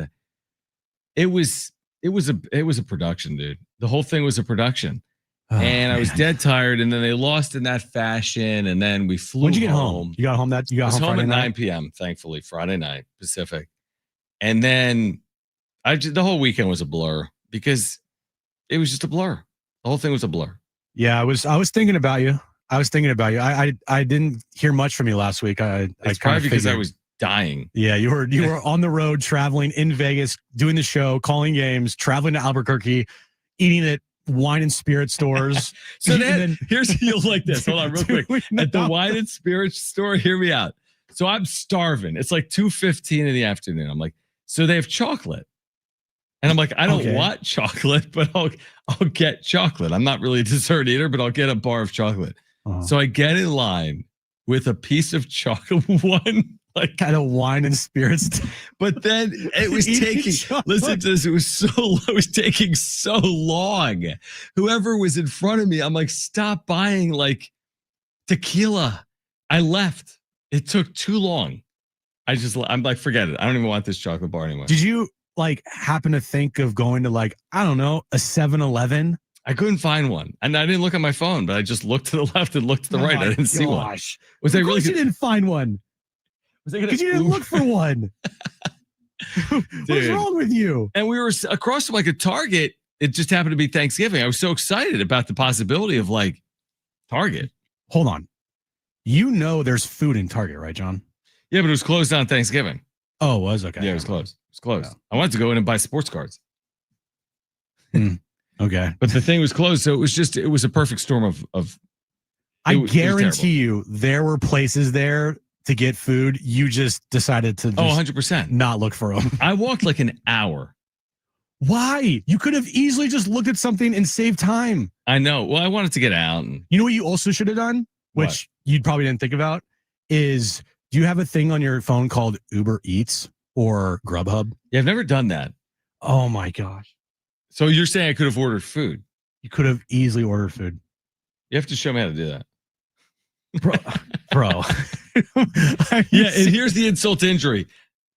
it was a production, dude. The whole thing was a production, I was dead tired. And then they lost in that fashion, and then we flew. When'd you get home? You got home I was home at 9 p.m. Thankfully, Friday night Pacific, and then the whole weekend was a blur because. It was just a blur. The whole thing was a blur. Yeah, I was thinking about you. I didn't hear much from you last week. It's probably because I was dying. Yeah, you were on the road, traveling in Vegas, doing the show, calling games, traveling to Albuquerque, eating at wine and spirit stores. So then you'll like this. Hold on, real quick. At the wine and spirit store, hear me out. So I'm starving. It's like 2:15 in the afternoon. I'm like, so they have chocolate. And I'm like, I don't want chocolate, but I'll get chocolate. I'm not really a dessert eater, but I'll get a bar of chocolate. So I get in line with a piece of chocolate, one like kind of wine and spirits. But then it was taking. Listen to this. It was taking so long. Whoever was in front of me, I'm like, stop buying like tequila. I left. It took too long. I'm like, forget it. I don't even want this chocolate bar anymore. Did you? Like happen to think of going to like, I don't know, a 7-Eleven? I couldn't find one. And I didn't look at my phone, but I just looked to the left and looked to the right. I didn't see one. Was there really? You didn't find one. Because you didn't look for one. What's wrong with you? And we were across from like a Target. It just happened to be Thanksgiving. I was so excited about the possibility of like Target. Hold on. There's food in Target, right, John? Yeah, but it was closed on Thanksgiving. Oh, it was? Okay. Yeah, it was closed. It's closed. Yeah. I wanted to go in and buy sports cards. Okay. But the thing was closed. So it was a perfect storm of I guarantee you there were places there to get food. You just decided to 100% not look for them. I walked like an hour. Why? You could have easily just looked at something and saved time. I know. Well, I wanted to get out. And you know what you also should have done, which you probably didn't think about, is do you have a thing on your phone called Uber Eats? Or Grubhub? Yeah, I've never done that. Oh my gosh. So you're saying I could have ordered food? You could have easily ordered food. You have to show me how to do that. Bro. Yeah, and here's the insult to injury.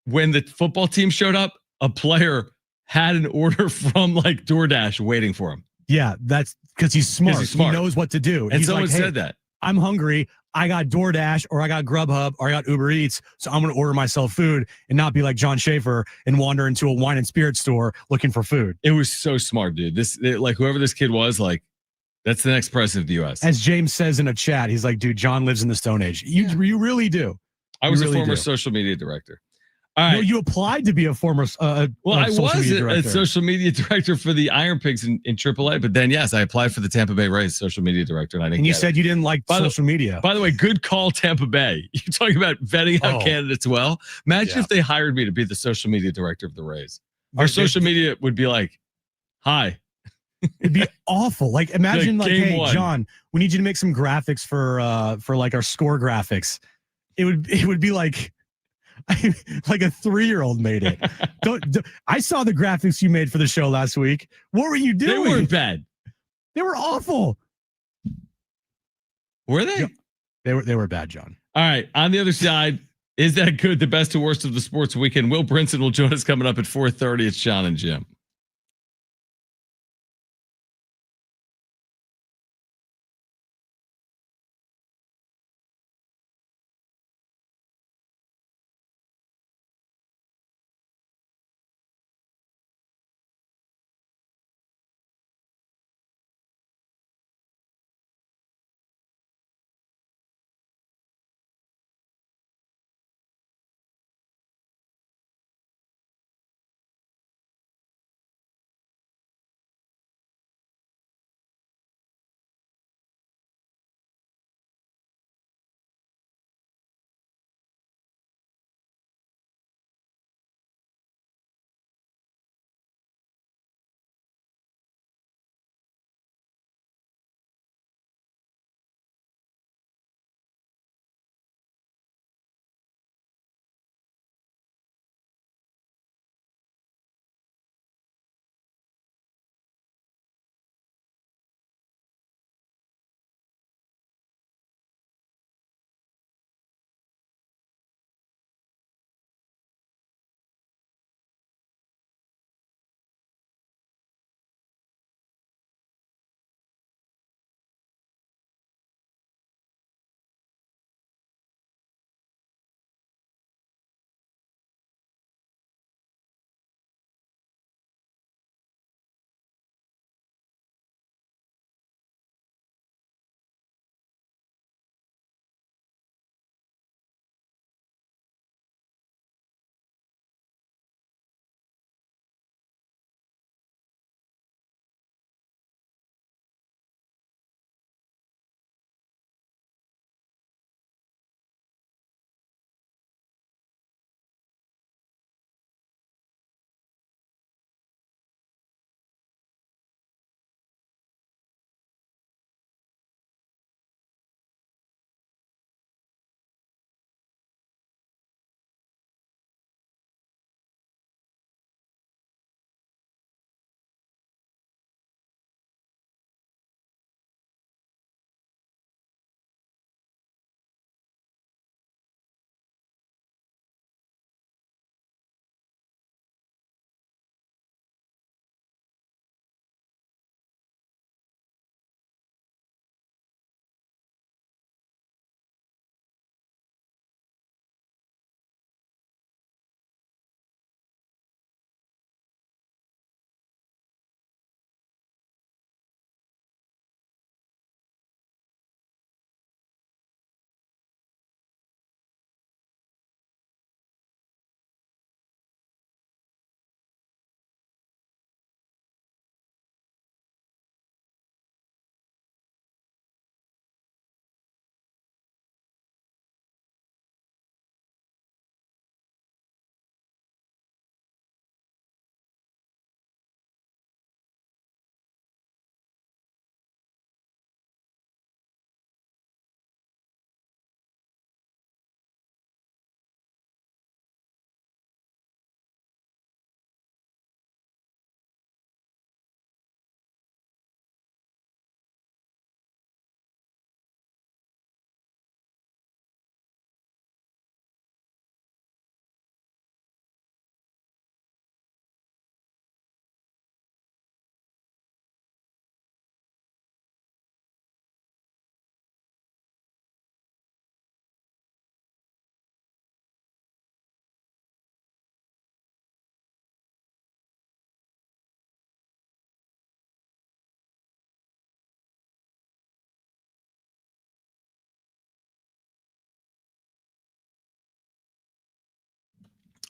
When the football team showed up, a player had an order from like DoorDash waiting for him. Yeah, that's because he's smart. He knows what to do. And someone said that. I'm hungry. I got DoorDash or I got Grubhub or I got Uber Eats. So I'm going to order myself food and not be like John Schaefer and wander into a wine and spirit store looking for food. It was so smart, dude. Like whoever this kid was, like That's the next president of the U.S. As James says in a chat, he's like, dude, John lives in the Stone Age. You really do. I was really a former social media director. All right. No, you applied to be a former I was a director. social media director for the Iron Pigs in AAA, but then, yes, I applied for the Tampa Bay Rays social media director, and I didn't And you get said it. you didn't like social media. By the way, good call, Tampa Bay. You're talking about vetting out candidates well. Imagine if they hired me to be the social media director of the Rays. Our social media would be like, hi. It'd be awful. Like, imagine like, hey, one. John, we need you to make some graphics for like our score graphics. It would be like like a 3-year-old made it. I saw the graphics you made for the show last week. What were you doing? They weren't bad. They were awful. Were they? They were bad, John. All right. On the other side, is that good? The best and worst of the sports weekend. Will Brinson will join us coming up at 4:30. It's Jon and Jim.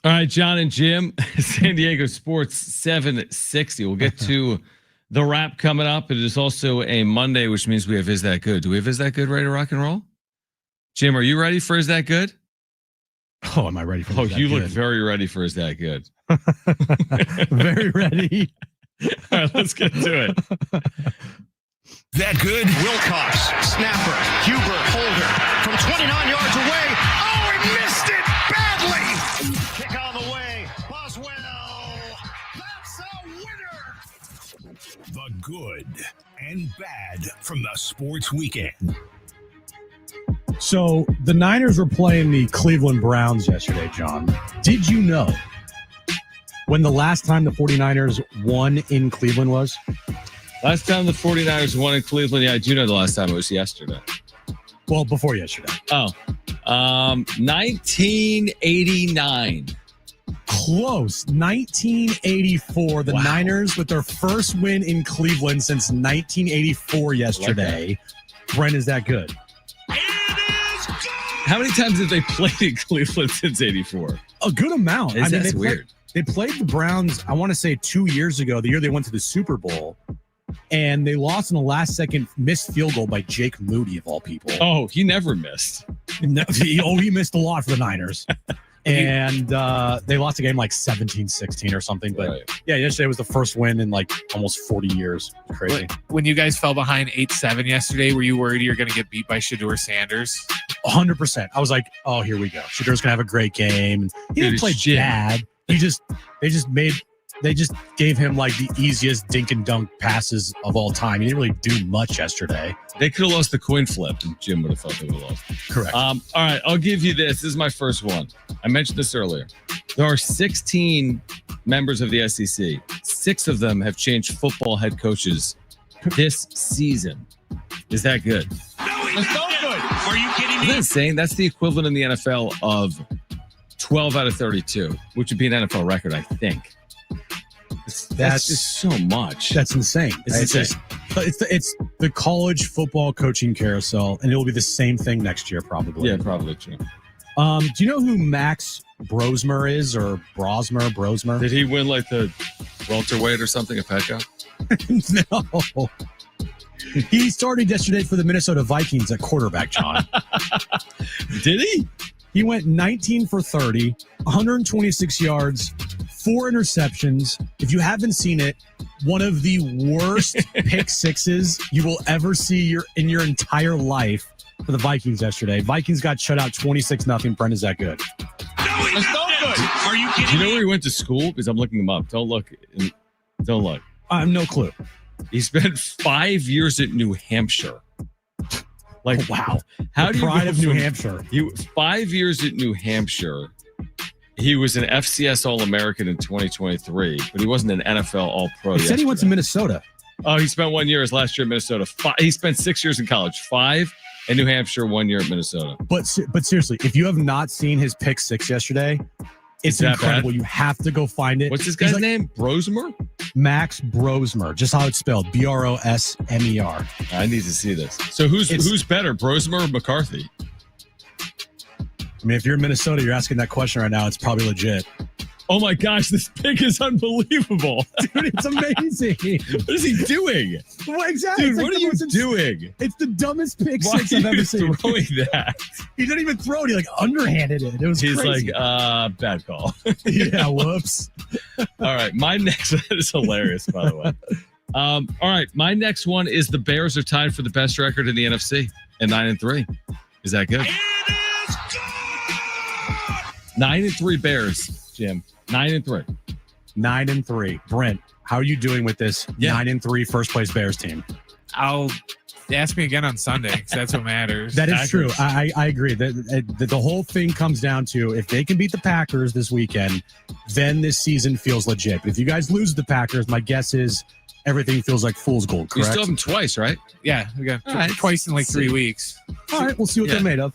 All right, Jon and Jim, San Diego Sports 760. We'll get to the wrap coming up. It is also a Monday, which means we have Is That Good? Do we have Is That Good ready to rock and roll? Jim, are you ready for Is That Good? Oh, am I ready for Is That you Good? Look very ready for Is That Good. Very ready. All right, let's get to it. That good? Wilcox, snapper, Huber, holder, from 29 yards away. Oh, he missed it badly. Kick on the way. Boswell. That's a winner. The good and bad from the sports weekend. So the Niners were playing the Cleveland Browns yesterday, John. Did you know when the last time the 49ers won in Cleveland was? Last time the 49ers won in Cleveland, yeah, I do know the last time. It was yesterday. Well, before yesterday. 1989. Close. 1984. The Niners with their first win in Cleveland since 1984 yesterday. Like Brent, is that good? How many times have they played in Cleveland since 84? A good amount. That's weird. They played the Browns, I want to say 2 years ago, the year they went to the Super Bowl. And they lost in the last second missed field goal by Jake Moody, of all people. Oh, he never missed. He missed a lot for the Niners. And they lost a game like 17-16 or something. But yeah, yesterday was the first win in like almost 40 years. Crazy. When you guys fell behind 8-7 yesterday, were you worried you were going to get beat by Shedeur Sanders? 100%. I was like, oh, here we go. Shedur's going to have a great game. He didn't play bad. They just gave him like the easiest dink and dunk passes of all time. He didn't really do much yesterday. They could have lost the coin flip, and Jim would have thought they would have lost. Correct. All right, I'll give you this. This is my first one. I mentioned this earlier. There are 16 members of the SEC. 6 of them have changed football head coaches this season. Is that good? No, that's so good. Are you kidding me? Isn't that insane? That's the equivalent in the NFL of 12 out of 32, which would be an NFL record, I think. That's just so much. That's insane. It's the college football coaching carousel, and it will be the same thing next year, probably. Yeah, probably true. Do you know who Max Brosmer is, or Brosmer? Did he win like the welterweight or something, a Petco? No. He started yesterday for the Minnesota Vikings at quarterback, John. Did he? He went 19 for 30, 126 yards, 4 interceptions. If you haven't seen it, one of the worst pick sixes you will ever see in your entire life for the Vikings yesterday. Vikings got shut out 26-0. Brent, is that good? No, it's so good. Are you kidding me? Do you know me? where he went to school? Because I'm looking him up. Don't look. I have no clue. He spent 5 years at New Hampshire. Like, wow. How do you pride go of New from Hampshire? 5 years at New Hampshire. He was an FCS All-American in 2023, but he wasn't an NFL All-Pro. He said he went to Minnesota. Oh, he spent 1 year his last year in Minnesota. He spent 6 years in college. 5 in New Hampshire, 1 year at Minnesota. But seriously, if you have not seen his pick six yesterday, it's incredible. You have to go find it. What's this guy's name? Brosmer? Max Brosmer. Just how it's spelled. Brosmer. I need to see this. So who's better, Brosmer or McCarthy? I mean, if you're in Minnesota, you're asking that question right now. It's probably legit. Oh my gosh, this pick is unbelievable. Dude, it's amazing. What is he doing? What exactly? Dude, what are you doing? It's the dumbest pick six I've ever seen. Throwing that? He didn't even throw it. He like underhanded it. It was He's crazy. like, bad call. Yeah, whoops. All right, my next one is hilarious, by the way. All right, my next one is the Bears are tied for the best record in the NFC at 9-3. Is that good? It is good. 9-3 Bears, Jim. 9-3. 9-3. Brent, how are you doing with this 9-3 first place Bears team? I'll ask me again on Sunday because that's what matters. That is true. I agree. The whole thing comes down to if they can beat the Packers this weekend, then this season feels legit. But if you guys lose the Packers, my guess is everything feels like fool's gold, correct? You still have them twice, right? Yeah, we got twice in like 3 weeks. All right, we'll see what they're made of.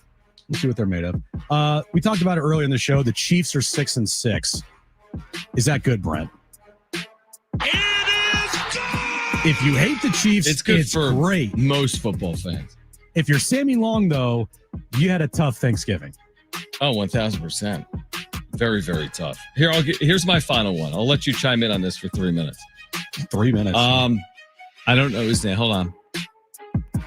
We talked about it earlier in the show. The Chiefs are 6-6. Is that good, Brent? It is good. If you hate the Chiefs, it's good for great. Most football fans. If you're Sammy Long, though, you had a tough Thanksgiving. Oh, 1,000%. Very, very tough. Here's my final one. I'll let you chime in on this for 3 minutes. 3 minutes. I don't know his name. Hold on.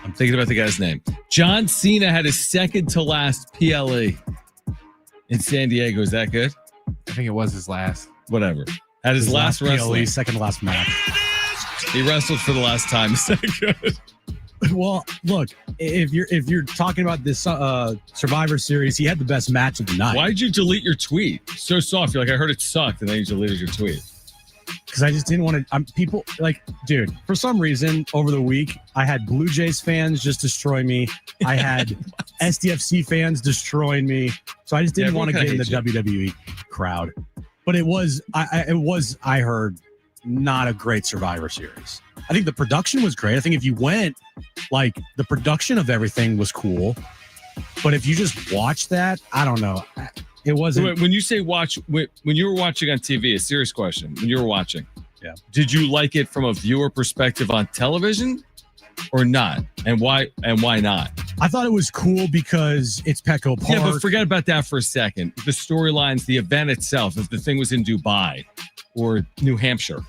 I'm thinking about the guy's name. John Cena had his second to last PLE in San Diego. Is that good? I think it was his last. Whatever. Had his last wrestling. PLE, second to last match. He wrestled for the last time. Is that good? Well, look, if you're talking about this Survivor Series, he had the best match of the night. Why did you delete your tweet? So soft. You're like, I heard it sucked, and then you deleted your tweet. Because I just didn't want to. People like, dude. For some reason, over the week, I had Blue Jays fans just destroy me. I had SDFC fans destroying me. So I just didn't want to get in the WWE crowd. But it was, I heard, not a great Survivor Series. I think the production was great. I think if you went, like, the production of everything was cool. But if you just watch that, I don't know. It wasn't. When you say watch, when you were watching on TV, a serious question. When you were watching, yeah, did you like it from a viewer perspective on television or not? And why? And why not? I thought it was cool because it's Petco Park. Yeah, but forget about that for a second. The storylines, the event itself, if the thing was in Dubai or New Hampshire.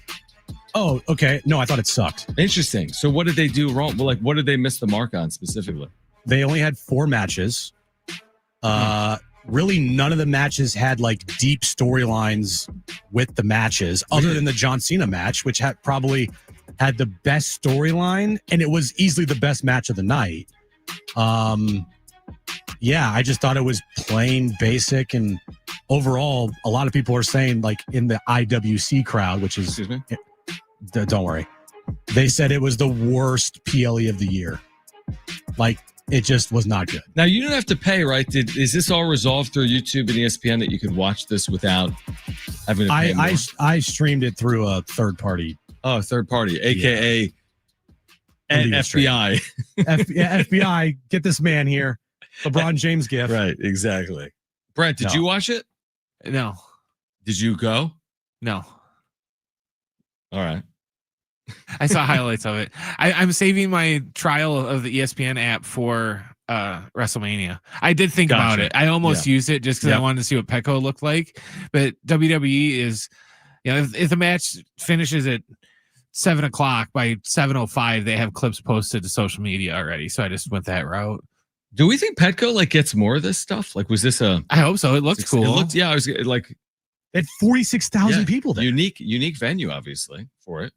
Oh, okay. No, I thought it sucked. Interesting. So what did they do wrong? Well, like, what did they miss the mark on specifically? They only had 4 matches. Really, none of the matches had like deep storylines with the matches, other than the John Cena match, which probably had the best storyline, and it was easily the best match of the night. Yeah, I just thought it was plain basic, and overall, a lot of people are saying, like, in the IWC crowd, which is, excuse me, don't worry, they said it was the worst PLE of the year. Like, it just was not good. Now, you don't have to pay, right? Is this all resolved through YouTube and ESPN that you could watch this without having to pay more? I streamed it through a third party. Oh, third party, a.k.a. FBI. FBI, get this man here. LeBron James gift. Right, exactly. Brent, did you watch it? No. Did you go? No. All right. I saw highlights of it. I'm saving my trial of the ESPN app for WrestleMania. I did think about it. I almost used it just because I wanted to see what Petco looked like. But WWE is, if the match finishes at 7:00 by 7:05, they have clips posted to social media already. So I just went that route. Do we think Petco gets more of this stuff? Like, was this a? I hope so. It looked cool. It looked, I was like, it had 46,000 people there. Unique venue, obviously, for it.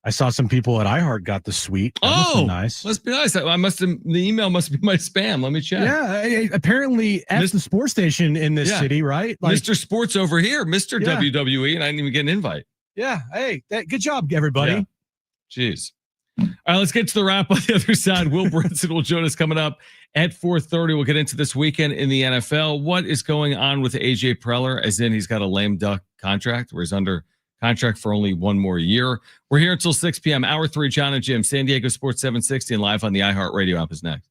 I saw some people at iHeart got the suite. That must be nice. Must be nice. The email must be my spam. Let me check. Yeah, apparently at the sports station in this city, right? Like, Mr. Sports over here, Mr. WWE, and I didn't even get an invite. Yeah. Hey, good job, everybody. Yeah. Jeez. All right, let's get to the wrap on the other side. Will Brinson will join us coming up at 4:30. We'll get into this weekend in the NFL. What is going on with AJ Preller? As in, he's got a lame duck contract where he's under contract for only 1 more year. We're here until 6 p.m. Hour 3, Jon and Jim, San Diego Sports 760, and live on the iHeartRadio app is next.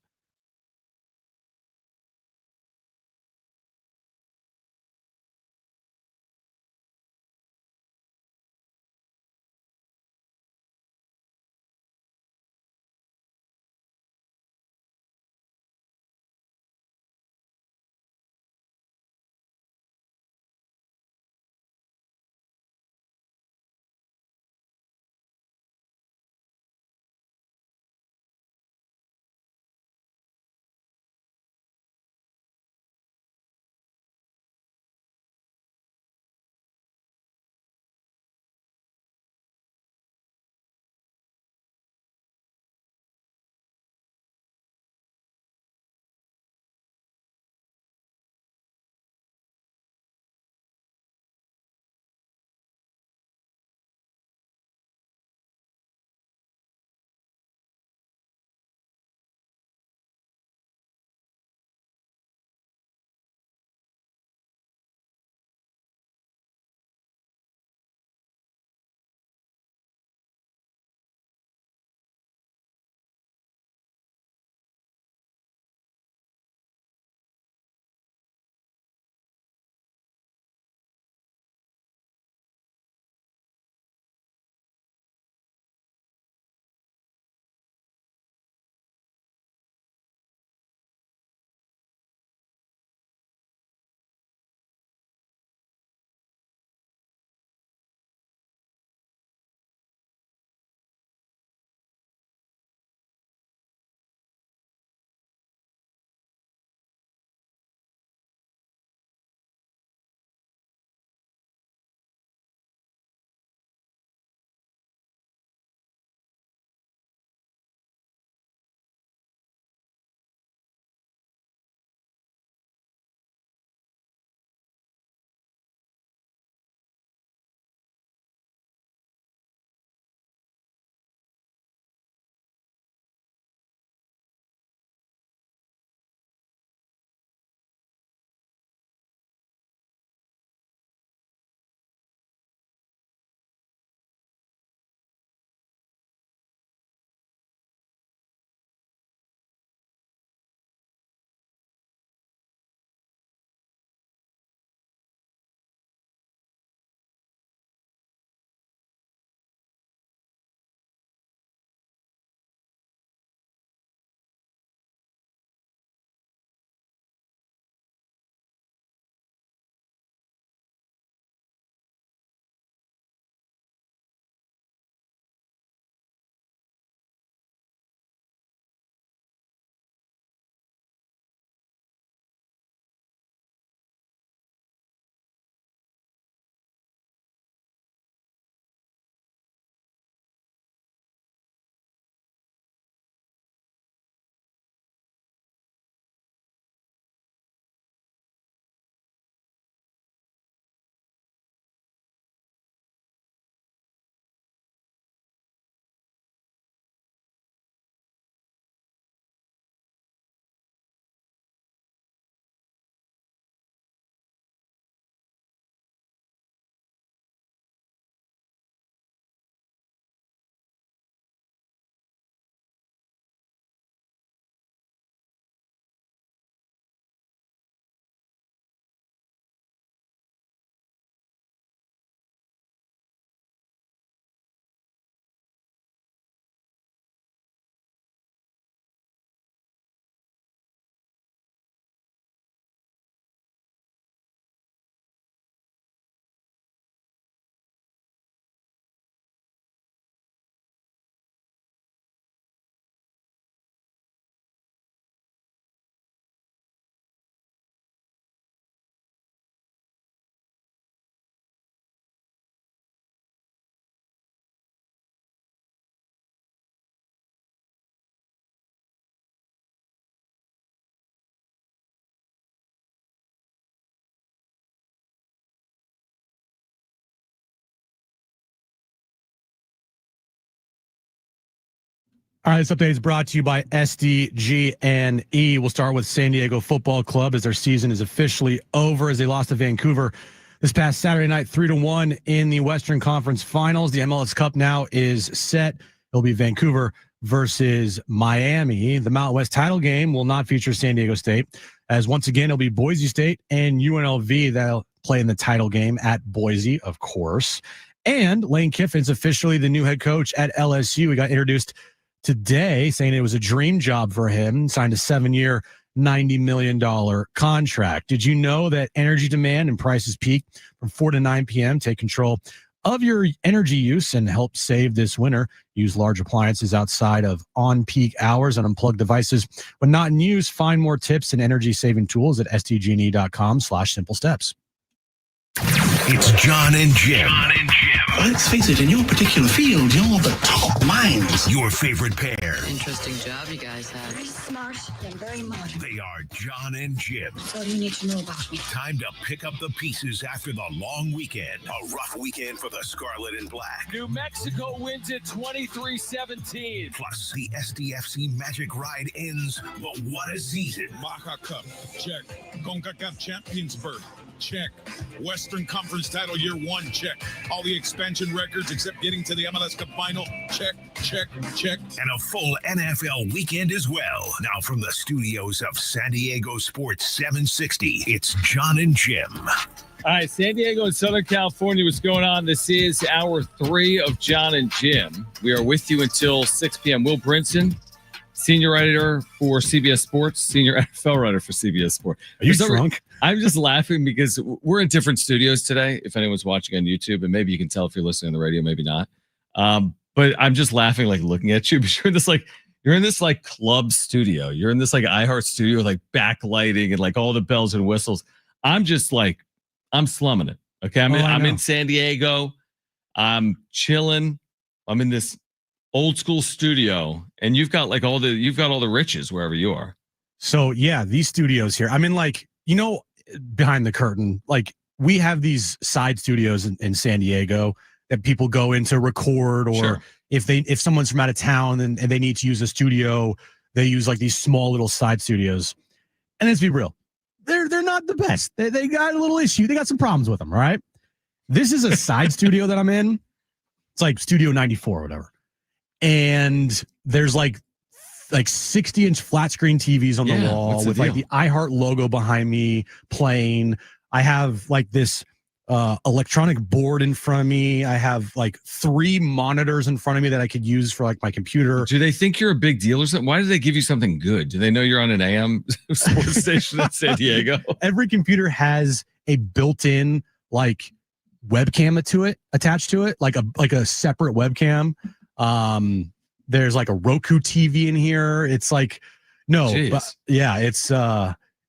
All right, this update is brought to you by SDG and E. We'll start with San Diego Football Club as their season is officially over as they lost to Vancouver this past Saturday night, 3-1 in the Western Conference Finals. The MLS Cup now is set. It'll be Vancouver versus Miami. The Mountain West title game will not feature San Diego State, as once again it'll be Boise State and UNLV that'll play in the title game at Boise, of course. And Lane Kiffin's officially the new head coach at LSU. He got introduced today, saying it was a dream job for him, signed a 7-year, $90 million contract. Did you know that energy demand and prices peak from 4 to 9 p.m.? Take control of your energy use and help save this winter. Use large appliances outside of on-peak hours and unplug devices when not in use. Find more tips and energy-saving tools at stgne.com/simple steps. It's Jon and Jim. Let's face it, in your particular field, you're the top minds. Your favorite pair. Interesting job you guys have. Very smart and very modern. They are Jon and Jim. That's all you need to know about me. Time to pick up the pieces after the long weekend. A rough weekend for the Scarlet and Black. New Mexico wins it 23-17. Plus, the SDFC Magic Ride ends, but what a season. Baja Cup, check. CONCACAF Champions berth, check. Western Conference title year 1, check. All the expansion records except getting to the MLS Cup final, check, check, check. And a full NFL weekend as well. Now from the studios of San Diego Sports 760, it's Jon and Jim. All right, San Diego and Southern California, what's going on? This is hour 3 of Jon and Jim. We are with you until 6 p.m. Will Brinson, senior writer for CBS Sports, senior NFL writer for CBS Sports. Are you drunk? I'm just laughing because we're in different studios today. If anyone's watching on YouTube, and maybe you can tell if you're listening on the radio, maybe not. But I'm just laughing, like looking at you. But you're in this club studio. You're in this iHeart studio with backlighting and all the bells and whistles. I'm just I'm slumming it. Okay, I'm in San Diego. I'm chilling. I'm in this old school studio, and you've got all the riches wherever you are. So yeah, these studios here. I'm in behind the curtain. We have these side studios in San Diego that people go in to record, or sure, if someone's from out of town and they need to use a studio, they use these small little side studios. And let's be real, they're not the best. They got a little issue. They got some problems with them, right? This is a side studio that I'm in. It's like Studio 94 or whatever. And there's 60-inch flat screen TVs on the wall with the iHeart logo behind me playing. I have this electronic board in front of me. I have 3 monitors in front of me that I could use for my computer. Do they think you're a big deal or something? Why do they give you something good? Do they know you're on an AM sports station in San Diego? Every computer has a built-in webcam attached to it, like a separate webcam. There's a Roku TV in here. It's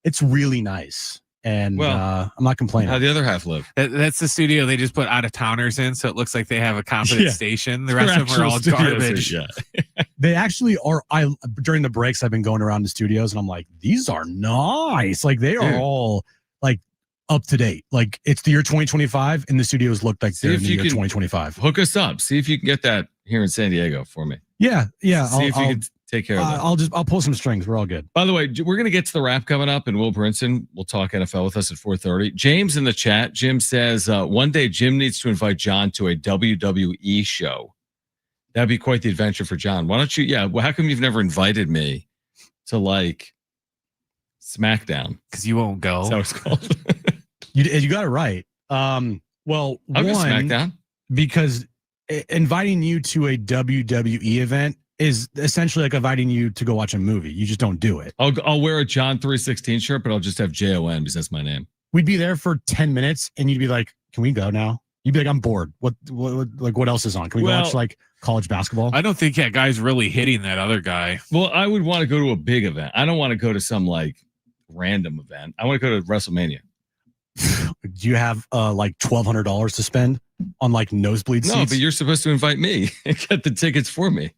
it's really nice. And I'm not complaining. How the other half live? That's the studio they just put out of towners in, so it looks like they have a competent station. The rest of them are all garbage. Yeah. They actually are. During the breaks, I've been going around the studios, and I'm like, these are nice. They are all up to date. It's the year 2025, and the studios look like they're in the year 2025. Hook us up. See if you can get that here in San Diego for me. Yeah. See if you can take care of that. I'll pull some strings. We're all good. By the way, we're going to get to the wrap coming up, and Will Brinson will talk NFL with us at 4:30. James in the chat, Jim says, one day Jim needs to invite Jon to a WWE show. That'd be quite the adventure for Jon. Why don't you? Yeah. Well, how come you've never invited me to SmackDown? Because you won't go. That's how it's called. You got it right. I'll go SmackDown because inviting you to a WWE event is essentially like inviting you to go watch a movie. You just don't do it. I'll wear a Jon 316 shirt, but I'll just have JON because that's my name. We'd be there for 10 minutes, and you'd be like, "Can we go now?" You'd be like, "I'm bored. What else is on? Can we watch college basketball?" I don't think that guy's really hitting that other guy. Well, I would want to go to a big event. I don't want to go to some random event. I want to go to WrestleMania. Do you have $1,200 to spend on nosebleed seats? No, but you're supposed to invite me and get the tickets for me.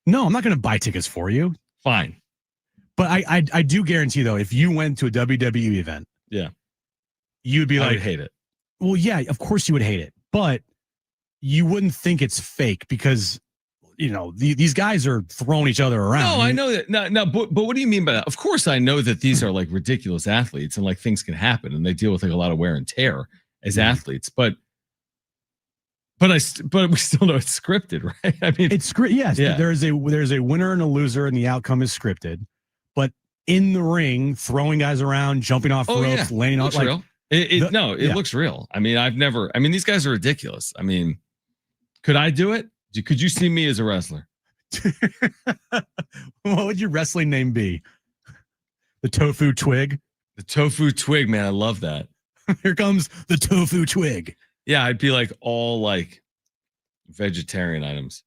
No, I'm not going to buy tickets for you. Fine. But I do guarantee, though, if you went to a WWE event, you'd be I would hate it. Well, yeah, of course you would hate it. But you wouldn't think it's fake because these guys are throwing each other around. No, I know that. No, but what do you mean by that? Of course, I know that these are like ridiculous athletes and like things can happen and they deal with like a lot of wear and tear as athletes. But we still know it's scripted, right? I mean, it's scripted. Yes, there's a winner and a loser, and the outcome is scripted. But in the ring, throwing guys around, jumping off ropes, laying off, like real. It looks real. I mean, these guys are ridiculous. I mean, could I do it? Could you see me as a wrestler? What would your wrestling name be? The Tofu Twig? The Tofu Twig, man. I love that. Here comes the Tofu Twig. Yeah, I'd be like all like vegetarian items.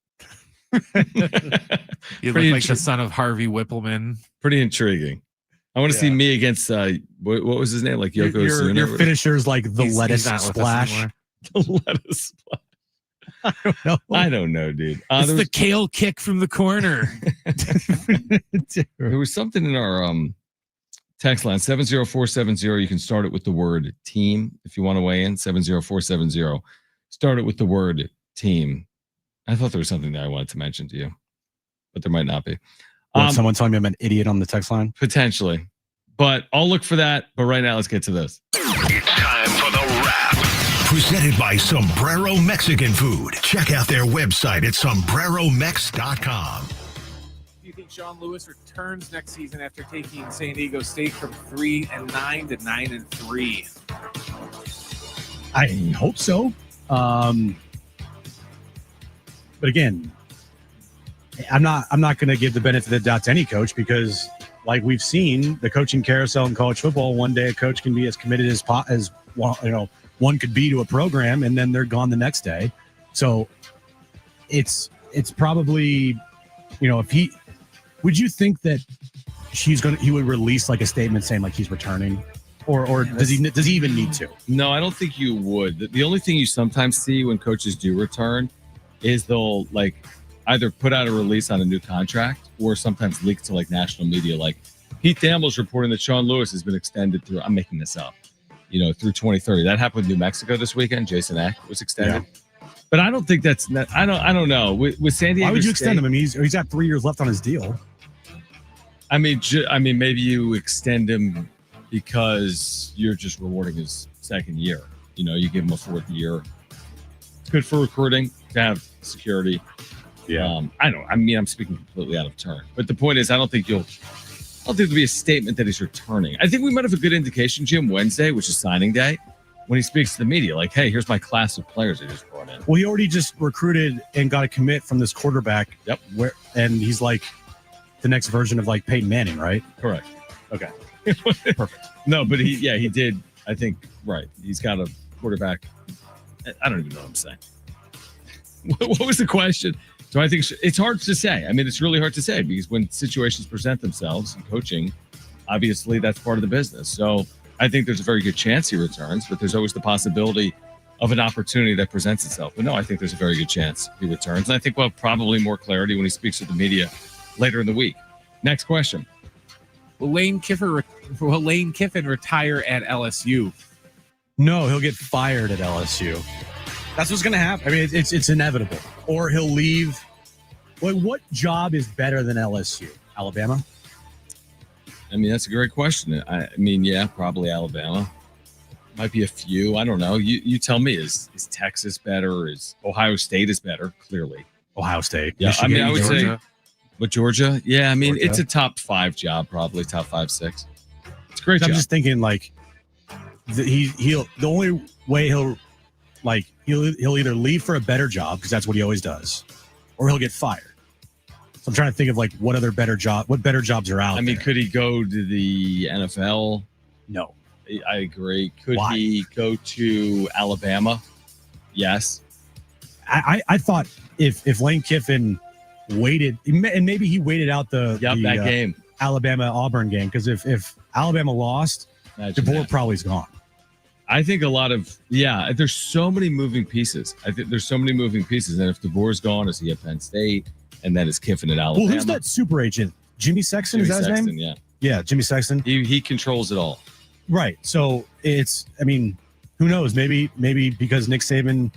You look like the son of Harvey Whippleman. Pretty intriguing. I want to see me against what was his name? Like Yokozuna. Your finisher's like the lettuce splash. The lettuce splash. I don't know, dude. It's the kale kick from the corner. There was something in our text line 70470. You can start it with the word team if you want to weigh in. 70470. Start it with the word team. I thought there was something that I wanted to mention to you, but there might not be. Someone telling me I'm an idiot on the text line? Potentially. But I'll look for that. But right now, let's get to this. It's time for the wrap. Presented by Sombrero Mexican Food. Check out their website at sombreromex.com. Do you think Sean Lewis returns next season after taking San Diego State from 3-9 to 9-3? I hope so. But again, I'm not going to give the benefit of the doubt to any coach because, like we've seen, the coaching carousel in college football. One day, a coach can be as committed as one could be to a program, and then they're gone the next day. So it's probably, if he would you think that he would release like a statement saying like he's returning, or does he even need to? No, I don't think you would. The only thing you sometimes see when coaches do return is they'll like either put out a release on a new contract or sometimes leak to like national media. Like Pete Thamel's reporting that Sean Lewis has been extended through, I'm making this up, through 2030. That happened with New Mexico this weekend. Jason Eck was extended. Yeah. But I don't think that's not, I don't know. With San Diego Why would you State, extend him? I mean, he's got 3 years left on his deal. I mean, maybe you extend him because you're just rewarding his second year. You give him a 4th year. It's good for recruiting to have security. Yeah. I'm speaking completely out of turn. But the point is, I don't think there'll be a statement that he's returning. I think we might have a good indication, Jim, Wednesday, which is signing day, when he speaks to the media, like, hey, here's my class of players I just brought in. Well, he already just recruited and got a commit from this quarterback. Yep. And he's like the next version of like Peyton Manning, right? Correct. Okay. Perfect. No, but he did. I think, right. He's got a quarterback. I don't even know what I'm saying. What was the question? So I think it's hard to say. I mean, it's really hard to say because when situations present themselves in coaching, obviously that's part of the business. So I think there's a very good chance he returns, but there's always the possibility of an opportunity that presents itself. But no, I think there's a very good chance he returns. And I think we'll have probably more clarity when he speaks with the media later in the week. Next question. Will Lane Kiffin retire at LSU? No, he'll get fired at LSU. That's what's going to happen. I mean, it's inevitable. Or he'll leave. What job is better than LSU? Alabama? I mean, that's a great question. I mean, yeah, probably Alabama. Might be a few. I don't know. You tell me. Is Texas better? Is Ohio State is better? Clearly. Ohio State. Yeah, Michigan, I mean, I would Georgia. say. But Georgia? Yeah, I mean, Georgia. It's a top 5 job, probably top 5, 6. It's a great I'm job. just thinking like the only way he'll either leave for a better job because that's what he always does, or he'll get fired. So I'm trying to think of like what better jobs are out. I mean, there. could he go to the NFL? No. I agree. Could Why? he go to Alabama? Yes. I thought if Lane Kiffin waited, and maybe he waited out that game, Alabama-Auburn game, because if Alabama lost, DeBoer probably's gone. I think a lot of, there's so many moving pieces. I think there's so many moving pieces. And if DeBoer's gone, is he at Penn State? And then is Kiffin at Alabama? Well, who's that super agent? Jimmy Sexton, is that his name? Yeah. Yeah, Jimmy Sexton. He controls it all. Right. So who knows? Maybe because Nick Saban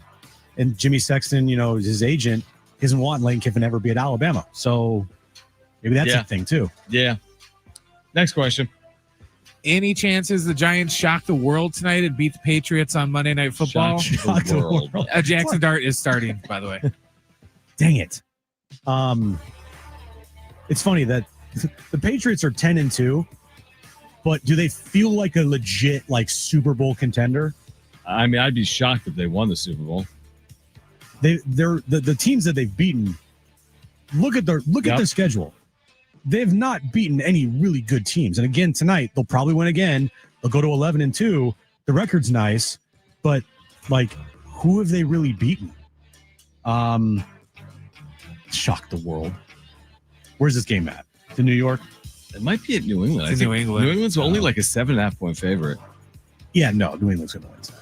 and Jimmy Sexton, is his agent, he doesn't want Lane Kiffin to ever be at Alabama. So maybe that's a thing too. Yeah. Next question. Any chances the Giants shock the world tonight and beat the Patriots on Monday Night Football? Shock the world. Jackson Dart is starting, by the way. Dang it. It's funny that the Patriots are 10-2, but do they feel like a legit Super Bowl contender? I mean, I'd be shocked if they won the Super Bowl. They're the teams that they've beaten. Look at their schedule. They've not beaten any really good teams. And again, tonight they'll probably win again. They'll go to 11-2. The record's nice, but who have they really beaten? Shock the world. Where's this game at? To New York? It might be at New England. New England. New England's only a 7.5 point favorite. Yeah, no, New England's going to win tonight.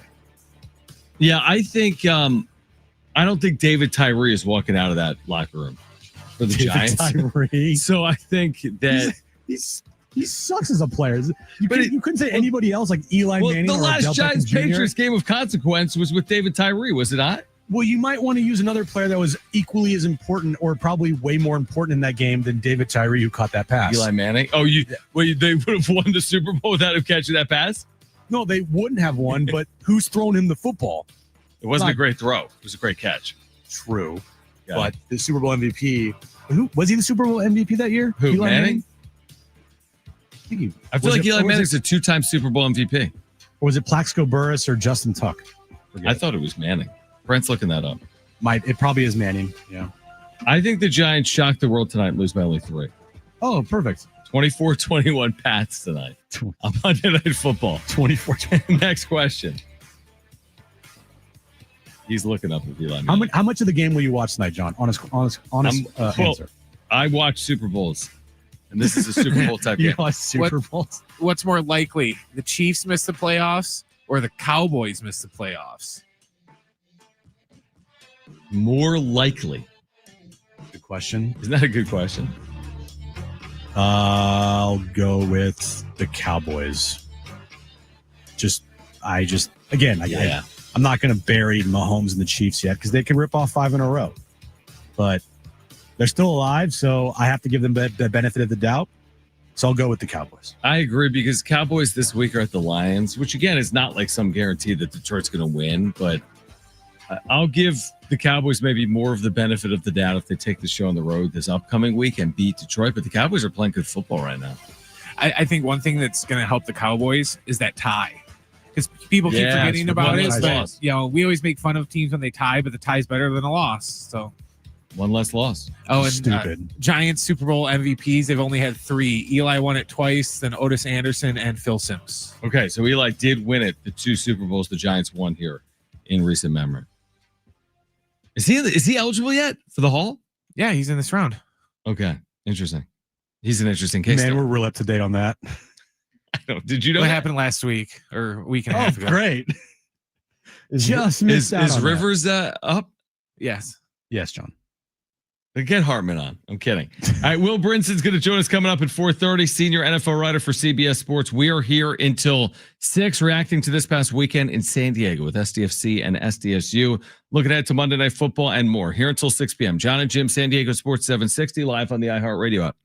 Yeah, I think I don't think David Tyree is walking out of that locker room for the Giants. Tyree. So I think that he sucks as a player. You couldn't say anybody else like Eli Manning. The or last Odell Beckham Giants Jr. Patriots game of consequence was with David Tyree, was it not? Well, you might want to use another player that was equally as important or probably way more important in that game than David Tyree, who caught that pass. Eli Manning. Oh, they would have won the Super Bowl without him catching that pass? No, they wouldn't have won, but who's thrown him the football? It wasn't a great throw. It was a great catch. True. Yeah. But the Super Bowl MVP, who was he the Super Bowl MVP that year? Who, Eli Manning? I feel like Eli Manning's a 2-time Super Bowl MVP. Or was it Plaxico Burress or Justin Tuck? I thought it was Manning. Brent's looking that up. It probably is Manning. Yeah. I think the Giants shock the world tonight and lose by only 3. Oh, perfect. 24-21 Pats tonight on Monday Night Football. 24-20. Next question. He's looking up with Eli Manning. How much of the game will you watch tonight, John? Honest answer. I watch Super Bowls, and this is a Super Bowl type You game. watch Super Bowls? What's more likely, the Chiefs miss the playoffs or the Cowboys miss the playoffs? More likely. Good question. Isn't that a good question? I'll go with the Cowboys. I'm not going to bury Mahomes and the Chiefs yet because they can rip off 5 in a row. But they're still alive, so I have to give them the benefit of the doubt. So I'll go with the Cowboys. I agree because Cowboys this week are at the Lions, which again is not like some guarantee that Detroit's going to win, but I'll give the Cowboys maybe more of the benefit of the doubt if they take the show on the road this upcoming week and beat Detroit. But the Cowboys are playing good football right now. I think one thing that's going to help the Cowboys is that tie. Because people keep forgetting about it. But, we always make fun of teams when they tie, but the tie is better than a loss. So one less loss. Oh, and stupid. Giants Super Bowl MVPs, they've only had 3. Eli won it twice, then Otis Anderson and Phil Simms. Okay, so Eli did win it, the 2 Super Bowls the Giants won here in recent memory. Is he eligible yet for the Hall? Yeah, he's in this round. Okay, interesting. He's an interesting case. Man, we're real up to date on that. I know. Did you know what happened last week or a week and a half ago? Great. Just missed out on Rivers up? Yes. Yes, John. Get Hartman on. I'm kidding. All right, Will Brinson's going to join us coming up at 4:30. Senior NFL writer for CBS Sports. We are here until 6, reacting to this past weekend in San Diego with SDFC and SDSU. Looking ahead to Monday Night Football and more. Here until 6 p.m. Jon and Jim, San Diego Sports 760, live on the iHeartRadio app.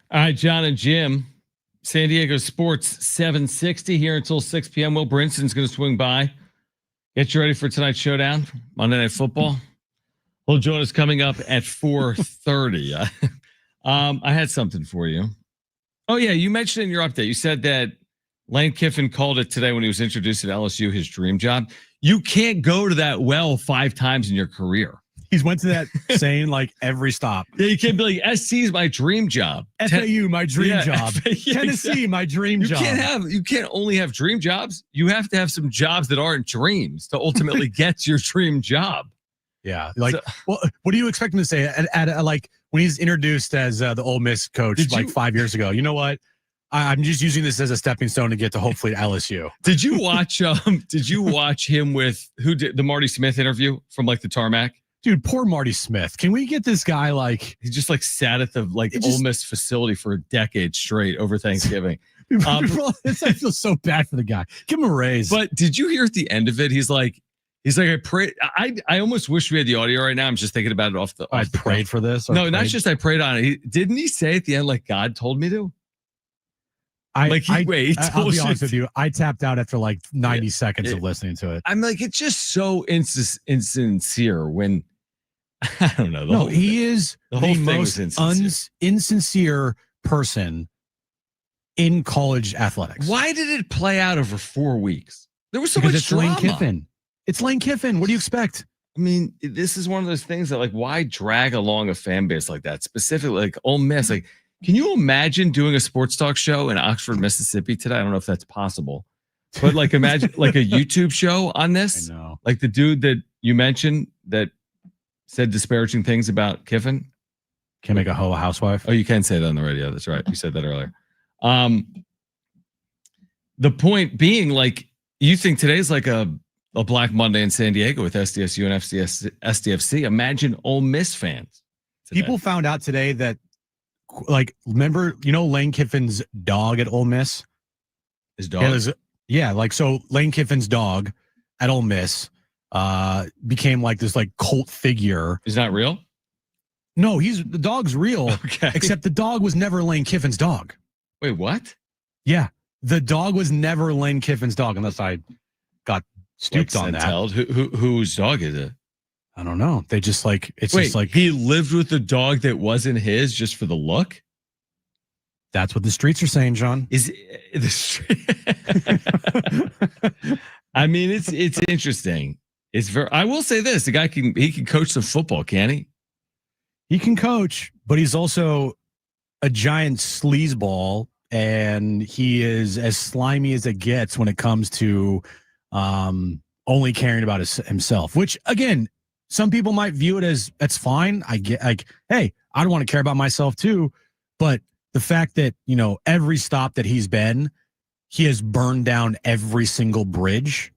All right, Jon and Jim, San Diego Sports 760 here until 6 p.m. Will Brinson's going to swing by. Get you ready for tonight's showdown, Monday Night Football. He'll join us coming up at 4:30. I had something for you. Oh, yeah, you mentioned in your update, you said that Lane Kiffin called it today when he was introduced at LSU his dream job. You can't go to that well 5 times in your career. He's went to that saying like every stop. Yeah, you can't be like, SC is my dream job. FAU, my dream job. Yeah, Tennessee, exactly. my dream job. You can't only have dream jobs. You have to have some jobs that aren't dreams to ultimately get your dream job. Yeah. Like, well, what do you expect him to say at like when he's introduced as the Ole Miss coach 5 years ago? You know what? I'm just using this as a stepping stone to get to hopefully LSU. Did you watch? Did you watch him with who did the Marty Smith interview from like the tarmac? Dude, poor Marty Smith. Can we get this guy like he just like sat at the Ole Miss facility for a decade straight over Thanksgiving? I feel so bad for the guy. Give him a raise. But did you hear at the end of it? He's like, I prayed. I almost wish we had the audio right now. I'm just thinking about it I prayed for this. No, not just I prayed on it. Didn't he say at the end like God told me to? I'll be honest with you. I tapped out after like 90 seconds of listening to it. I'm like, it's just so insincere when I don't know. He is the most insincere person in college athletics. Why did it play out over 4 weeks? There was so much drama. Lane Kiffin. It's Lane Kiffin. What do you expect? I mean, this is one of those things that like, why drag along a fan base like that? Specifically, like Ole Miss. Like, can you imagine doing a sports talk show in Oxford, Mississippi today? I don't know if that's possible, but like imagine like a YouTube show on this. I know. Like the dude that you mentioned that said disparaging things about Kiffin. Can't make a hoe a housewife. Oh, you can say that on the radio. That's right. You said that earlier. The point being, like, you think today's like a Black Monday in San Diego with SDSU and SDFC. Imagine Ole Miss fans today. People found out today that, like, remember, Lane Kiffin's dog at Ole Miss? His dog? So Lane Kiffin's dog at Ole Miss became like this like cult figure. Is that real? No, the dog's real. Okay. Except the dog was never Lane Kiffin's dog. Wait, what? Yeah. The dog was never Lane Kiffin's dog unless I got stooped on that. Whose dog is it? I don't know. They just like he lived with the dog that wasn't his just for the look. That's what the streets are saying, John. Is the street? I mean, it's interesting. I will say this: the guy can coach some football, can he? He can coach, but he's also a giant sleazeball, and he is as slimy as it gets when it comes to only caring about himself. Which again, some people might view it as that's fine. I get like, hey, I don't want to care about myself too, but the fact that every stop that he's been, he has burned down every single bridge.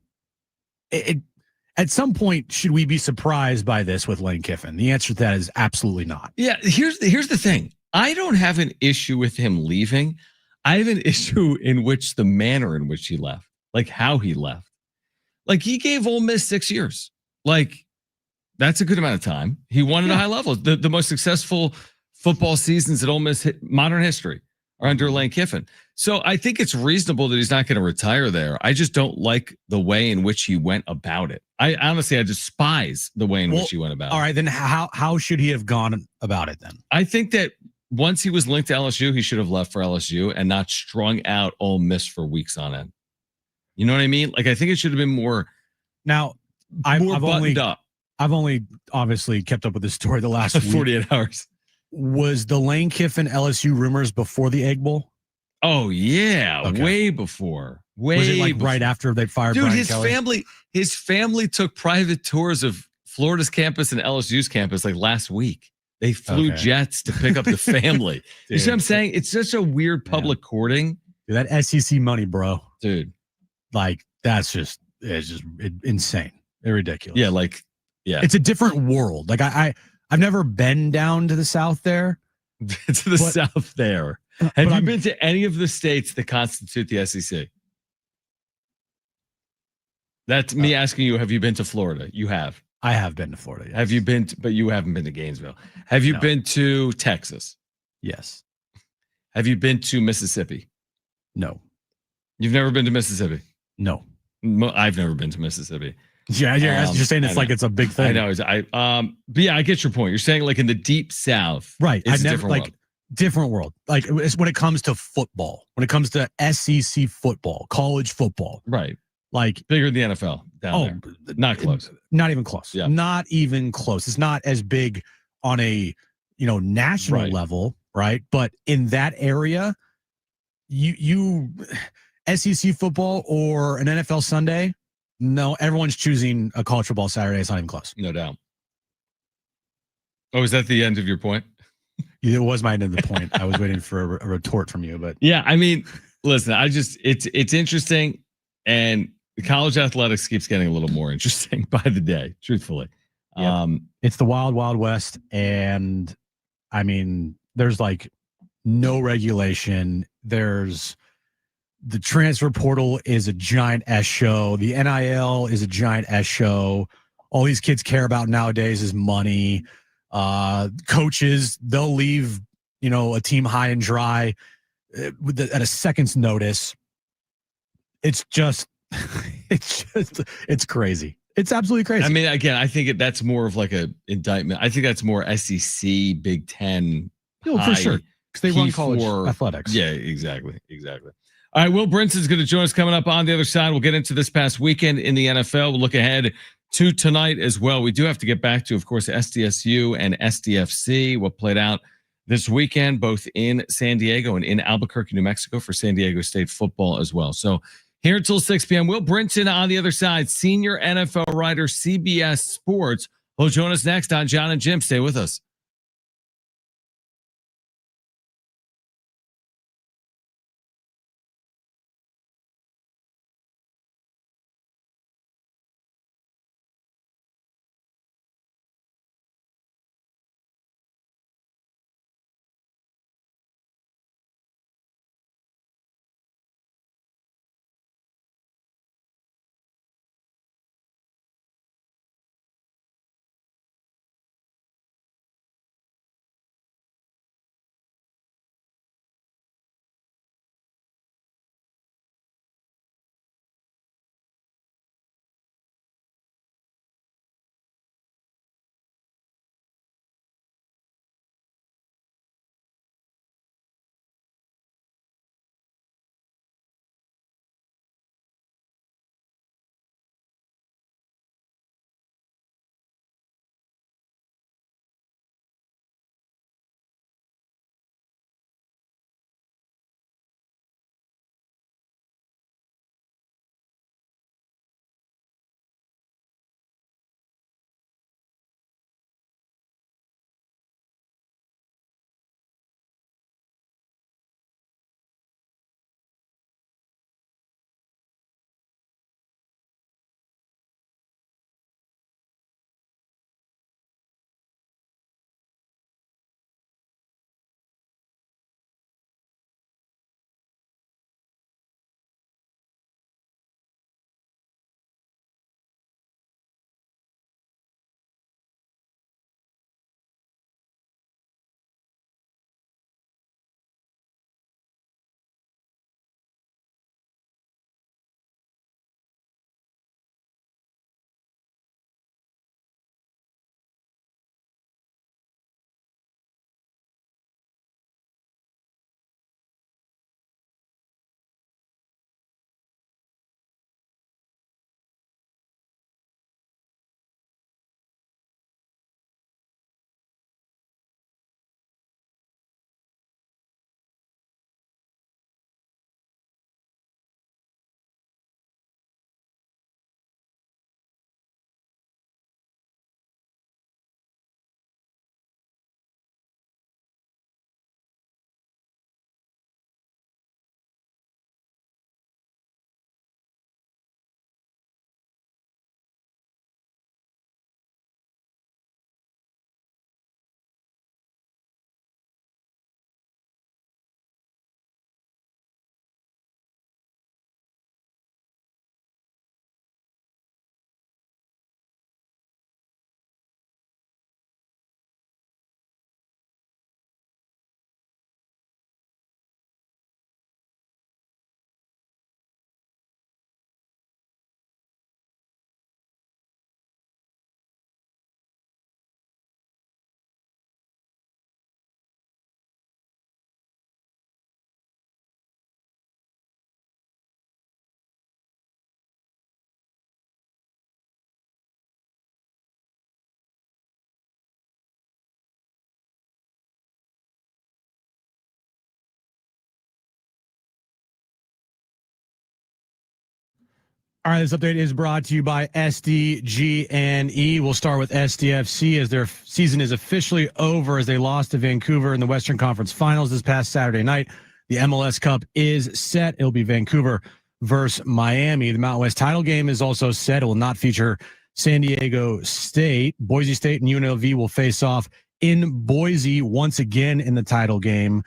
At some point, should we be surprised by this with Lane Kiffin? The answer to that is absolutely not. Yeah, here's the thing. I don't have an issue with him leaving. I have an issue in which the manner in which he left, like how he left. Like he gave Ole Miss 6 years. Like that's a good amount of time. He won at a high level. The most successful football seasons in Ole Miss modern history are under Lane Kiffin. So I think it's reasonable that he's not going to retire there. I just don't like the way in which he went about it. I despise the way in which he went about it. All right, then how should he have gone about it then? I think that once he was linked to LSU, he should have left for LSU and not strung out Ole Miss for weeks on end. You know what I mean? Like I think it should have been more. Now, I've only obviously kept up with this story the last 48 hours. Was the Lane Kiffin LSU rumors before the Egg Bowl? Oh yeah, okay. Way before. Was it like right after they fired Brian Kelly? His family took private tours of Florida's campus and LSU's campus like last week. They flew jets to pick up the family. You see what I'm saying? It's such a weird public courting. Dude, that SEC money, bro. Dude. Like it's just insane. It's ridiculous. Yeah. It's a different world. Like I've never been down to the South there. South there. Have you been to any of the states that constitute the SEC? That's me asking you, have you been to Florida? You have. I have been to Florida. Yes. Have you been but you haven't been to Gainesville. Have you been to Texas? Yes. Have you been to Mississippi? No. You've never been to Mississippi? No. I've never been to Mississippi. Yeah, you're saying it's like it's a big thing. I know. But yeah, I get your point. You're saying like in the deep South, right? It's I've never different world. different world. Like it's when it comes to football, when it comes to SEC football, college football, right? Like bigger than the NFL down there. Not close. Not even close. Yeah. Not even close. It's not as big on a national level, right? But in that area, you SEC football or an NFL Sunday, no, everyone's choosing a college football Saturday. It's not even close. No doubt. Oh, is that the end of your point? It was my end of the point. I was waiting for a retort from you, but yeah, I mean, listen, it's interesting, and the college athletics keeps getting a little more interesting by the day, truthfully. Yep. It's the wild, wild west. And I mean, there's like no regulation. There's the transfer portal is a giant S show. The NIL is a giant S show. All these kids care about nowadays is money. Coaches, they'll leave, a team high and dry at a second's notice. It's just, it's crazy. It's absolutely crazy. I mean, again, I think that's more of like a indictment. I think that's more SEC, Big Ten. For sure. Because they run college athletics. Yeah, exactly. All right, Will Brinson's going to join us coming up on the other side. We'll get into this past weekend in the NFL. We'll look ahead to tonight as well. We do have to get back to, of course, SDSU and SDFC, what played out this weekend, both in San Diego and in Albuquerque, New Mexico for San Diego State football as well. So here until 6 p.m. Will Brinson on the other side, senior NFL writer, CBS Sports. He'll join us next on Jon and Jim. Stay with us. All right, this update is brought to you by SDG&E. We'll start with SDFC as their season is officially over as they lost to Vancouver in the Western Conference Finals this past Saturday night. The MLS Cup is set. It'll be Vancouver versus Miami. The Mountain West title game is also set. It will not feature San Diego State. Boise State and UNLV will face off in Boise once again in the title game.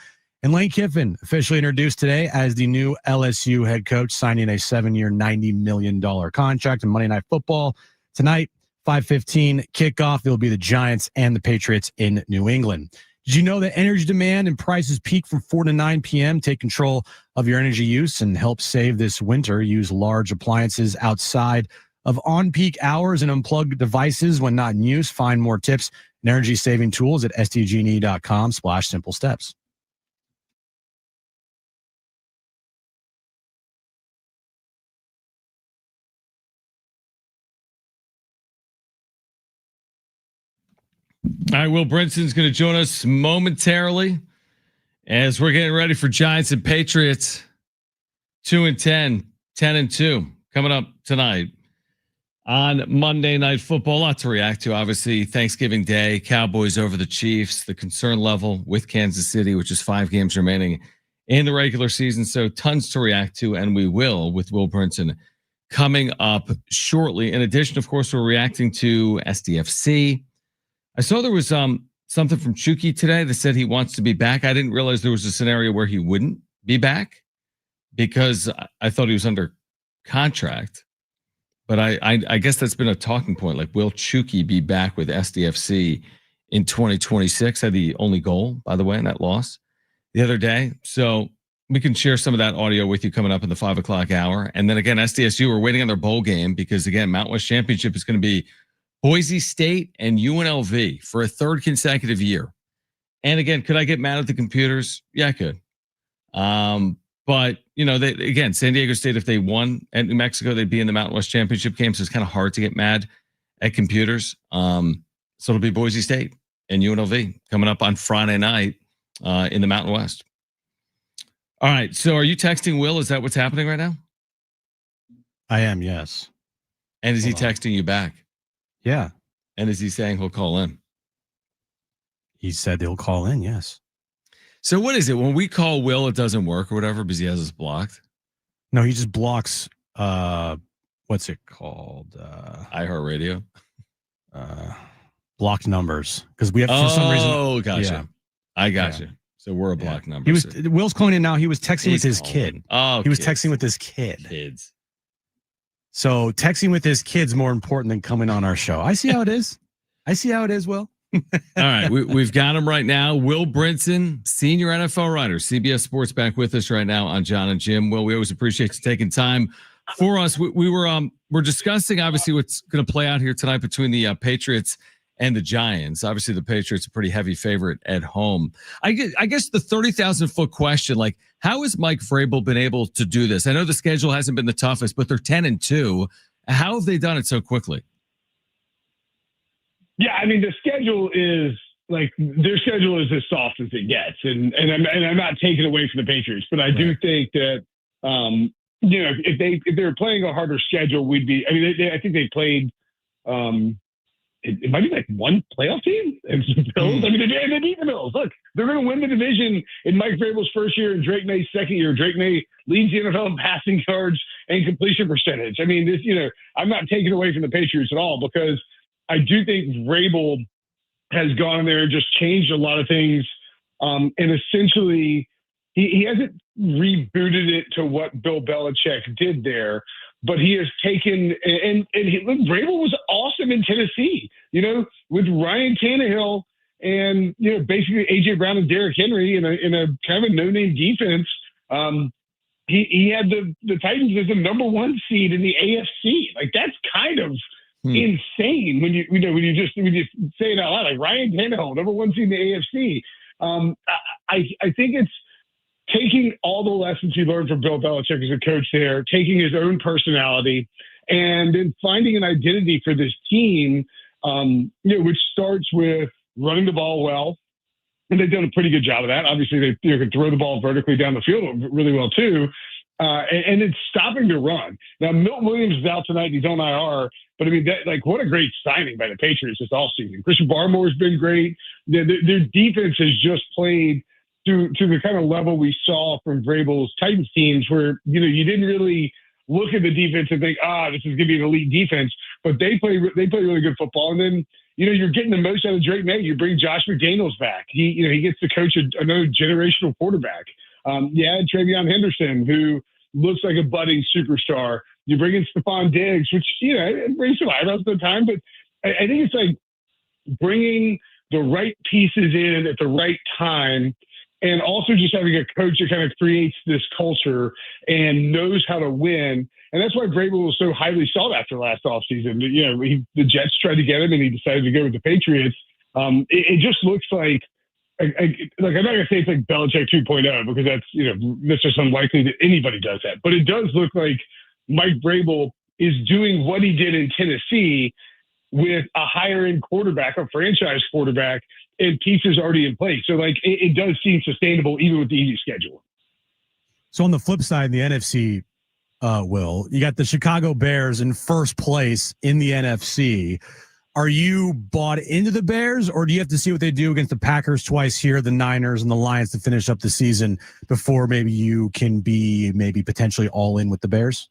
And Lane Kiffin officially introduced today as the new LSU head coach, signing a 7-year, $90 million contract in Monday Night Football. Tonight, 5:15 kickoff. It'll be the Giants and the Patriots in New England. Did you know that energy demand and prices peak from 4 to 9 p.m.? Take control of your energy use and help save this winter. Use large appliances outside of on-peak hours and unplug devices when not in use. Find more tips and energy-saving tools at sdgne.com/simple steps. All right, Will Brinson's going to join us momentarily as we're getting ready for Giants and Patriots. 2-10, 10-2 coming up tonight on Monday Night Football. A lot to react to, obviously. Thanksgiving Day, Cowboys over the Chiefs, the concern level with Kansas City, which is 5 games remaining in the regular season. So tons to react to, and we will with Will Brinson coming up shortly. In addition, of course, we're reacting to SDFC. I saw there was something from Chucky today that said he wants to be back. I didn't realize there was a scenario where he wouldn't be back because I thought he was under contract. But I guess that's been a talking point. Like, will Chucky be back with SDFC in 2026? Had the only goal, by the way, in that loss the other day. So we can share some of that audio with you coming up in the 5 o'clock hour. And then again, SDSU, we're waiting on their bowl game because, again, Mountain West Championship is going to be Boise State and UNLV for a 3rd consecutive year. And again, could I get mad at the computers? Yeah, I could. But, you know, again, San Diego State, if they won at New Mexico, they'd be in the Mountain West Championship game. So it's kind of hard to get mad at computers. So it'll be Boise State and UNLV coming up on Friday night in the Mountain West. All right. So are you texting Will? Is that what's happening right now? I am, yes. And is he texting you back? Yeah. And is he saying he'll call in? He said he'll call in, yes. So what is it? When we call Will, it doesn't work or whatever because he has us blocked? No, he just blocks, what's it called? iHeartRadio? Blocked numbers. Because we have, for some reason. Oh, gotcha. Yeah. I gotcha. Yeah. So we're a block number. Will's calling in now. He was texting with his kid. Oh, he was texting with his kid. Kids. So texting with his kid's more important than coming on our show. I see how it is. Will. All right. We've got him right now. Will Brinson, senior NFL writer, CBS Sports, back with us right now on Jon and Jim. Will, we always appreciate you taking time for us. We're discussing obviously what's going to play out here tonight between the Patriots and the Giants. Obviously, the Patriots are a pretty heavy favorite at home. I guess the 30,000-foot question, like, how has Mike Vrabel been able to do this? I know the schedule hasn't been the toughest, but they're 10-2. How have they done it so quickly? Yeah, I mean, the schedule is like their schedule is as soft as it gets, and I'm not taking away from the Patriots, but I do think that you know, if they were playing a harder schedule, we'd be. I mean, I think they played. It might be like one playoff team and some Bills. I mean, they beat the Bills. Look, they're going to win the division in Mike Vrabel's first year and Drake May's second year. Drake May leads the NFL in passing yards and completion percentage. I mean, this, you know, I'm not taking away from the Patriots at all because I do think Vrabel has gone in there and just changed a lot of things. And essentially, he hasn't rebooted it to what Bill Belichick did there. But he has taken and Vrabel was awesome in Tennessee, you know, with Ryan Tannehill and, you know, basically AJ Brown and Derrick Henry in a kind of a no-name defense. He had the Titans as the #1 seed in the AFC. Like, that's kind of insane when you just say it out loud. Like, Ryan Tannehill, #1 seed in the AFC. I think it's taking all the lessons he learned from Bill Belichick as a coach there, taking his own personality, and then finding an identity for this team, you know, which starts with running the ball well. And they've done a pretty good job of that. Obviously, they can throw the ball vertically down the field really well, too. and it's stopping the run. Now, Milton Williams is out tonight. He's on IR. But, I mean, what a great signing by the Patriots this offseason. Christian Barmore's been great. Their defense has just played to the kind of level we saw from Vrabel's Titans teams where, you didn't really look at the defense and think, this is going to be an elite defense. But they play really good football. And then, you're getting the most out of Drake May. You bring Josh McDaniels back. He gets to coach another generational quarterback. Travion Henderson, who looks like a budding superstar. You bring in Stephon Diggs, which, brings some eyebrows at the time, but I think it's like bringing the right pieces in at the right time, and also just having a coach that kind of creates this culture and knows how to win. And that's why Vrabel was so highly sought after last offseason. The Jets tried to get him, and he decided to go with the Patriots. It just looks like I'm not going to say it's like Belichick 2.0 because that's just unlikely that anybody does that. But it does look like Mike Vrabel is doing what he did in Tennessee with a higher end quarterback, a franchise quarterback, and pieces already in place. So it does seem sustainable even with the easy schedule. So on the flip side, the NFC, Will, you got the Chicago Bears in first place in the NFC. Are you bought into the Bears, or do you have to see what they do against the Packers twice here, the Niners and the Lions to finish up the season before maybe you can be potentially all in with the Bears?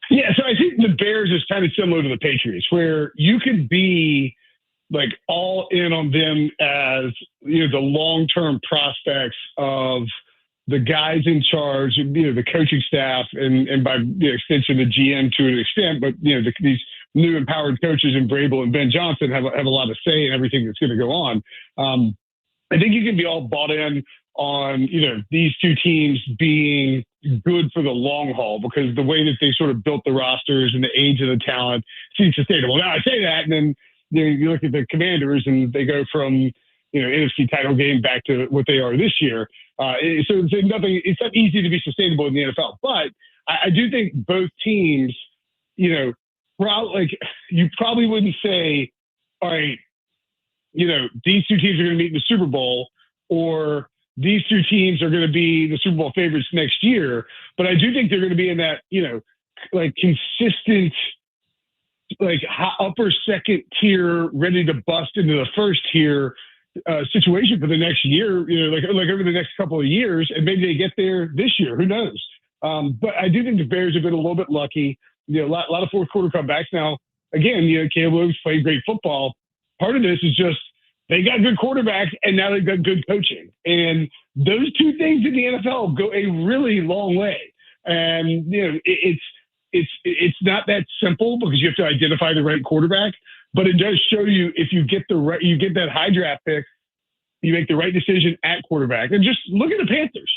Yeah, so I think the Bears is kind of similar to the Patriots, where you could be all in on them as the long-term prospects of the guys in charge, the coaching staff, and by extension the GM to an extent, but these new empowered coaches in Vrabel and Ben Johnson have a lot of say in everything that's going to go on. I think you can be all bought in on, these two teams being good for the long haul because the way that they sort of built the rosters and the age of the talent seems sustainable. Now I say that, and then you look at the Commanders and they go from, NFC title game back to what they are this year. So it's not easy to be sustainable in the NFL, but I do think both teams, you probably wouldn't say, all right, these two teams are going to meet in the Super Bowl, or these two teams are going to be the Super Bowl favorites next year. But I do think they're going to be in that, consistent, upper second tier, ready to bust into the first tier situation for the next year, over the next couple of years, and maybe they get there this year. Who knows? But I do think the Bears have been a little bit lucky. A lot of fourth quarter comebacks. Now, again, Caleb Williams played great football. Part of this is just they got good quarterbacks, and now they've got good coaching. And those two things in the NFL go a really long way. And it's not that simple because you have to identify the right quarterback. But it does show you if you get that high draft pick, you make the right decision at quarterback. And just look at the Panthers.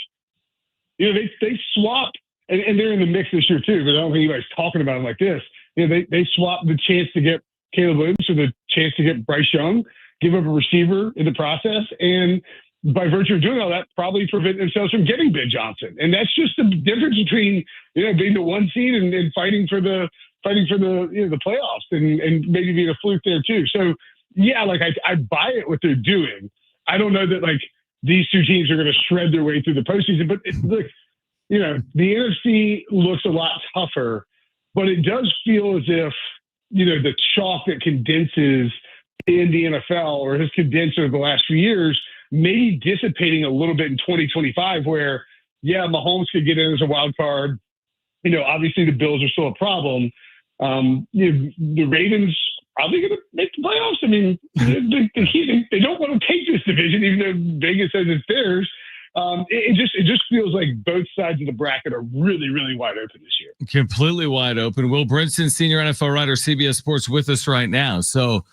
They swapped, and they're in the mix this year too, but I don't think anybody's talking about them like this. They swapped the chance to get Caleb Williams for the chance to get Bryce Young, give up a receiver in the process, and by virtue of doing all that, probably prevent themselves from getting Ben Johnson. And that's just the difference between being the one seed and fighting for the the playoffs and maybe being a fluke there too. So yeah, I buy it what they're doing. I don't know that these two teams are going to shred their way through the postseason, but look, the NFC looks a lot tougher, but it does feel as if the chalk that condenses in the NFL or has condensed over the last few years, maybe dissipating a little bit in 2025, where Mahomes could get in as a wild card. Obviously the Bills are still a problem. The Ravens probably going to make the playoffs. I mean, they don't want to take this division, even though Vegas says it's theirs. It just feels like both sides of the bracket are really, really wide open this year. Completely wide open. Will Brinson, senior NFL writer, CBS Sports, with us right now. So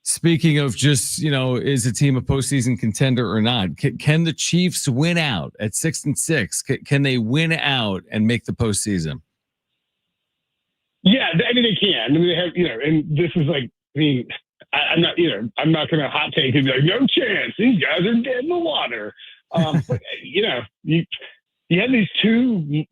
speaking of just, is a team a postseason contender or not? Can the Chiefs win out at 6-6? Can they win out and make the postseason? Yeah, I mean, they can. I mean, they have, and this is I'm not going to hot take and be like, no chance. These guys are dead in the water. But, you had these two, you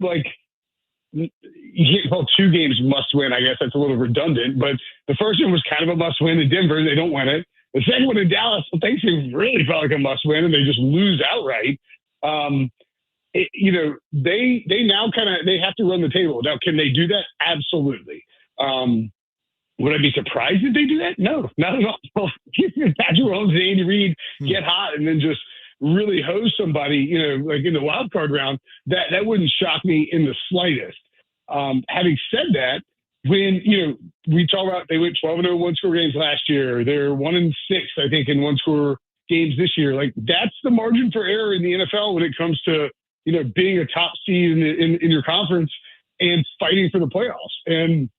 can't call 2 games must win. I guess that's a little redundant, but the first one was kind of a must win in Denver. They don't win it. The second one in Dallas, things really felt like a must win and they just lose outright. they now they have to run the table. Now, can they do that? Absolutely. Would I be surprised if they do that? No, not at all. Patrick Mahomes and Andy Reid get hot and then just really hose somebody, like in the wild card round, that wouldn't shock me in the slightest. Having said that, when, we talk about they went 12-0 one-score games last year, they're 1-6, I think, in one-score games this year. Like, that's the margin for error in the NFL when it comes to, being a top seed in your conference and fighting for the playoffs. And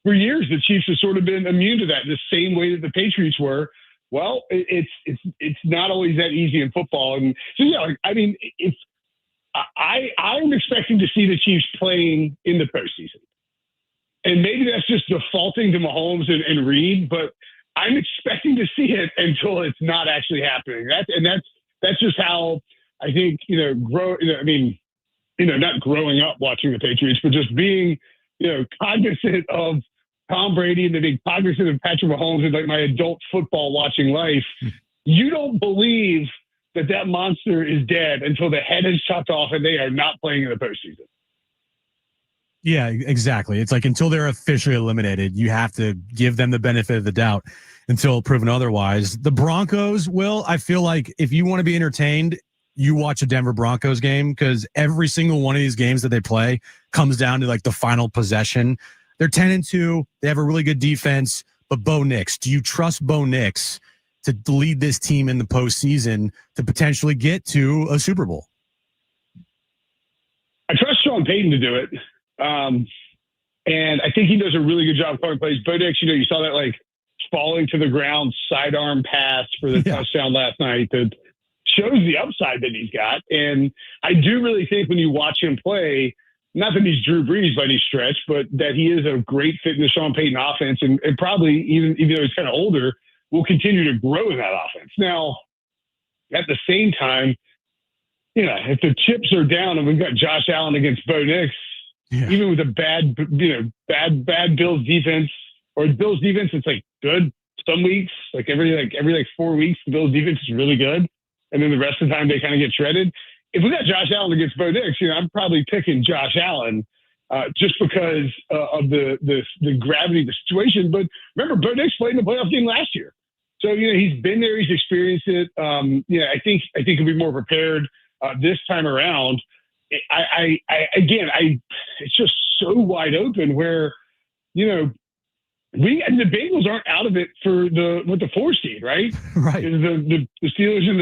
for years, the Chiefs have sort of been immune to that, the same way that the Patriots were. Well, it's not always that easy in football. And so, I'm expecting to see the Chiefs playing in the postseason. And maybe that's just defaulting to Mahomes and Reed, but I'm expecting to see it until it's not actually happening. That's just how I think, not growing up watching the Patriots, but just being, cognizant of Tom Brady and then being cognizant of Patrick Mahomes in like my adult football watching life. You don't believe that monster is dead until the head is chopped off and they are not playing in the postseason. Yeah, exactly. It's like until they're officially eliminated, you have to give them the benefit of the doubt until proven otherwise. The Broncos, I feel like if you want to be entertained, you watch a Denver Broncos game because every single one of these games that they play comes down to like the final possession. They're 10-2. They have a really good defense, but Bo Nix, do you trust Bo Nix to lead this team in the postseason to potentially get to a Super Bowl? I trust Sean Payton to do it. And I think he does a really good job calling plays. Bo Nix, you saw that like falling to the ground sidearm pass for the touchdown last night that shows the upside that he's got. And I do really think when you watch him play, not that he's Drew Brees by any stretch, but that he is a great fit in the Sean Payton offense and probably even though he's kind of older, will continue to grow in that offense. Now, at the same time, if the chips are down and we've got Josh Allen against Bo Nix, even with a bad Bills defense, or Bills defense, it's like good some weeks, like every 4 weeks, the Bills defense is really good. And then the rest of the time they kind of get shredded. If we got Josh Allen against Bo Nix, I'm probably picking Josh Allen just because of the gravity of the situation. But remember, Bo Nix played in the playoff game last year. So, he's been there, he's experienced it. I think he'll be more prepared this time around. It's just so wide open where, the Bengals aren't out of it with the 4 seed, right? Right. The Steelers and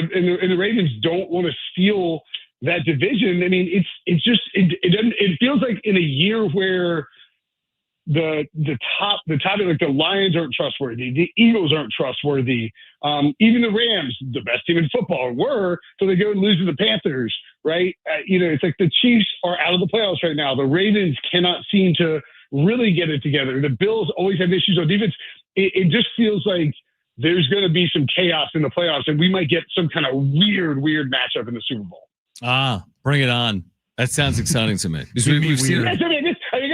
the Ravens don't want to steal that division. I mean, it feels like in a year where the top, like the Lions aren't trustworthy, the Eagles aren't trustworthy, even the Rams, the best team in football, were, so they go and lose to the Panthers, right? It's like the Chiefs are out of the playoffs right now. The Ravens cannot seem to really get it together. The Bills always have issues on defense. It just feels like there's going to be some chaos in the playoffs, and we might get some kind of weird matchup in the Super Bowl. Bring it on. That sounds exciting to me. We've seen it. I guess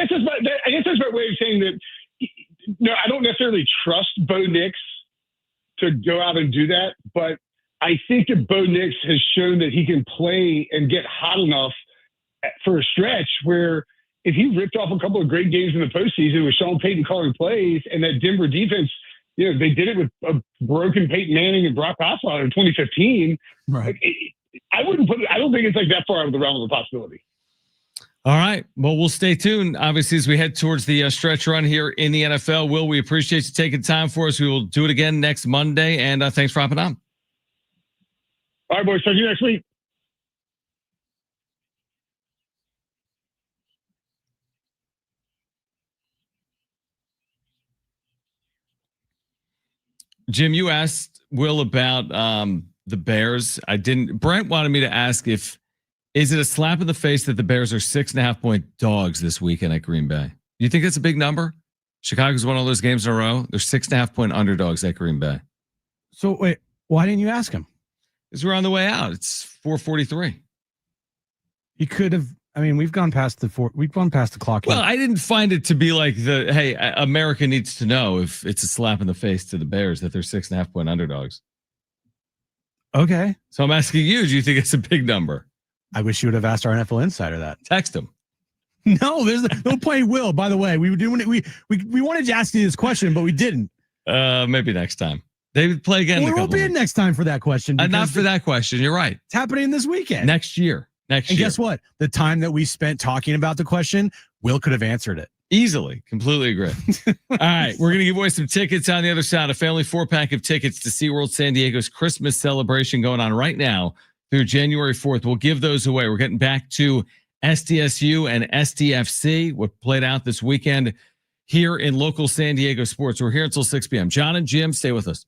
that's my way of saying that. No, I don't necessarily trust Bo Nix to go out and do that, but I think that Bo Nix has shown that he can play and get hot enough for a stretch where if he ripped off a couple of great games in the postseason with Sean Payton calling plays and that Denver defense, they did it with a broken Peyton Manning and Brock Osweiler in 2015. Right. I don't think it's like that far out of the realm of the possibility. All right. Well, we'll stay tuned. Obviously, as we head towards the stretch run here in the NFL, Will, we appreciate you taking time for us. We will do it again next Monday. And thanks for hopping on. All right, boys. Talk to you next week. Jim, you asked Will about the Bears. I didn't. Brent wanted me to ask is it a slap in the face that the Bears are 6.5-point dogs this weekend at Green Bay? Do you think that's a big number? Chicago's won all those games in a row. They're 6.5-point underdogs at Green Bay. So wait, why didn't you ask him? Because we're on the way out. It's 4:43. He could have. I mean, we've gone past the clock. Well, I didn't find it to be like hey, America needs to know if it's a slap in the face to the Bears that they're 6.5-point underdogs. Okay. So I'm asking you, do you think it's a big number? I wish you would have asked our NFL insider that. Text him. No, there's no point. Will, by the way, we were doing it. We wanted to ask you this question, but we didn't. Maybe next time. They would play again. Well, it won't be in next time for that question. Not for that question. You're right. It's happening this weekend. Next year. And guess what? The time that we spent talking about the question, Will could have answered it. Easily. Completely agree. All right. We're going to give away some tickets on the other side. A family 4-pack of tickets to SeaWorld San Diego's Christmas celebration going on right now through January 4th. We'll give those away. We're getting back to SDSU and SDFC, what played out this weekend here in local San Diego sports. We're here until 6 p.m. Jon and Jim, stay with us.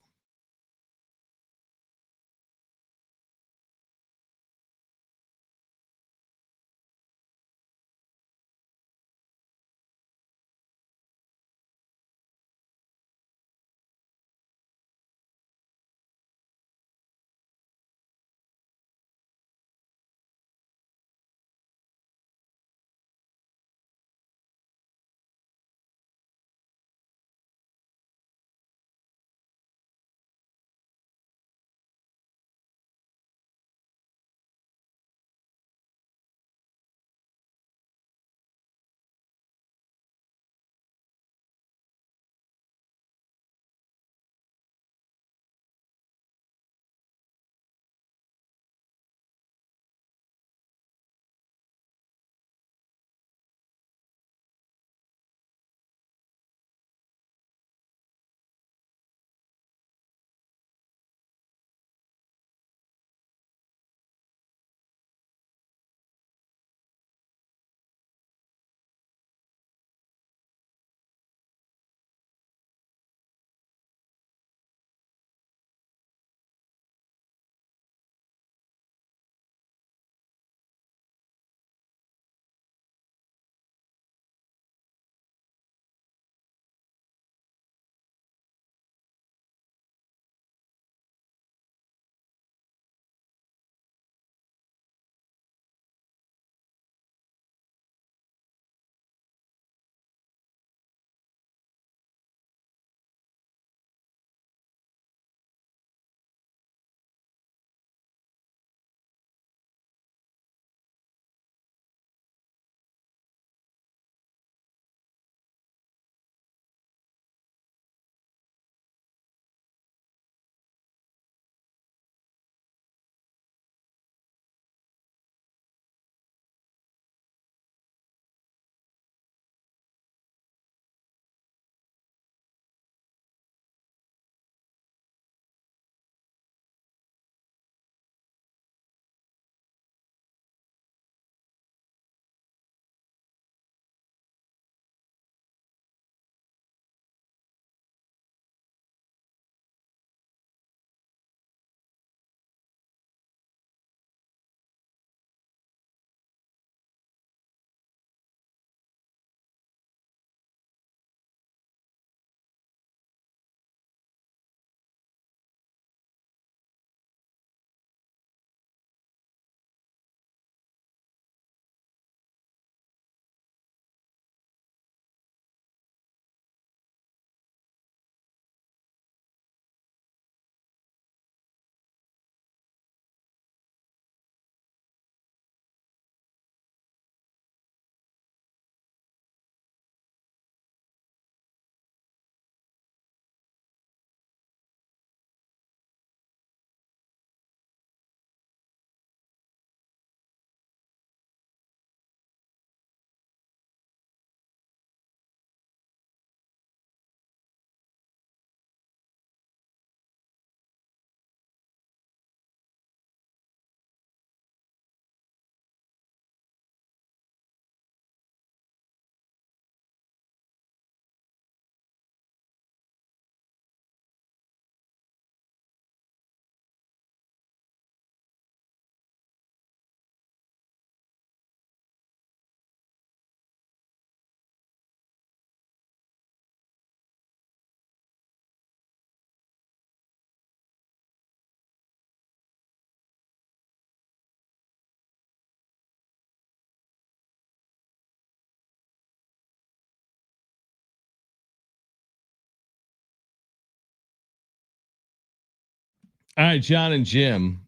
All right, Jon and Jim,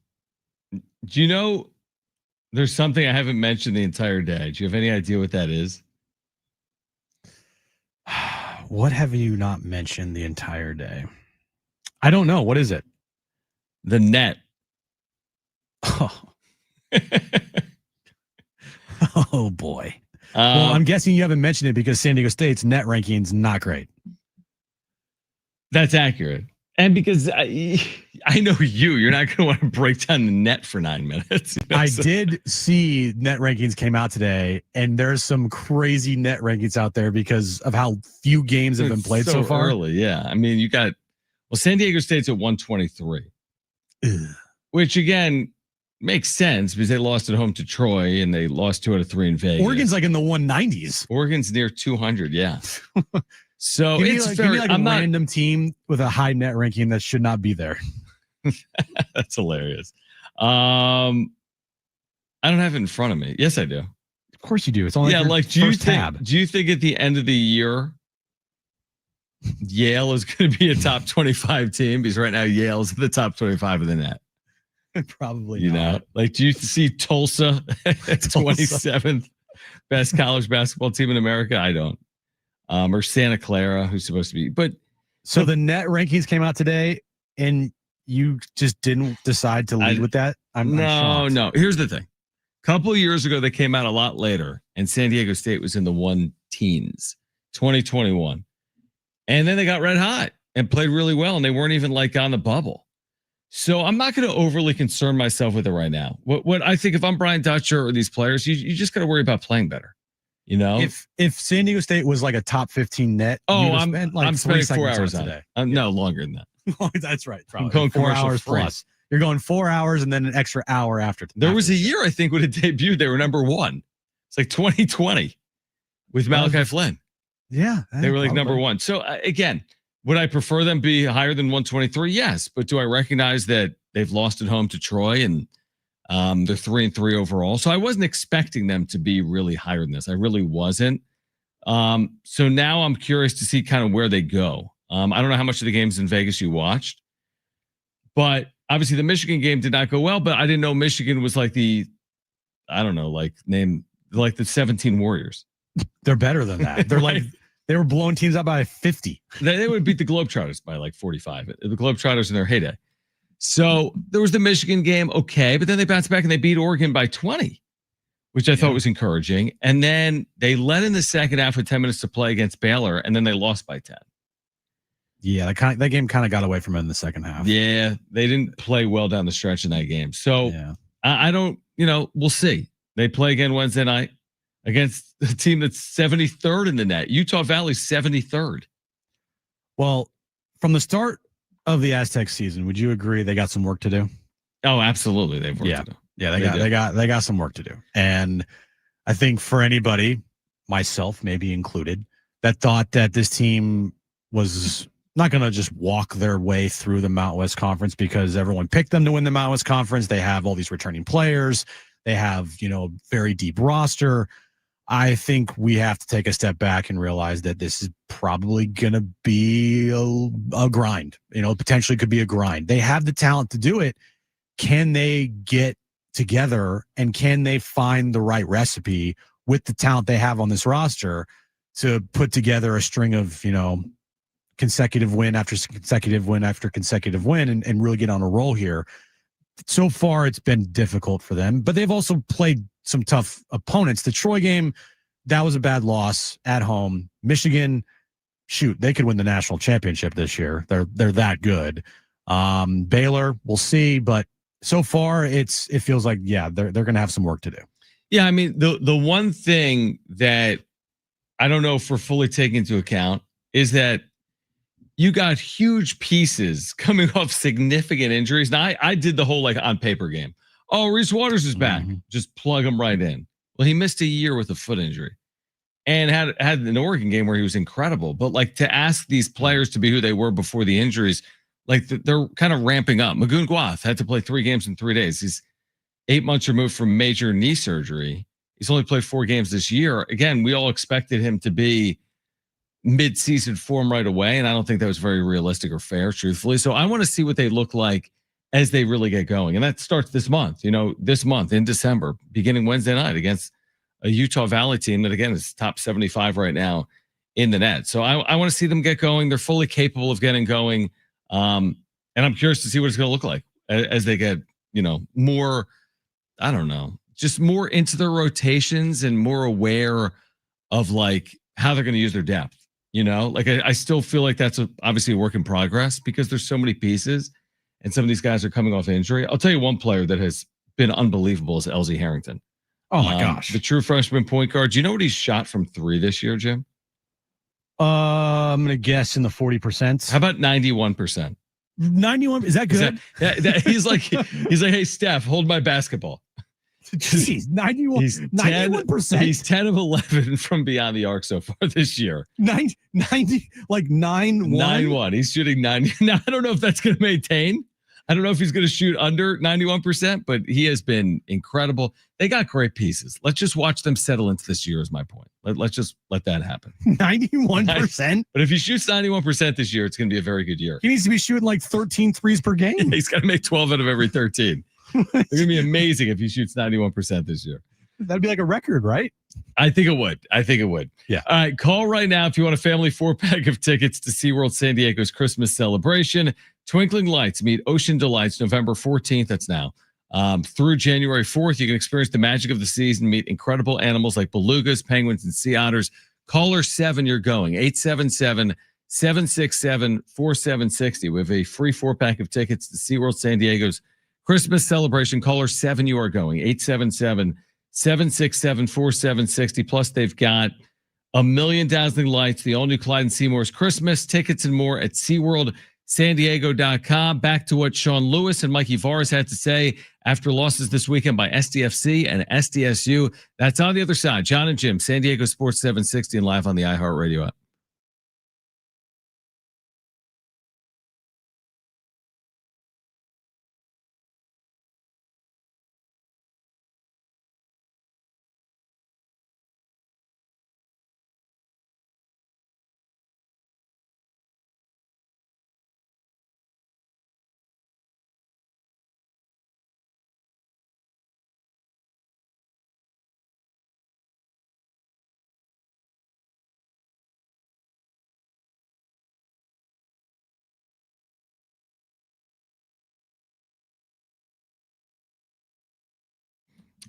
do you know There's something I haven't mentioned the entire day. Do you have any idea what that is? What have you not mentioned the entire day? I don't know. What is it? The net. Oh, oh boy. Well, I'm guessing you haven't mentioned it because San Diego State's net ranking's not great. That's accurate. And because I know you're not going to want to break down the net for 9 minutes. I did see net rankings came out today, and there's some crazy net rankings out there because of how few games have been played so far. Early, yeah. I mean, San Diego State's at 123, which again makes sense because they lost at home to Troy and they lost 2 out of 3 in Vegas. Oregon's like in the 190s. Oregon's near 200, yeah. So give it's me like a random team with a high net ranking that should not be there. That's hilarious. I don't have it in front of me. Yes, I do. Of course you do. It's only do you think at the end of the year Yale is going to be a top 25 team? Because right now Yale's at the top 25 of the net. Probably you not. know, do you see Tulsa at 27th best college basketball team in America? I don't. Or Santa Clara, who's supposed to be, but so the net rankings came out today, and you just didn't decide to lead with that. I'm no. Here's the thing: a couple of years ago, they came out a lot later, and San Diego State was in the 1-teens, 2021, and then they got red hot and played really well, and they weren't even like on the bubble. So I'm not going to overly concern myself with it right now. What I think, if I'm Brian Dutcher or these players, you just got to worry about playing better. You know, if San Diego State was like a top 15 net, I'm spending 4 hours on it. No, longer than that. That's right. Probably. I'm going 4 hours free. plus. You're going 4 hours and then an extra hour after. There was a year, I think, when it debuted, they were number 1. It's like 2020 with Malachi Flynn. Yeah, they were like number 1. So again, would I prefer them be higher than 123? Yes, but do I recognize that they've lost at home to Troy and they're 3-3 overall. So I wasn't expecting them to be really higher than this. I really wasn't. So now I'm curious to see kind of where they go. I don't know how much of the games in Vegas you watched, but obviously the Michigan game did not go well, but I didn't know Michigan was like the 17 Warriors. They're better than that. They're right? like, they were blowing teams out by 50. They would beat the Globetrotters by like 45. The Globetrotters in their heyday. So there was the Michigan game, okay, but then they bounced back and they beat Oregon by 20, which I thought was encouraging. And then they led in the second half with 10 minutes to play against Baylor, and then they lost by 10. Yeah, that game kind of got away from them in the second half. Yeah, they didn't play well down the stretch in that game. So I don't, we'll see. They play again Wednesday night against the team that's 73rd in the net. Utah Valley's 73rd. Well, from the start of the Aztec season, would you agree they got some work to do? Oh, absolutely. They've work to do. Yeah, they got some work to do. And I think for anybody, myself maybe included, that thought that this team was not going to just walk their way through the Mountain West Conference because everyone picked them to win the Mountain West Conference. They have all these returning players. They have, very deep roster. I think we have to take a step back and realize that this is probably going to be a grind. Potentially could be a grind. They have the talent to do it. Can they get together and can they find the right recipe with the talent they have on this roster to put together a string of, consecutive win after consecutive win after consecutive win and really get on a roll here? So far, it's been difficult for them, but they've also played some tough opponents. The Troy game, that was a bad loss at home. Michigan, shoot, they could win the national championship this year. They're that good. Baylor, we'll see, but so far it feels like they're going to have some work to do. Yeah, I mean the one thing that I don't know if we're fully taking into account is that you got huge pieces coming off significant injuries. Now I did the whole on paper game. Oh, Reese Waters is back. Just plug him right in. Well, he missed a year with a foot injury and had an Oregon game where he was incredible. But to ask these players to be who they were before the injuries, they're kind of ramping up. Magoon Guath had to play 3 games in 3 days. He's 8 months removed from major knee surgery. He's only played 4 games this year. Again, we all expected him to be mid-season form right away, and I don't think that was very realistic or fair, truthfully. So I want to see what they look like as they really get going. And that starts this month, this month in December, beginning Wednesday night against a Utah Valley team that, again, is top 75 right now in the net. So I want to see them get going. They're fully capable of getting going. And I'm curious to see what it's going to look like as they get, more, I don't know, just more into their rotations and more aware of like how they're going to use their depth. Like I still feel like that's obviously a work in progress because there's so many pieces and some of these guys are coming off injury. I'll tell you one player that has been unbelievable is LZ Harrington. Oh my gosh. The true freshman point guard. Do you know what he's shot from 3 this year, Jim? I'm going to guess in the 40%. How about 91%? 91? Is that good? He's like, hey, Steph, hold my basketball. Jeez, 91%. He's 10 of 11 from beyond the arc so far this year. 90, like 9-1? 9-1. He's shooting 90. Now, I don't know if that's going to maintain. I don't know if he's going to shoot under 91%, but he has been incredible. They got great pieces. Let's just watch them settle into this year is my point. Let's just let that happen. 91%? But if he shoots 91% this year, it's going to be a very good year. He needs to be shooting like 13 threes per game. He's got to make 12 out of every 13. It's going to be amazing if he shoots 91% this year. That'd be like a record, right? I think it would. Yeah. All right. Call right now if you want a family 4-pack of tickets to SeaWorld San Diego's Christmas celebration. Twinkling Lights meet Ocean Delights November 14th. That's now. Through January 4th, you can experience the magic of the season, meet incredible animals like belugas, penguins, and sea otters. Caller 7, you're going. 877-767-4760. We have a free 4-pack of tickets to SeaWorld San Diego's Christmas celebration. Caller 7, you are going. 877-767-4760. Plus, they've got a million dazzling lights, the all-new Clyde and Seymour's Christmas, tickets and more at SeaWorldSanDiego.com. Back to what Sean Lewis and Mikey Varas had to say after losses this weekend by SDFC and SDSU. That's on the other side. Jon and Jim, San Diego Sports 760 and live on the iHeartRadio app.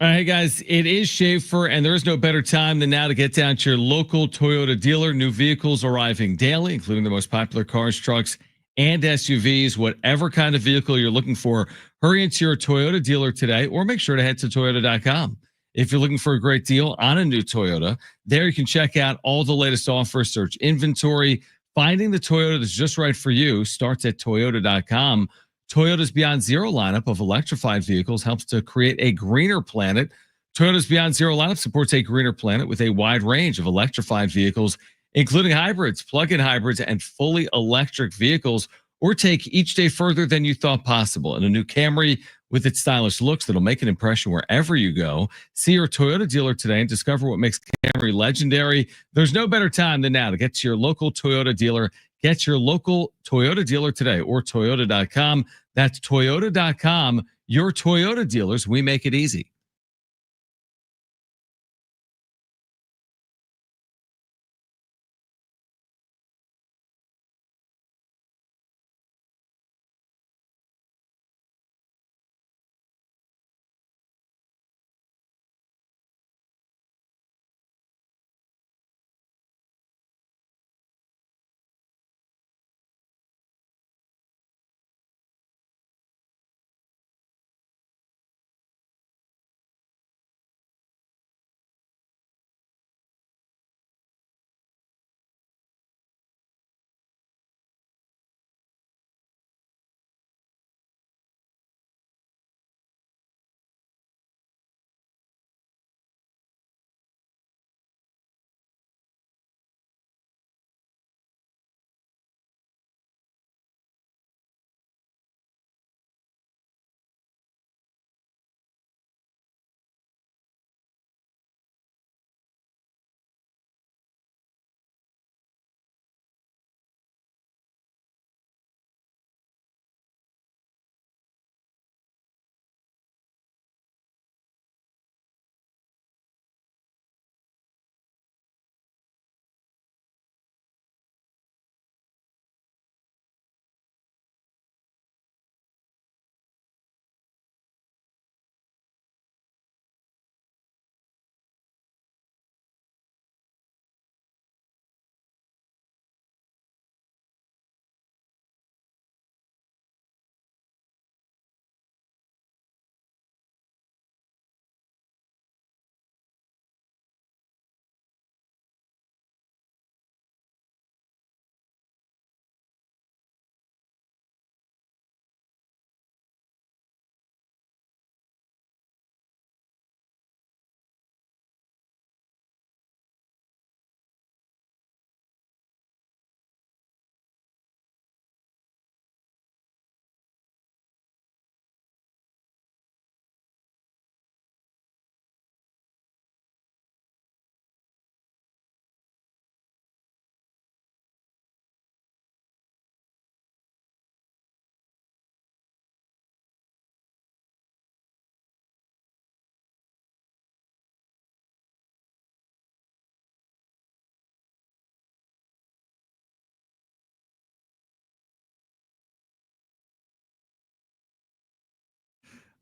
All right, guys, it is Schaefer, and there is no better time than now to get down to your local Toyota dealer. New vehicles arriving daily, including the most popular cars, trucks, and SUVs. Whatever kind of vehicle you're looking for, hurry into your Toyota dealer today, or make sure to head to Toyota.com. If you're looking for a great deal on a new Toyota, there you can check out all the latest offers, search inventory. Finding the Toyota that's just right for you starts at Toyota.com. Toyota's Beyond Zero lineup of electrified vehicles helps to create a greener planet. Toyota's Beyond Zero lineup supports a greener planet with a wide range of electrified vehicles, including hybrids, plug-in hybrids, and fully electric vehicles, or take each day further than you thought possible. And a new Camry with its stylish looks that'll make an impression wherever you go. See your Toyota dealer today and discover what makes Camry legendary. There's no better time than now to get to your local Toyota dealer. Get your local Toyota dealer today or Toyota.com. That's Toyota.com. Your Toyota dealers, we make it easy.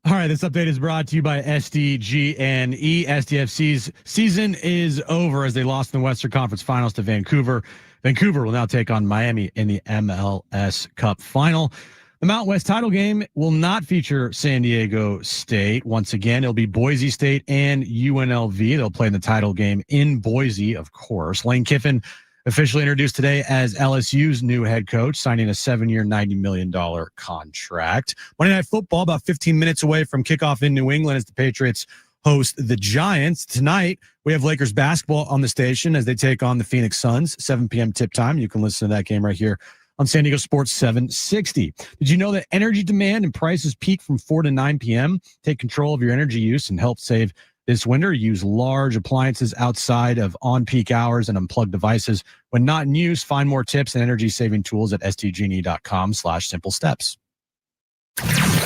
All right, this update is brought to you by SDG and SDFC's season is over as they lost in the Western Conference Finals to Vancouver. Vancouver will now take on Miami in the MLS Cup Final. The Mountain West title game will not feature San Diego State. Once again, it'll be Boise State and UNLV. They'll play in the title game in Boise, of course. Lane Kiffin officially introduced today as LSU's new head coach, signing a 7-year, $90 million contract. Monday Night Football, about 15 minutes away from kickoff in New England as the Patriots host the Giants. Tonight, we have Lakers basketball on the station as they take on the Phoenix Suns, 7 p.m. tip time. You can listen to that game right here on San Diego Sports 760. Did you know that energy demand and prices peak from 4 to 9 p.m.? Take control of your energy use and help save this winter. Use large appliances outside of on-peak hours and unplug devices when not in use. Find more tips and energy-saving tools at sdgne.com/simple steps.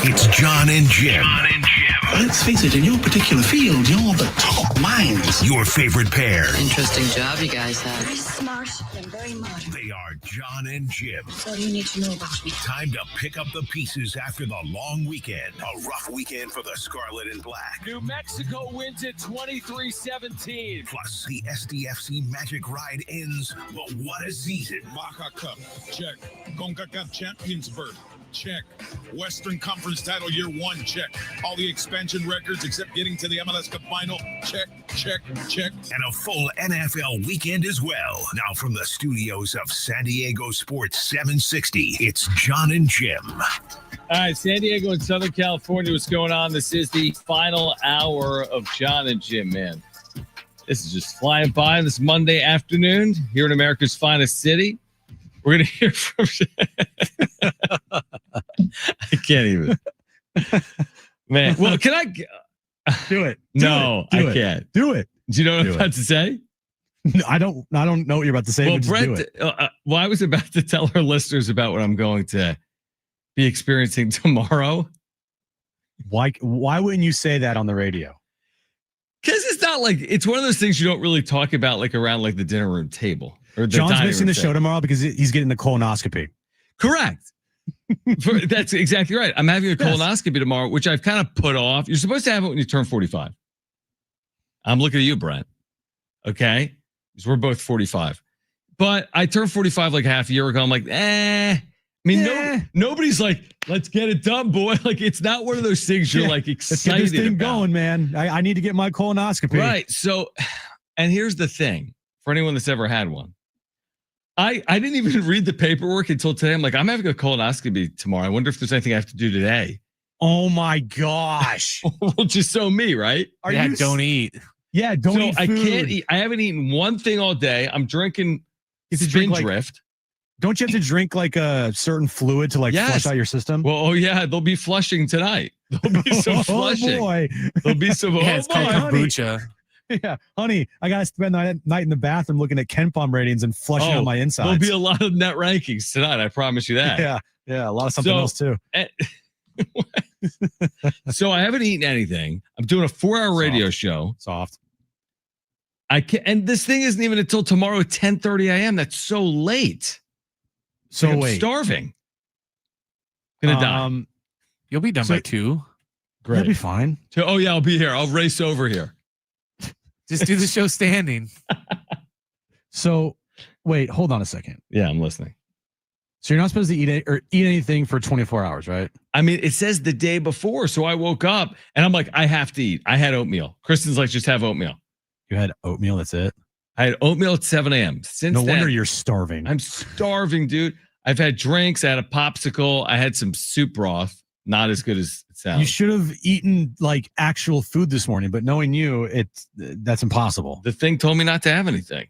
It's Jon and Jim. Let's face it, in your particular field, you're the top minds. Your favorite pair. Interesting job you guys have. Very smart and very modern. They are Jon and Jim. That's all you need to know about me. Time to pick up the pieces after the long weekend. A rough weekend for the Scarlet and Black. New Mexico wins it 23-17. Plus, the SDFC Magic Ride ends. But what a season. Baja Cup, check. CONCACAF Champions berth, check. Western Conference title year 1, check. All the expansion records except getting to the MLS Cup final, check, check, check. And a full NFL weekend as well. Now from the studios of San Diego Sports 760, it's Jon and Jim. All right, San Diego and Southern California, what's going on? This is the final hour of Jon and Jim, man. This is just flying by this Monday afternoon here in America's finest city. We're going to hear from... I can't even. Man, well, can I... Do it. No, I can't. Do it. Do you know what I'm about to say? I don't know what you're about to say. Well, but just Brett, do it. I was about to tell our listeners about what I'm going to be experiencing tomorrow. Why wouldn't you say that on the radio? Because it's not like, it's one of those things you don't really talk about like around like the dinner room table. Or the John's missing the table. show tomorrow because he's getting the colonoscopy. Correct. That's exactly right. I'm having a colonoscopy tomorrow, which I've kind of put off. You're supposed to have it when you turn 45. I'm looking at you, Brent. Okay? Because we're both 45. But I turned 45 like half a year ago. I'm like, I mean, nobody's like, let's get it done, boy. Like, it's not one of those things you're like excited Let's get this thing about. going, man. I need to get my colonoscopy. Right. So, and here's the thing for anyone that's ever had one. I didn't even read the paperwork until today. I'm like, I'm having a colonoscopy tomorrow. I wonder if there's anything I have to do today. Oh my gosh. Well, just so me, right? Don't eat. Yeah, don't eat food. I can't eat. I haven't eaten one thing all day. I'm drinking Spindrift. Don't you have to drink like a certain fluid to flush out your system? Well, they'll be flushing tonight. There'll be some flushing. Oh boy. There'll be some. It's called kombucha. Yeah, honey, I got to spend the night in the bathroom looking at Ken Palm ratings and flushing out my insides. There'll be a lot of net rankings tonight. I promise you that. Yeah, a lot of something else too. So I haven't eaten anything. I'm doing a 4-hour radio show. Soft. I can't, and this thing isn't even until tomorrow at 10:30 a.m. That's so late. So I'm wait, starving. Gonna die. You'll be done by 2. Great. You'll be fine. Oh yeah, I'll be here. I'll race over here. Just do the show standing. So, wait, hold on a second. Yeah, I'm listening. So you're not supposed to eat anything for 24 hours, right? I mean, it says the day before. So I woke up and I'm like, I have to eat. I had oatmeal. Kristen's like, just have oatmeal. You had oatmeal. That's it. I had oatmeal at 7 a.m. No wonder you're starving. I'm starving, dude. I've had drinks. I had a popsicle. I had some soup broth. Not as good as it sounds. You should have eaten like actual food this morning, but knowing you, that's impossible. The thing told me not to have anything.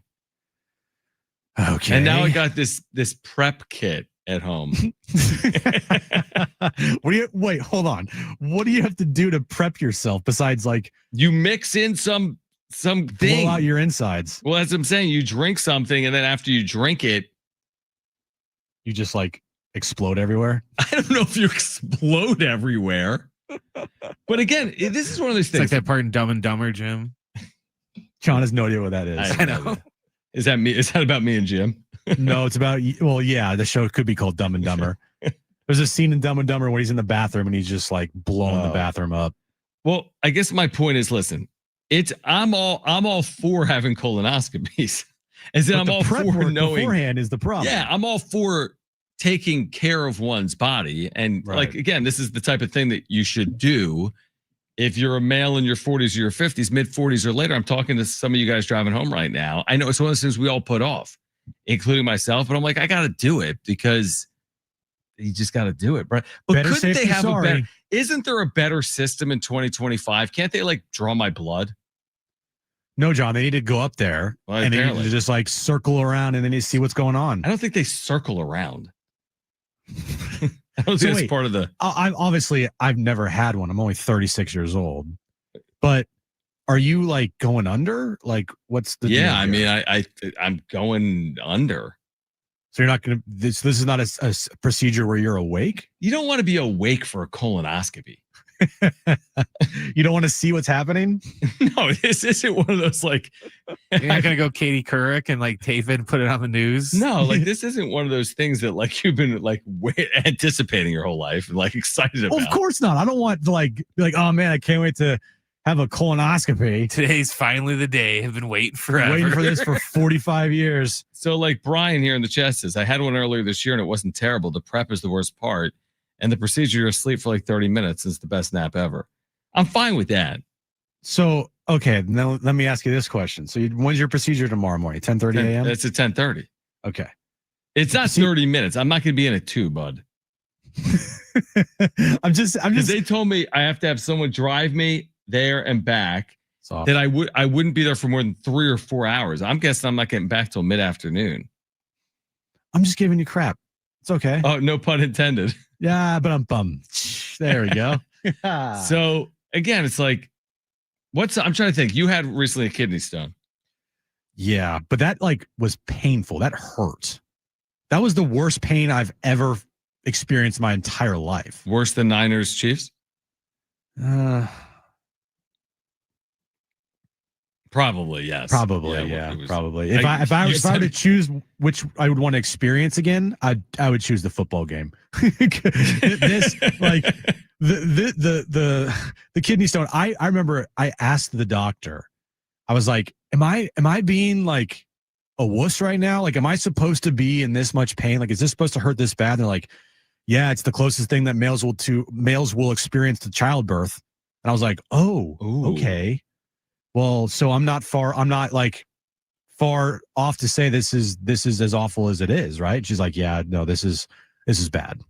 Okay. And now I got this prep kit at home. Wait, hold on. What do you have to do to prep yourself besides like you mix in some thing, blow out your insides? Well, as I'm saying, you drink something and then after you drink it, you just like explode everywhere. I don't know if you explode everywhere. But again, this is one of those things. It's like that part in Dumb and Dumber, Jim. John has no idea what that is. I know. Is that me? Is that about me and Jim? No, it's about, well, yeah, the show could be called Dumb and Dumber. There's a scene in Dumb and Dumber when he's in the bathroom and he's just like blowing the bathroom up. Well, I guess my point is, listen, I'm all for having colonoscopies. As in, I'm all for knowing beforehand is the problem. Yeah, I'm all for taking care of one's body. And like, again, this is the type of thing that you should do if you're a male in your 40s or your 50s, mid 40s or later. I'm talking to some of you guys driving home right now. I know it's one of those things we all put off, including myself, but I'm like, I got to do it because you just got to do it, bro. But couldn't they have a better, isn't there a better system in 2025? Can't they like draw my blood? No, John, they need to go up there and they need to just like circle around and then you see what's going on. I don't think they circle around. I don't think that's part of the. I've never had one. I'm only 36 years old. But are you like going under? Like, what's the? Yeah, I mean, I'm going under. So you're not going to. This is not a procedure where you're awake. You don't want to be awake for a colonoscopy. You don't want to see what's happening. No, this isn't one of those like. You're not gonna go Katie Couric and like tape it and put it on the news. No, like this isn't one of those things that like you've been like anticipating your whole life and like excited about. Well, of course not. I don't want to like be like, oh man, I can't wait to have a colonoscopy. Today's finally the day. I've been waiting forever. Waiting for this for 45 years. So like Brian here in the chat says, I had one earlier this year and it wasn't terrible. The prep is the worst part. And the procedure, you're asleep for like 30 minutes is the best nap ever. I'm fine with that. So, okay, now let me ask you this question. So when's your procedure tomorrow morning? 10:30 a.m.? It's at 10:30. Okay. It's not 30 minutes. I'm not going to be in it too, bud. I'm just. They told me I have to have someone drive me there and back. That I wouldn't be there for more than 3 or 4 hours. I'm guessing I'm not getting back till mid-afternoon. I'm just giving you crap. It's okay. Oh, no pun intended. Yeah, but I'm bummed. There we go. So again, it's like, I'm trying to think. You had recently a kidney stone. Yeah, but that like was painful. That hurt. That was the worst pain I've ever experienced my entire life. Worse than Niners Chiefs? Probably, yes. Probably, yeah. Probably. If I were to choose which I would want to experience again, I would choose the football game. This like the kidney stone. I remember I asked the doctor. I was like, am I being like a wuss right now? Like, am I supposed to be in this much pain? Like, is this supposed to hurt this bad? And they're like, yeah, it's the closest thing that males will experience to childbirth. And I was like, oh, okay. Well, so I'm not like far off to say this is as awful as it is, right? She's like, yeah, no, this is bad.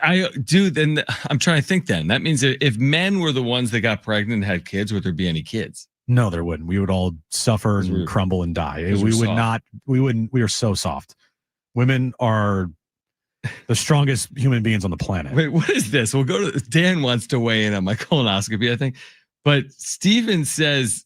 Then I'm trying to think then. That means if men were the ones that got pregnant and had kids, would there be any kids? No, there wouldn't. We would all suffer and crumble and die. We are so soft. Women are the strongest human beings on the planet. Wait, what is this? We'll go to Dan wants to weigh in on my colonoscopy, I think. But Steven says,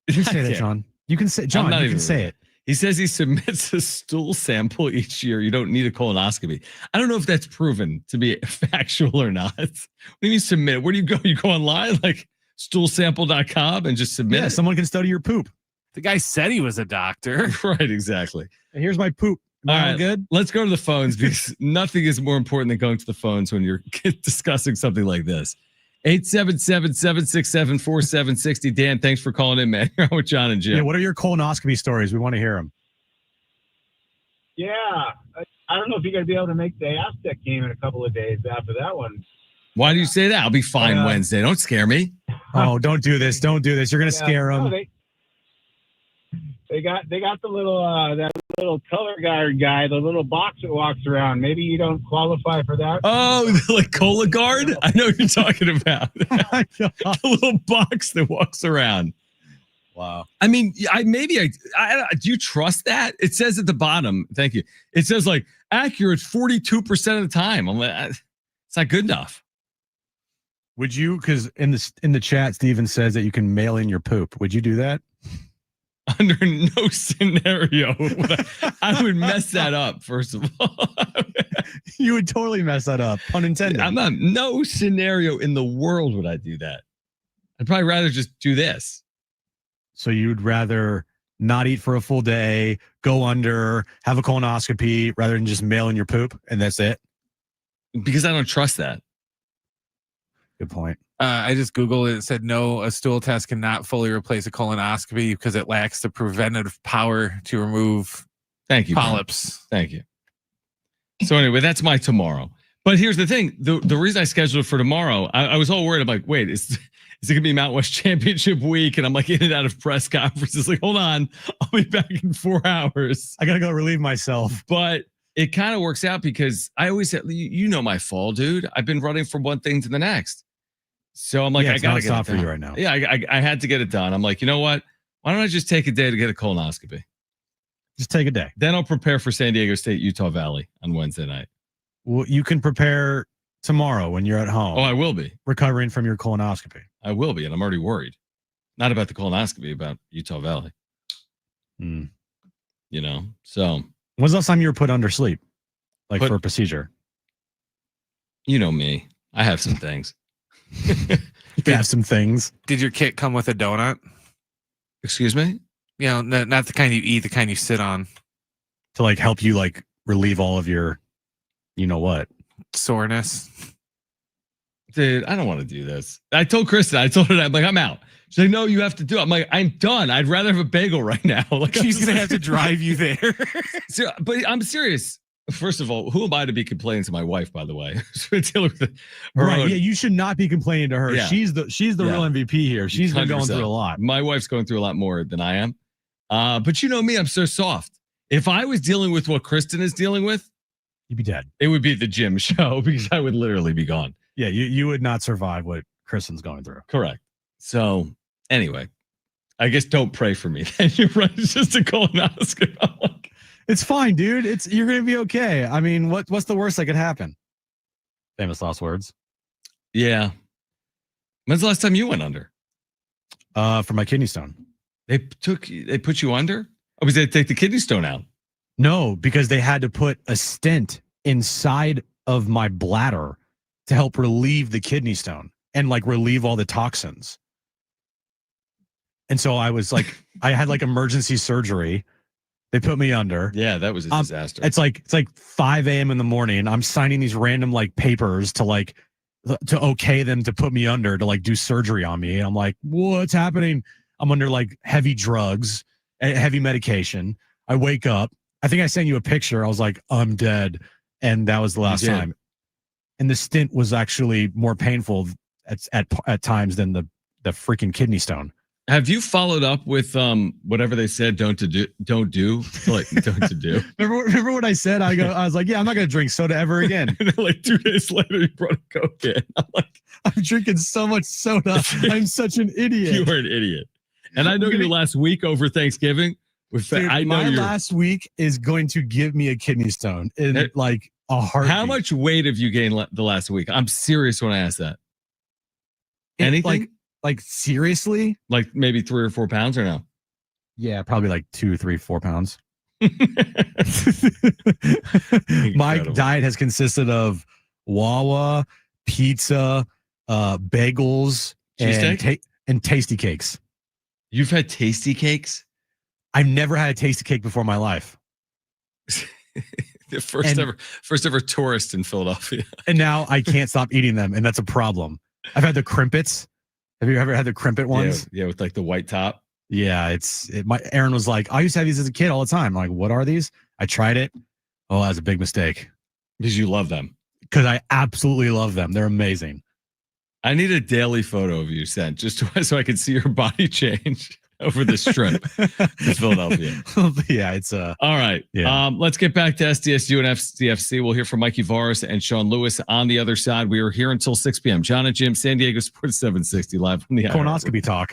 you can say that, John. You can say, John, you can say it. He says he submits a stool sample each year. You don't need a colonoscopy. I don't know if that's proven to be factual or not. When you submit, where do you go? You go online, like stoolsample.com and just submit. Yeah, someone can study your poop. The guy said he was a doctor. Right, exactly. And here's my poop. All right, good. Let's go to the phones because nothing is more important than going to the phones when you're discussing something like this. 877-767-4760. Dan, thanks for calling in, man. You're on with Jon and Jim. Yeah, what are your colonoscopy stories? We want to hear them. Yeah, I don't know if you're going to be able to make the Aztec game in a couple of days after that one. Why do you say that? I'll be fine Wednesday. Don't scare me. Oh, don't do this. Don't do this. You're going to scare them. No, they got the little that little color guard guy, the little box that walks around. Maybe you don't qualify for that. Oh, like Cola Guard? I know what you're talking about. The little box that walks around. Wow. I mean, I do you trust that? It says at the bottom, thank you. It says like accurate 42% of the time. I'm like, it's not good enough. Would you, because in the chat, Steven says that you can mail in your poop. Would you do that? Under no scenario. I would mess that up, first of all. You would totally mess that up. Pun intended. No scenario in the world would I do that. I'd probably rather just do this. So you'd rather not eat for a full day, go under, have a colonoscopy rather than just mail in your poop and that's it? Because I don't trust that. Good point. I just Googled it. It said, no, a stool test cannot fully replace a colonoscopy because it lacks the preventative power to remove polyps. Thank you. So anyway, that's my tomorrow. But here's the thing. The reason I scheduled it for tomorrow, I was all worried. I'm like, wait, is it going to be Mountain West Championship week? And I'm like in and out of press conferences. Like, hold on. I'll be back in 4 hours. I got to go relieve myself. But it kind of works out because I always said, you know my fall, dude. I've been running from one thing to the next. So I'm like, I got to get it for you right now. Yeah, I had to get it done. I'm like, you know what? Why don't I just take a day to get a colonoscopy? Just take a day. Then I'll prepare for San Diego State, Utah Valley on Wednesday night. Well, you can prepare tomorrow when you're at home. Oh, I will be. Recovering from your colonoscopy. I will be, and I'm already worried. Not about the colonoscopy, about Utah Valley. You know, so. When's the last time you were put under sleep? Like for a procedure? You know me. I have some things. You have some things. Did your kit come with a donut? Excuse me? You know, not the kind you eat, the kind you sit on. To like help you like relieve all of your, you know what? Soreness. Dude, I don't want to do this. I told Kristen, I'm like, I'm out. She's like, no, you have to do it. I'm like, I'm done. I'd rather have a bagel right now. Like, she's going to have to drive you there. But I'm serious. First of all, who am I to be complaining to my wife, by the way? Right. Yeah, you should not be complaining to her. Yeah. She's the real MVP here. She's been going through a lot. My wife's going through a lot more than I am. But you know me, I'm so soft. If I was dealing with what Kristen is dealing with, you'd be dead. It would be the gym show because I would literally be gone. Yeah, you would not survive what Kristen's going through. Correct. So anyway, I guess don't pray for me. Then you're right. It's just a colonoscopy. It's fine, dude. You're gonna be okay. I mean, what's the worst that could happen? Famous last words. Yeah. When's the last time you went under? For my kidney stone. They put you under? Oh, because they take the kidney stone out. No, because they had to put a stent inside of my bladder to help relieve the kidney stone and like relieve all the toxins. And so I was like, I had like emergency surgery. They put me under. Yeah, that was a disaster. It's like 5 a.m. in the morning. I'm signing these random like papers to okay them to put me under to like do surgery on me. And I'm like, what's happening? I'm under like heavy drugs, heavy medication. I wake up. I think I sent you a picture. I was like, I'm dead. And that was the last time. And the stint was actually more painful at times than the freaking kidney stone. Have you followed up with whatever they said don't do? Like don't to do. Remember what I said? I was like, yeah, I'm not gonna drink soda ever again. And then like 2 days later, you brought a Coke in. I'm like, I'm drinking so much soda. I'm such an idiot. You are an idiot. And I know your last week over Thanksgiving. My last week is going to give me a kidney stone in like a heartbeat. How much weight have you gained the last week? I'm serious when I ask that. Anything? Like seriously? Like maybe 3 or 4 pounds or no? Yeah, probably like 2, 3, 4 pounds. My diet has consisted of Wawa, pizza, bagels, and tasty cakes. You've had tasty cakes? I've never had a tasty cake before in my life. The first ever tourist in Philadelphia. And now I can't stop eating them, and that's a problem. I've had the crimpets. Have you ever had the crimpet ones? Yeah, with like the white top. Yeah, Aaron was like, I used to have these as a kid all the time. I'm like, what are these? I tried it. Oh, that was a big mistake. Because you love them. Because I absolutely love them. They're amazing. I need a daily photo of you sent just so I can see your body change over this trip to Philadelphia. Yeah, it's all right. Yeah. Let's get back to SDSU and SDFC. We'll hear from Mikey Varis and Sean Lewis on the other side. We are here until 6 p.m. Jon Jim, San Diego Sports 760 live from the colonoscopy talk.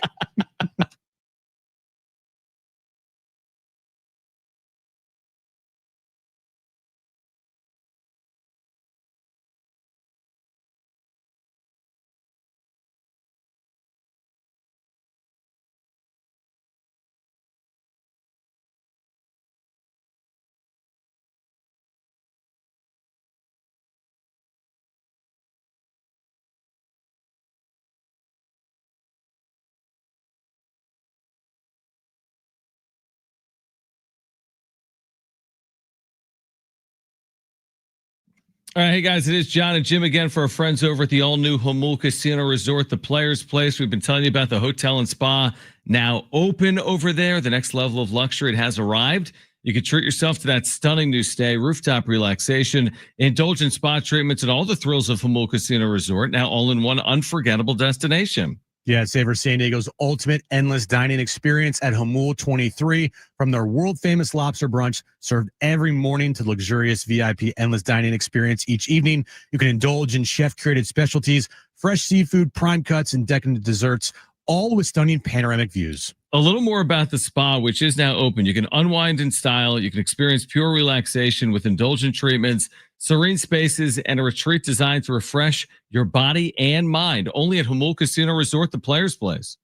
All right, hey guys, it is Jon and Jim again for our friends over at the all-new Jamul Casino Resort, the Players Place. We've been telling you about the hotel and spa now open over there. The next level of luxury, it has arrived. You can treat yourself to that stunning new stay, rooftop relaxation, indulgent spa treatments, and all the thrills of Jamul Casino Resort, now all in one unforgettable destination. Yeah, savor San Diego's ultimate endless dining experience at Jamul 23. From their world-famous lobster brunch served every morning to luxurious VIP endless dining experience each evening, you can indulge in chef-curated specialties, fresh seafood, prime cuts, and decadent desserts, all with stunning panoramic views. A little more about the spa, which is now open. You can unwind in style. You can experience pure relaxation with indulgent treatments, serene spaces, and a retreat designed to refresh your body and mind. Only at Jamul Casino Resort, the Players Place.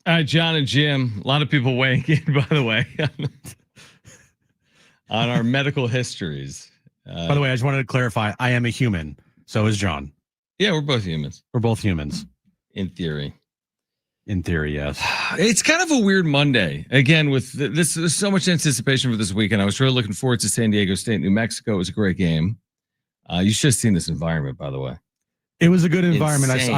All right, Jon and Jim, a lot of people weighing in, by the way, on our medical histories. By the way, I just wanted to clarify, I am a human. So is Jon. Yeah, we're both humans. We're both humans. In theory. In theory, yes. It's kind of a weird Monday. Again, with this, there's so much anticipation for this weekend. I was really looking forward to San Diego State, New Mexico. It was a great game. You should have seen this environment, by the way. It was a good environment. Insane.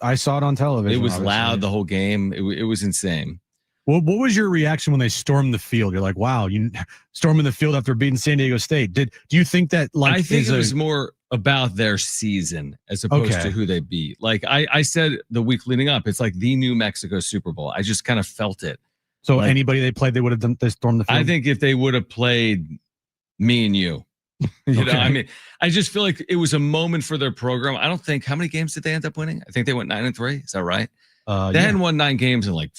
I saw it on television. It was loud the whole game. It was insane. What was your reaction when they stormed the field? You're like, wow, you storming the field after beating San Diego State. Do you think that like I think it was more about their season as opposed to who they beat. Like I said the week leading up, it's like the New Mexico Super Bowl. I just kind of felt it. So like, anybody they played, they would have done. They stormed the field. I think if they would have played me and you. You know, I mean, I just feel like it was a moment for their program. I don't think how many games did they end up winning? I think they went 9-3. Is that right? They hadn't won 9 games in like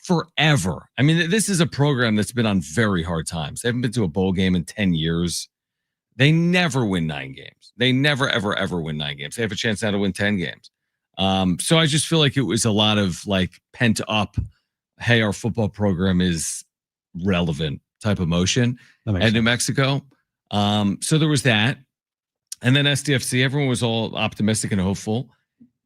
forever. I mean, this is a program that's been on very hard times. They haven't been to a bowl game in 10 years. They never win 9 games. They never, ever, ever win 9 games. They have a chance now to win 10 games. So I just feel like it was a lot of like pent up, hey, our football program is relevant type of motion at New Mexico. So there was that. And then SDFC, everyone was all optimistic and hopeful.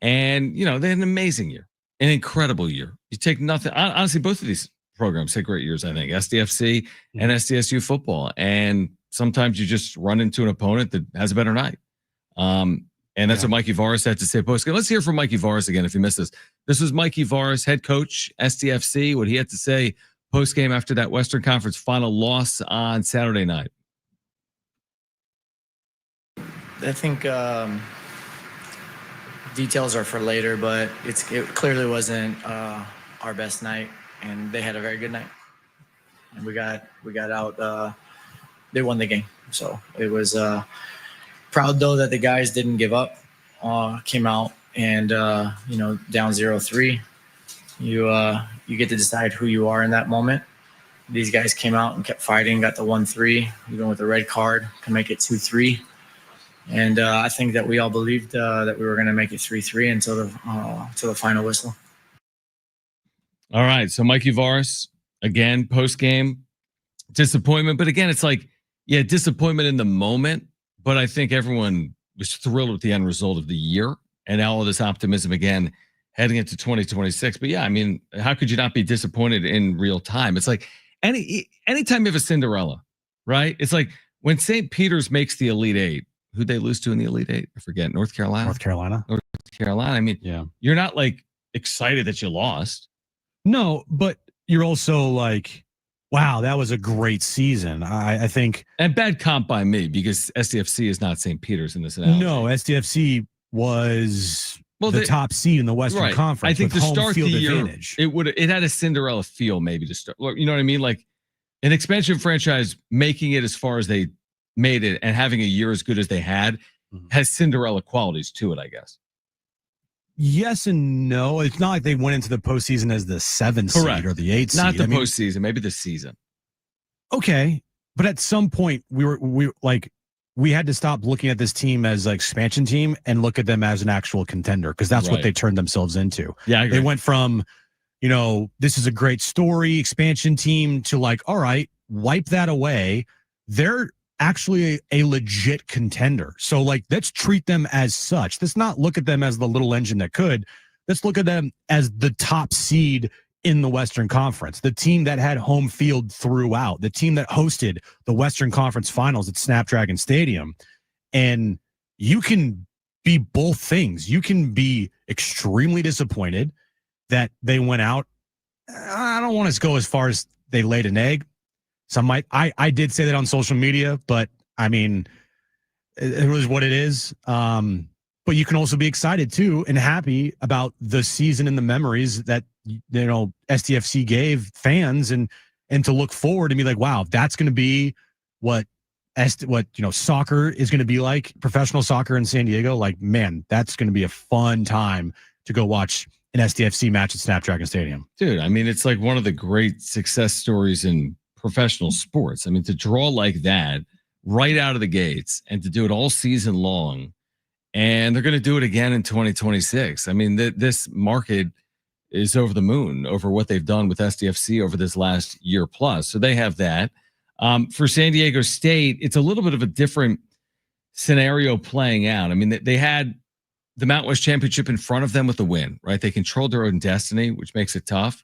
And, you know, they had an amazing year, an incredible year. You take nothing. Honestly, both of these programs had great years, I think, SDFC and SDSU football. And sometimes you just run into an opponent that has a better night. And that's what Mikey Varas had to say post-game. Let's hear from Mikey Varas again if you missed this. This was Mikey Varas, head coach, SDFC, what he had to say post-game after that Western Conference final loss on Saturday night. I think details are for later, but it clearly wasn't our best night, and they had a very good night. And we got out. They won the game, so it was proud though that the guys didn't give up. Came out and down 0-3. You get to decide who you are in that moment. These guys came out and kept fighting, got the 1-3, even with a red card, can make it 2-3. And I think that we all believed that we were going to make it 3-3 until the final whistle. All right, so Mikey Varas again post game disappointment, but again, it's like disappointment in the moment. But I think everyone was thrilled with the end result of the year and all of this optimism again heading into 2026. But yeah, I mean, how could you not be disappointed in real time? It's like anytime you have a Cinderella, right? It's like when St. Peter's makes the Elite Eight. Who'd they lose to in the Elite Eight? I forget. North Carolina. North Carolina. I mean, you're not like excited that you lost. No, but you're also like, wow, that was a great season. I think. And bad comp by me because SDFC is not St. Peter's in this analogy. No, SDFC was the top seed in the Western Conference. I think with to home start the field year, advantage. it had a Cinderella feel maybe to start. You know what I mean? Like an expansion franchise making it as far as they made it and having a year as good as they had has Cinderella qualities to it, I guess. Yes and no. It's not like they went into the postseason as the 7th seed or the 8th seed. Not the postseason, maybe the season. Okay, but at some point we had to stop looking at this team as like expansion team and look at them as an actual contender because that's what they turned themselves into. Yeah, I agree. They went from, this is a great story expansion team to like, all right, wipe that away. They're actually a legit contender. So like, let's treat them as such. Let's not look at them as the little engine that could. Let's look at them as the top seed in the Western Conference, the team that had home field throughout, the team that hosted the Western Conference finals at Snapdragon Stadium. And you can be both things. You can be extremely disappointed that they went out. I don't want to go as far as they laid an egg. Some might. I did say that on social media, but I mean, it was what it is. But you can also be excited too and happy about the season and the memories that SDFC gave fans, and to look forward and be like, wow, that's going to be what soccer is going to be like, professional soccer in San Diego. Like, man, that's going to be a fun time to go watch an SDFC match at Snapdragon Stadium. Dude, I mean, it's like one of the great success stories in professional sports. I mean, to draw like that right out of the gates and to do it all season long, and they're going to do it again in 2026. I mean, this market is over the moon over what they've done with SDFC over this last year plus. So they have that. For San Diego State, it's a little bit of a different scenario playing out. I mean, they had the Mountain West Championship in front of them with the win, right? They controlled their own destiny, which makes it tough.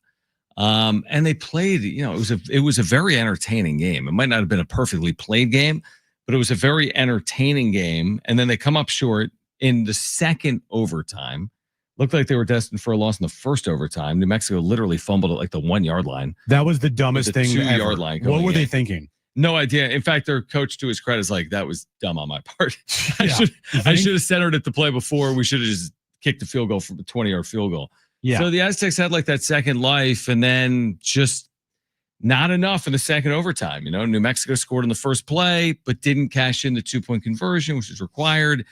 And they played, it was a very entertaining game. It might not have been a perfectly played game, but it was a very entertaining game. And then they come up short in the second overtime. Looked like they were destined for a loss in the first overtime. New Mexico literally fumbled at like the 1 yard line. That was the dumbest thing 2 ever. yard line. What were they thinking? No idea. In fact, their coach, to his credit, is like, that was dumb on my part. I should have centered it the play before. We should have just kicked the field goal from a 20-yard field goal. Yeah. So the Aztecs had like that second life, and then just not enough in the second overtime. New Mexico scored in the first play, but didn't cash in the 2-point conversion, which is required.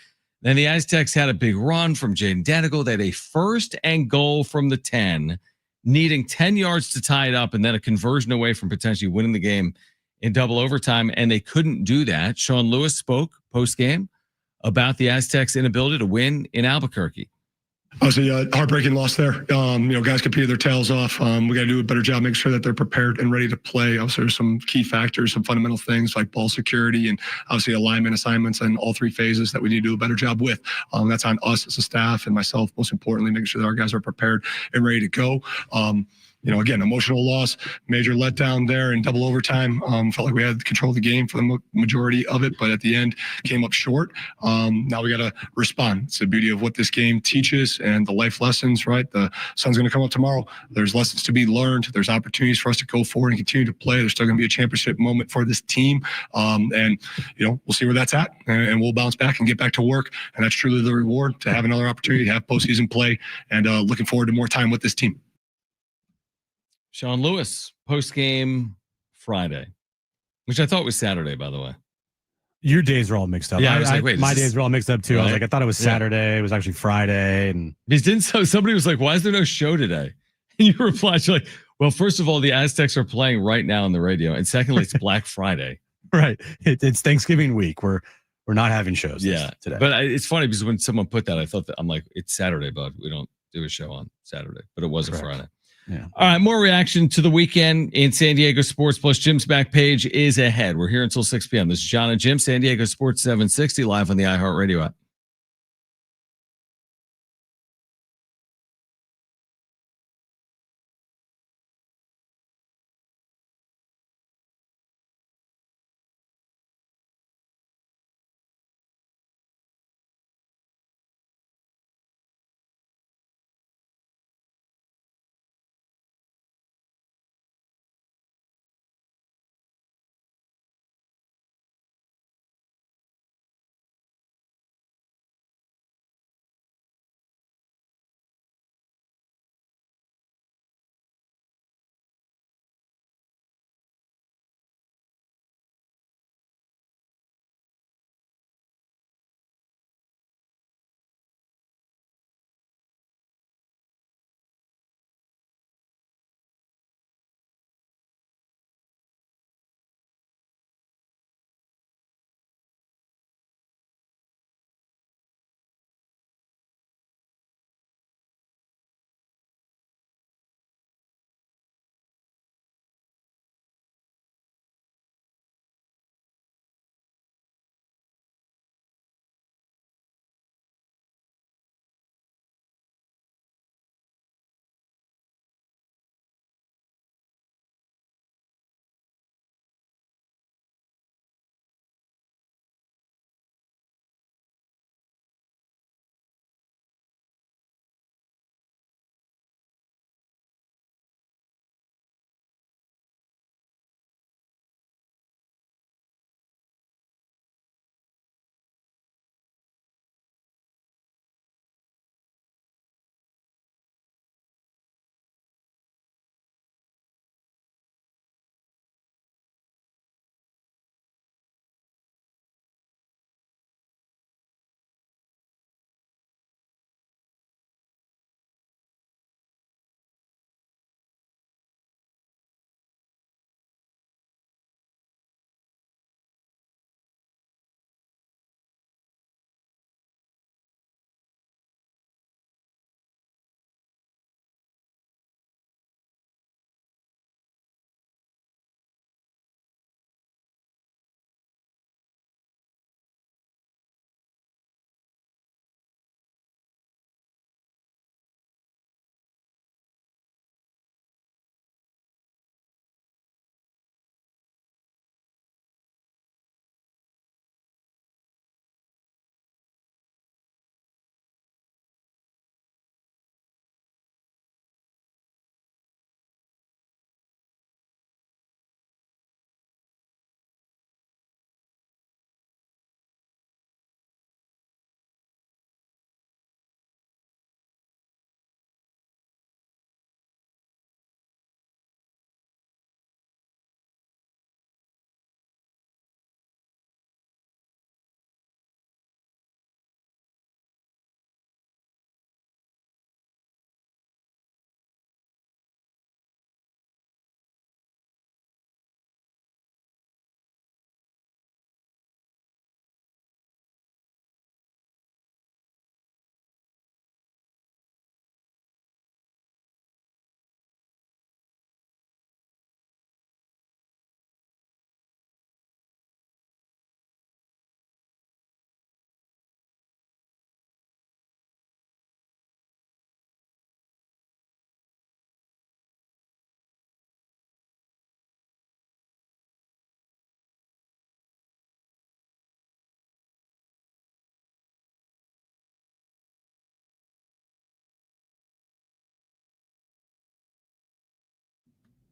Then the Aztecs had a big run from Jaden Denigal. They had a 1st and goal from the 10, needing 10 yards to tie it up, and then a conversion away from potentially winning the game in double overtime, and they couldn't do that. Sean Lewis spoke post-game about the Aztecs' inability to win in Albuquerque. Obviously, heartbreaking loss there. Guys competed their tails off. We got to do a better job, making sure that they're prepared and ready to play. Obviously, there's some key factors, some fundamental things like ball security and obviously alignment assignments and all 3 phases that we need to do a better job with. That's on us as a staff and myself, most importantly, making sure that our guys are prepared and ready to go. again, emotional loss, major letdown there in double overtime. Felt like we had control of the game for the majority of it, but at the end came up short. Now we got to respond. It's the beauty of what this game teaches and the life lessons, right? The sun's going to come up tomorrow. There's lessons to be learned. There's opportunities for us to go forward and continue to play. There's still going to be a championship moment for this team. And we'll see where that's at, and we'll bounce back and get back to work. And that's truly the reward, to have another opportunity to have postseason play, and looking forward to more time with this team. Sean Lewis, post game Friday, which I thought was Saturday, by the way. Your days are all mixed up. Yeah, I was like, wait, my days were all mixed up too. Right? I was like, I thought it was Saturday. It was actually Friday. And somebody was like, why is there no show today? And you replied, you're like, well, first of all, the Aztecs are playing right now on the radio, and secondly, it's Black Friday. Right. It's Thanksgiving week. We're not having shows today. But it's funny because when someone put that, I thought that, I'm like, it's Saturday, bud. We don't do a show on Saturday, but it was a Friday. Yeah. All right. More reaction to the weekend in San Diego sports. Plus, Jim's back page is ahead. We're here until 6 p.m. This is Jon and Jim, San Diego Sports 760, live on the iHeartRadio app.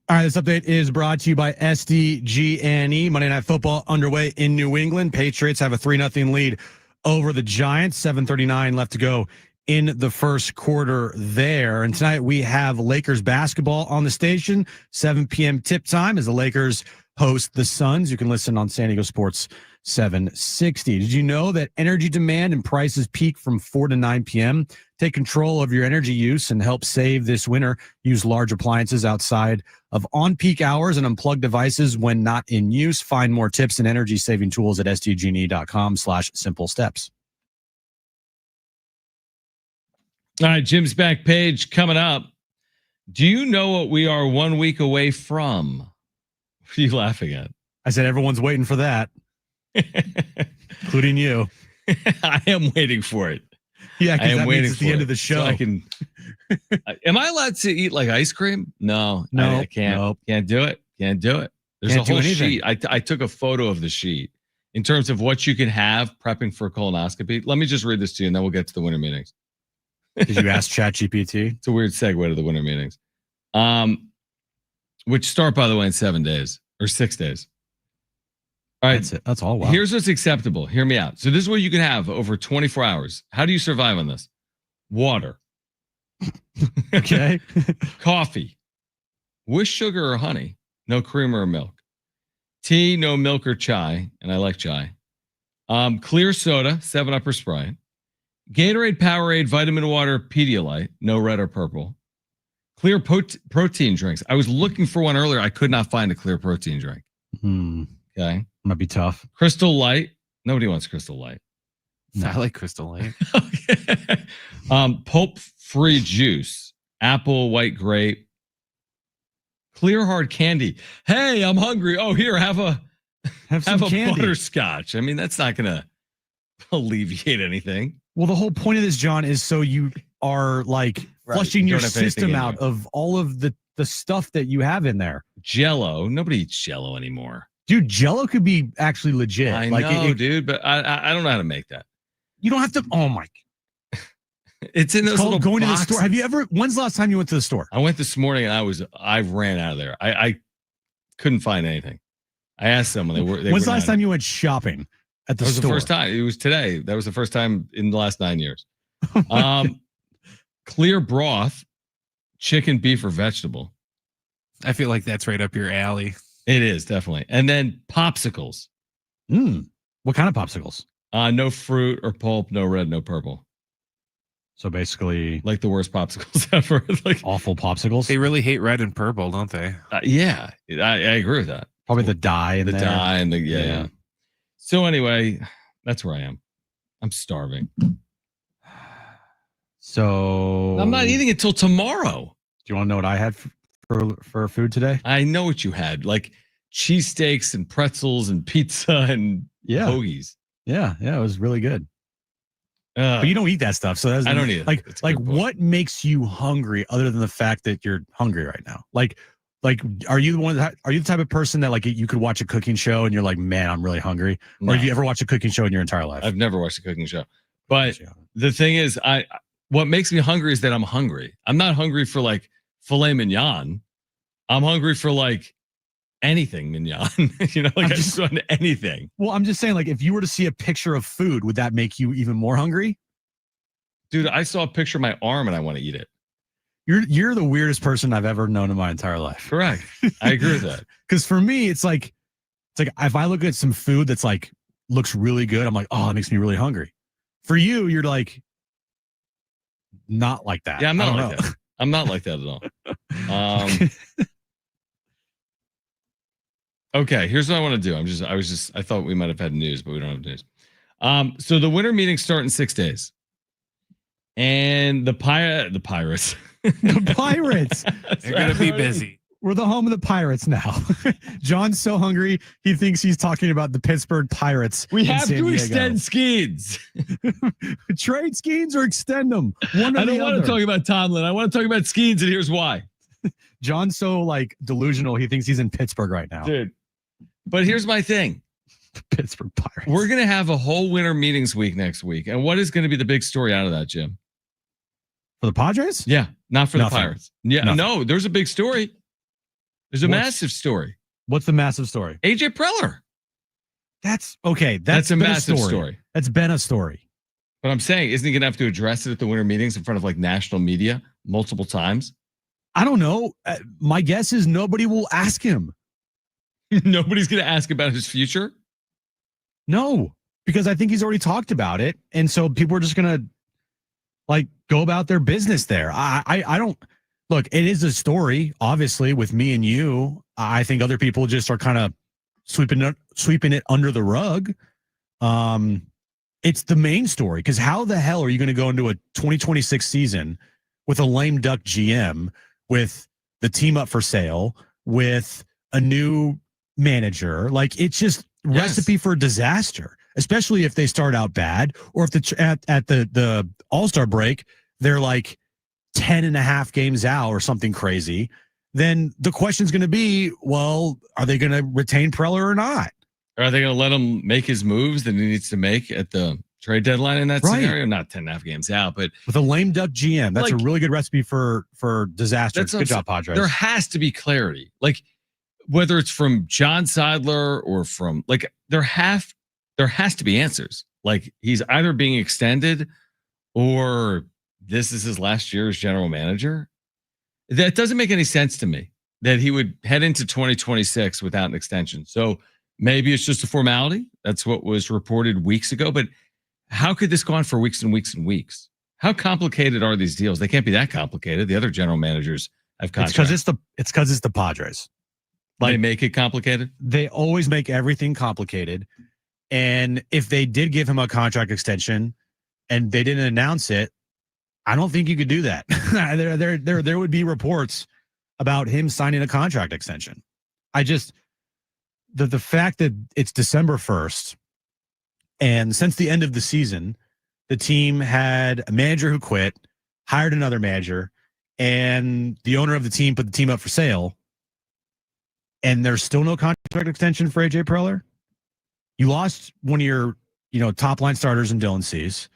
All right, this update is brought to you by SDGNE. Monday Night Football underway in New England. Patriots have a 3-0 lead over the Giants. 7:39 left to go in the first quarter there. And tonight we have Lakers basketball on the station. 7 p.m. tip time as the Lakers host the Suns. You can listen on San Diego Sports 760. Did you know that energy demand and prices peak from 4 to 9 p.m.? Take control of your energy use and help save this winter. Use large appliances outside of on-peak hours and unplug devices when not in use. Find more tips and energy-saving tools at sdgne.com/simple steps. All right, Jim's back page coming up. Do you know what we are 1 week away from? What are you laughing at? I said everyone's waiting for that, including you. I am waiting for it. Yeah, because that means it's the end of the show. So I can. Am I allowed to eat like ice cream? No, I can't. Nope. Can't do it. Can't do it. There's Can't a whole do anything. sheet. I took a photo of the sheet in terms of what you can have prepping for a colonoscopy. Let me just read this to you, and then we'll get to the winter meetings. Did you ask ChatGPT? It's a weird segue to the winter meetings, which start, by the way, in 7 days or 6 days. All right. That's it. That's all. Wow. Here's what's acceptable. Hear me out. So this is what you can have over 24 hours. How do you survive on this? Water. Okay. Coffee. With sugar or honey. No cream or milk. Tea, no milk or chai. And I like chai. Clear soda, 7-Up or Sprite. Gatorade, Powerade, vitamin water, Pedialyte. No red or purple. Clear protein drinks. I was looking for one earlier. I could not find a clear protein drink. Okay. Might be tough. Crystal Light. Nobody wants Crystal Light. No. I like Crystal Light. Okay. Pulp-free juice. Apple, white grape. Clear hard candy. Hey, I'm hungry. Oh, here, have a candy. butterscotch. I mean, that's not going to alleviate anything. Well, the whole point of this, John, is so you are like flushing your system out of all of the stuff that you have in there. Jello. Nobody eats Jello anymore. Dude, Jello could be actually legit. I know, dude, but I don't know how to make that. You don't have to. Oh my! It's in those little going boxes. to the store. Have you ever? When's the last time you went to the store? I went this morning and I ran out of there. I couldn't find anything. I asked someone. When's the last time you went shopping at the store? That was the first time. It was today. That was the first time in the last 9 years. Clear broth, chicken, beef, or vegetable. I feel like that's right up your alley. It is definitely. And then popsicles. What kind of popsicles? No fruit or pulp, no red, no purple. So basically, like the worst popsicles ever. Like awful popsicles. They really hate red and purple, don't they? Yeah, I agree with that. Probably the dye and the dye and the yeah. So anyway, that's where I am. I'm starving. So I'm not eating it till tomorrow. Do you want to know what I had for food today? I know what you had, like cheesesteaks and pretzels and pizza and hoagies. Yeah, it was really good. But you don't eat that stuff, so that's I don't eat it. Like what makes you hungry other than the fact that you're hungry right now? Like, are you the type of person that like you could watch a cooking show and you're like, man, I'm really hungry? No. Or have you ever watched a cooking show in your entire life? I've never watched a cooking show, but the thing is, what makes me hungry is that I'm hungry. I'm not hungry for like filet mignon. I'm hungry for like anything mignon. Like I just want anything. Well, I'm just saying, like, if you were to see a picture of food, would that make you even more hungry? Dude, I saw a picture of my arm and I want to eat it. You're the weirdest person I've ever known in my entire life. Correct. I agree with that. Because for me, it's like if I look at some food that's like looks really good, I'm like, oh, it makes me really hungry. For you, you're like not like that. Yeah, I'm not like that. I'm not like that at all. Okay, here's what I want to do. I thought we might have had news, but we don't have news. So the winter meetings start in 6 days. And the Pirates. The Pirates. They're going to be busy. We're the home of the Pirates now. John's so hungry, he thinks he's talking about the Pittsburgh Pirates. We have to extend Skeens. Trade Skeens or extend them. I don't want to talk about Tomlin. I want to talk about Skeens, and here's why. John's so like delusional, he thinks he's in Pittsburgh right now. Dude. But here's my thing. Pittsburgh Pirates. We're going to have a whole winter meetings week next week. And what is going to be the big story out of that, Jim? For the Padres? Yeah, not for Nothing. the Pirates. Yeah, Nothing. No, there's a big story. There's a massive story. What's the massive story? AJ Preller. That's okay. That's a massive story. That's been a story. But I'm saying, isn't he going to have to address it at the winter meetings in front of like national media multiple times? I don't know. My guess is nobody will ask him. Nobody's going to ask about his future? No, because I think he's already talked about it. And so people are just going to like go about their business there. I don't look, it is a story, obviously, with me and you. I think other people just are kind of sweeping it under the rug. It's the main story, because how the hell are you going to go into a 2026 season with a lame duck GM, with the team up for sale, with a new manager? Like, it's just recipe for disaster, especially if they start out bad, or if at the All-Star break, they're like 10.5 games out or something crazy. Then the question's going to be, well, are they going to retain Preller or not? Or are they going to let him make his moves that he needs to make at the trade deadline in that scenario? Not 10.5 games out, but with a lame duck GM, that's like, a really good recipe for disaster. Good job, Padres. There has to be clarity, like whether it's from John Seidler or from like there has to be answers. Like, he's either being extended or this is his last year as general manager. That doesn't make any sense to me, that he would head into 2026 without an extension. So maybe it's just a formality. That's what was reported weeks ago. But how could this go on for weeks and weeks and weeks? How complicated are these deals? They can't be that complicated. The other general managers have contracts. It's because it's the Padres. Like, they make it complicated? They always make everything complicated. And if they did give him a contract extension and they didn't announce it, I don't think you could do that. There would be reports about him signing a contract extension. The fact that it's December 1st, and since the end of the season, the team had a manager who quit, hired another manager, and the owner of the team put the team up for sale, and there's still no contract extension for AJ Preller. You lost one of your, top line starters in Dylan Cease.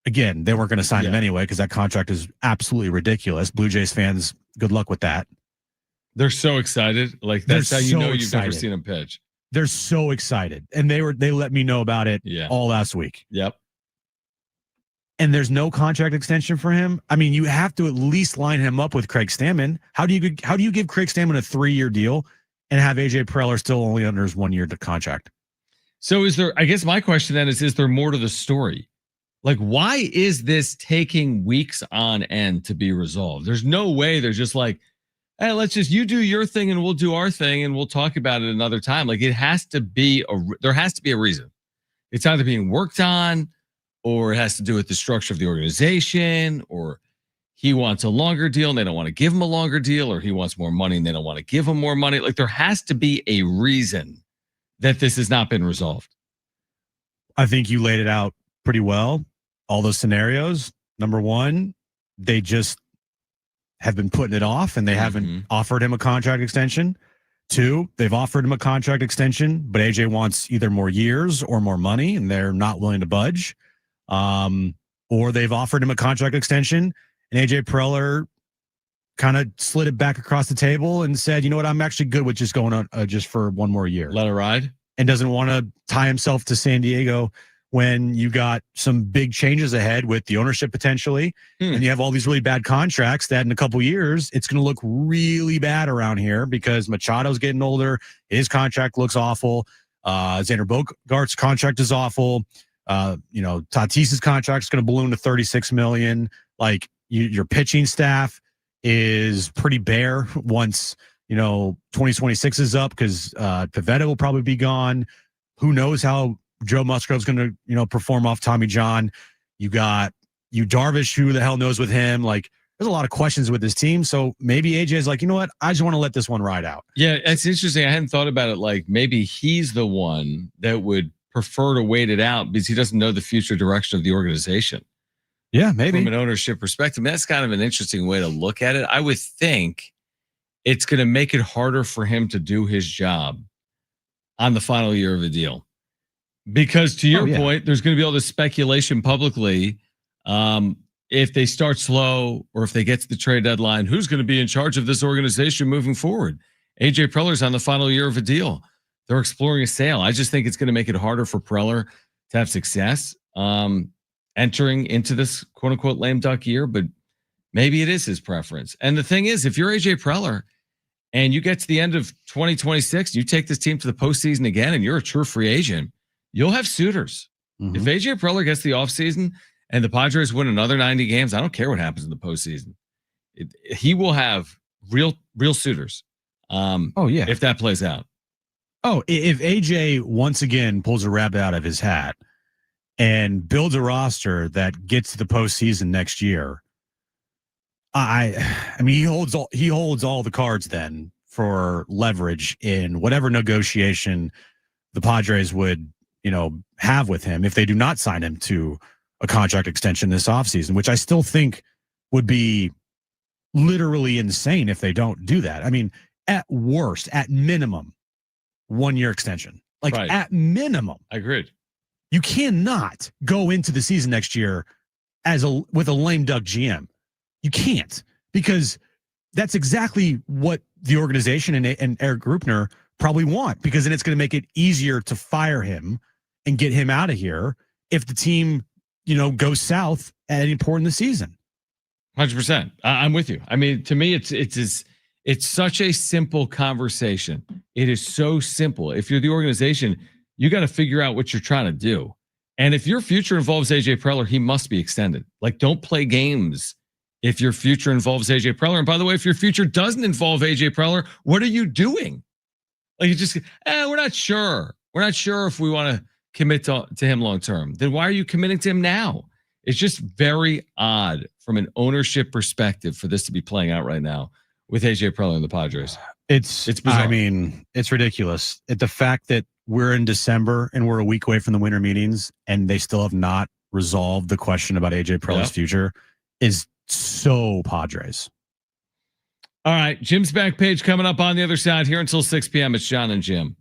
Again, they weren't going to sign him anyway because that contract is absolutely ridiculous. Blue Jays fans, good luck with that. They're so excited. Like, that's how you know you've never seen them pitch. They're so excited. And they let me know about it all last week. Yep. And there's no contract extension for him. I mean, you have to at least line him up with Craig Stammen. How do you give Craig Stammen a 3-year deal and have AJ Preller still only under his 1-year contract? So I guess my question then is there more to the story? Like, why is this taking weeks on end to be resolved? There's no way they're just like, hey, you do your thing and we'll do our thing and we'll talk about it another time. Like, there has to be a reason. It's either being worked on, or it has to do with the structure of the organization, or he wants a longer deal and they don't want to give him a longer deal, or he wants more money and they don't want to give him more money. Like, there has to be a reason that this has not been resolved. I think you laid it out pretty well. All those scenarios. Number one, they just have been putting it off and they haven't offered him a contract extension. 2, they've offered him a contract extension, but AJ wants either more years or more money and they're not willing to budge. Or they've offered him a contract extension and AJ Preller kind of slid it back across the table and said, you know what, I'm actually good with just going on just for 1 more year. Let it ride. And doesn't want to tie himself to San Diego when you got some big changes ahead with the ownership potentially, and you have all these really bad contracts that in a couple years, it's going to look really bad around here because Machado's getting older. His contract looks awful. Xander Bogaerts' contract is awful. Tatis's contract is going to balloon to $36 million. Like, your pitching staff is pretty bare once, 2026 is up because Pivetta will probably be gone. Who knows how Joe Musgrove's going to, perform off Tommy John. You got Darvish, who the hell knows with him? Like, there's a lot of questions with this team. So maybe AJ is like, you know what? I just want to let this one ride out. Yeah, it's interesting. I hadn't thought about it. Like, maybe he's the one that would prefer to wait it out because he doesn't know the future direction of the organization. Yeah, maybe. From an ownership perspective, that's kind of an interesting way to look at it. I would think it's going to make it harder for him to do his job on the final year of the deal. Because to your point, there's going to be all this speculation publicly. if they start slow or if they get to the trade deadline, who's going to be in charge of this organization moving forward? AJ Preller's on the final year of a deal. They're exploring a sale. I just think it's going to make it harder for Preller to have success entering into this quote unquote lame duck year, but maybe it is his preference. And the thing is, if you're AJ Preller and you get to the end of 2026, you take this team to the postseason again, and you're a true free agent, you'll have suitors. Mm-hmm. If AJ Preller gets the offseason and the Padres win another 90 games, I don't care what happens in the postseason. He will have real suitors. If that plays out. Oh, if AJ once again pulls a rabbit out of his hat and builds a roster that gets to the postseason next year, I mean, he holds all the cards then for leverage in whatever negotiation the Padres would, have with him if they do not sign him to a contract extension this offseason, which I still think would be literally insane if they don't do that. I mean, at worst, at minimum, 1 year extension. Like right. At minimum. I agreed. You cannot go into the season next year with a lame duck GM. You can't, because that's exactly what the organization and Eric Grupner probably want, because then it's going to make it easier to fire him and get him out of here if the team, goes south at any point in the season. 100%. I'm with you. I mean, to me, it's such a simple conversation. It is so simple. If you're the organization, you got to figure out what you're trying to do. And if your future involves AJ Preller, he must be extended. Like, don't play games if your future involves AJ Preller. And by the way, if your future doesn't involve AJ Preller, what are you doing? Like, you just, we're not sure. We're not sure if we want to commit to him long term. Then why are you committing to him now? It's just very odd from an ownership perspective for this to be playing out right now with AJ Preller and the Padres. It's bizarre. I mean, it's ridiculous. The fact that we're in December and we're a week away from the winter meetings and they still have not resolved the question about AJ Preller's future is so Padres. All right. Jim's back page coming up on the other side here until 6 p.m. It's Jon and Jim.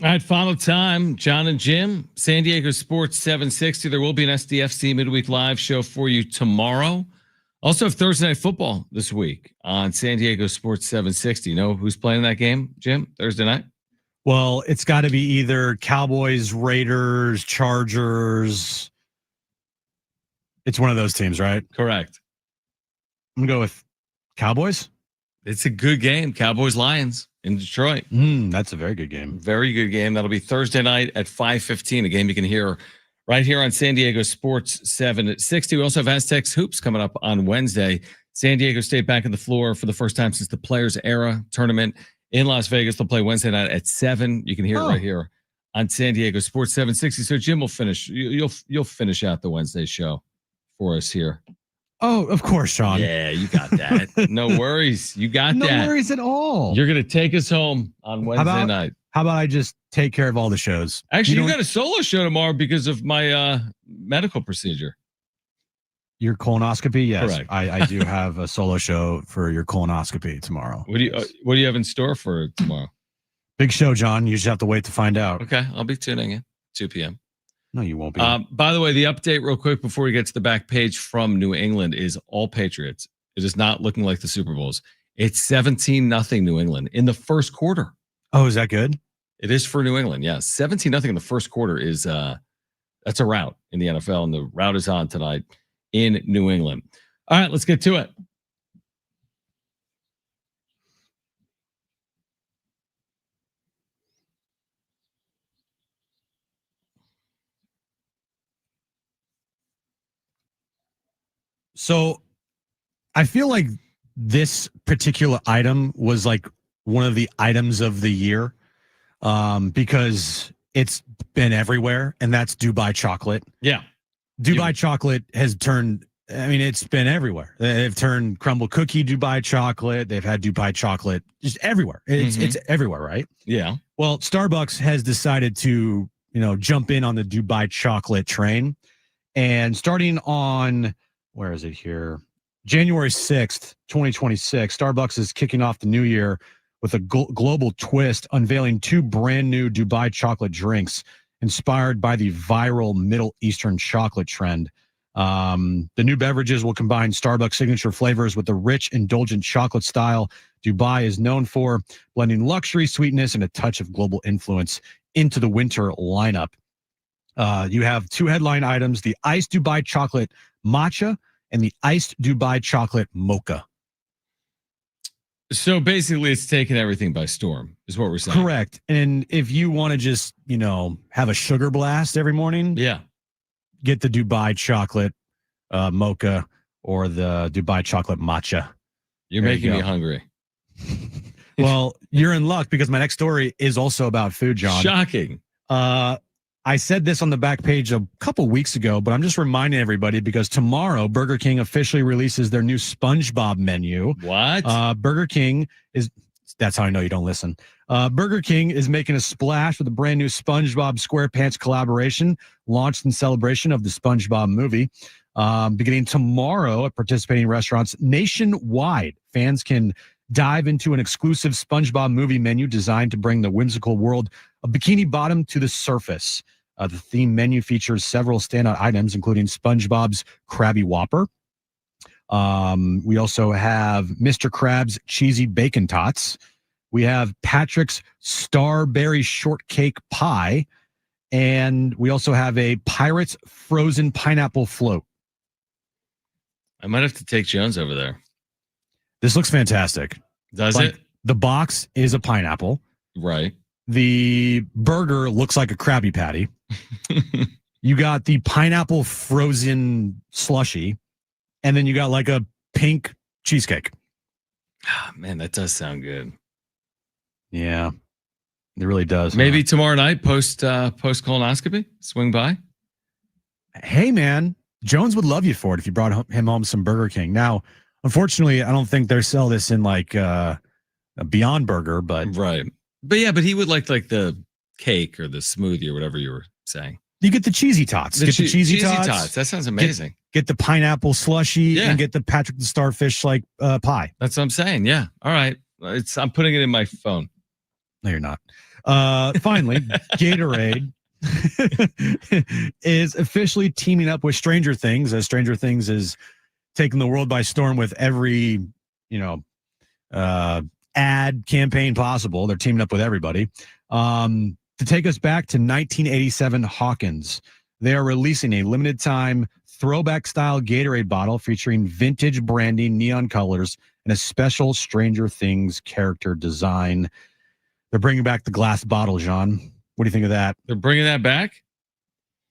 All right, final time. Jon and Jim, San Diego Sports 760. There will be an SDFC midweek live show for you tomorrow. Also have Thursday Night Football this week on San Diego Sports 760. You know who's playing that game, Jim, Thursday night? Well, it's got to be either Cowboys, Raiders, Chargers. It's one of those teams, right? Correct. I'm going to go with Cowboys. It's a good game. Cowboys-Lions in Detroit. That's a very good game. Very good game. That'll be Thursday night at 5:15. A game you can hear right here on San Diego Sports 760. We also have Aztecs Hoops coming up on Wednesday. San Diego State back on the floor for the first time since the Players Era tournament in Las Vegas. They'll play Wednesday night at 7. You can hear it right here on San Diego Sports 760. So Jim will finish. You'll finish out the Wednesday show for us here. Oh, of course, Sean. Yeah, you got that. No worries. You got that. No worries at all. You're going to take us home on Wednesday night. How about I just take care of all the shows? Actually, you got a solo show tomorrow because of my medical procedure. Your colonoscopy? Yes. Correct. I do have a solo show for your colonoscopy tomorrow. What do you have in store for tomorrow? Big show, John. You just have to wait to find out. Okay, I'll be tuning in 2 p.m. No, you won't be. By the way, the update real quick before we get to the back page from New England is all Patriots. It is not looking like the Super Bowls. It's 17-0 New England in the first quarter. Oh, is that good? It is for New England. Yeah, 17-0 in the first quarter is that's a rout in the NFL, and the rout is on tonight in New England. All right, let's get to it. So I feel like this particular item was like one of the items of the year because it's been everywhere, and that's Dubai chocolate. Yeah. Dubai chocolate has turned, it's been everywhere. They've turned crumble cookie Dubai chocolate. They've had Dubai chocolate just everywhere. It's everywhere, right? Yeah. Well, Starbucks has decided to, jump in on the Dubai chocolate train. And starting on, where is it here? January 6th, 2026, Starbucks is kicking off the new year with a global twist, unveiling 2 brand new Dubai chocolate drinks inspired by the viral Middle Eastern chocolate trend. The new beverages will combine Starbucks signature flavors with the rich, indulgent chocolate style Dubai is known for, blending luxury, sweetness, and a touch of global influence into the winter lineup. You have 2 headline items, the iced Dubai chocolate matcha and the iced Dubai chocolate mocha. So basically it's taken everything by storm is what we're saying. Correct. And if you want to just, have a sugar blast every morning, get the Dubai chocolate mocha or the Dubai chocolate matcha. You're making me hungry. Well, you're in luck because my next story is also about food, John. Shocking. I said this on the back page a couple weeks ago, but I'm just reminding everybody because tomorrow Burger King officially releases their new SpongeBob menu. What? Burger King is, that's how I know you don't listen. Burger King is making a splash with a brand new SpongeBob SquarePants collaboration launched in celebration of the SpongeBob movie. Beginning tomorrow at participating restaurants nationwide, fans can dive into an exclusive SpongeBob movie menu designed to bring the whimsical world of Bikini Bottom to the surface. The theme menu features several standout items, including SpongeBob's Krabby Whopper. We also have Mr. Krabs Cheesy Bacon Tots. We have Patrick's Starberry Shortcake Pie. And we also have a Pirate's Frozen Pineapple Float. I might have to take Jones over there. This looks fantastic. Does it? The box is a pineapple. Right. The burger looks like a Krabby Patty. You got the pineapple frozen slushy. And then you got like a pink cheesecake. Man, that does sound good. Yeah, it really does. Maybe tomorrow night, post colonoscopy, swing by. Hey, man, Jones would love you for it if you brought him home some Burger King. Now, unfortunately, I don't think they sell this in like a Beyond Burger, but right. But yeah, but he would like the cake or the smoothie or whatever you were saying. You get the cheesy tots. Get the cheesy tots. That sounds amazing. Get the pineapple slushy and get the Patrick the Starfish pie. That's what I'm saying. Yeah. All right. I'm putting it in my phone. No, you're not. Finally, Gatorade is officially teaming up with Stranger Things, as Stranger Things is taking the world by storm with every, ad campaign possible. They're teaming up with everybody. To take us back to 1987 Hawkins, they are releasing a limited time throwback style Gatorade bottle featuring vintage branding, neon colors, and a special Stranger Things character design. They're bringing back the glass bottle, John. What do you think of that? They're bringing that back?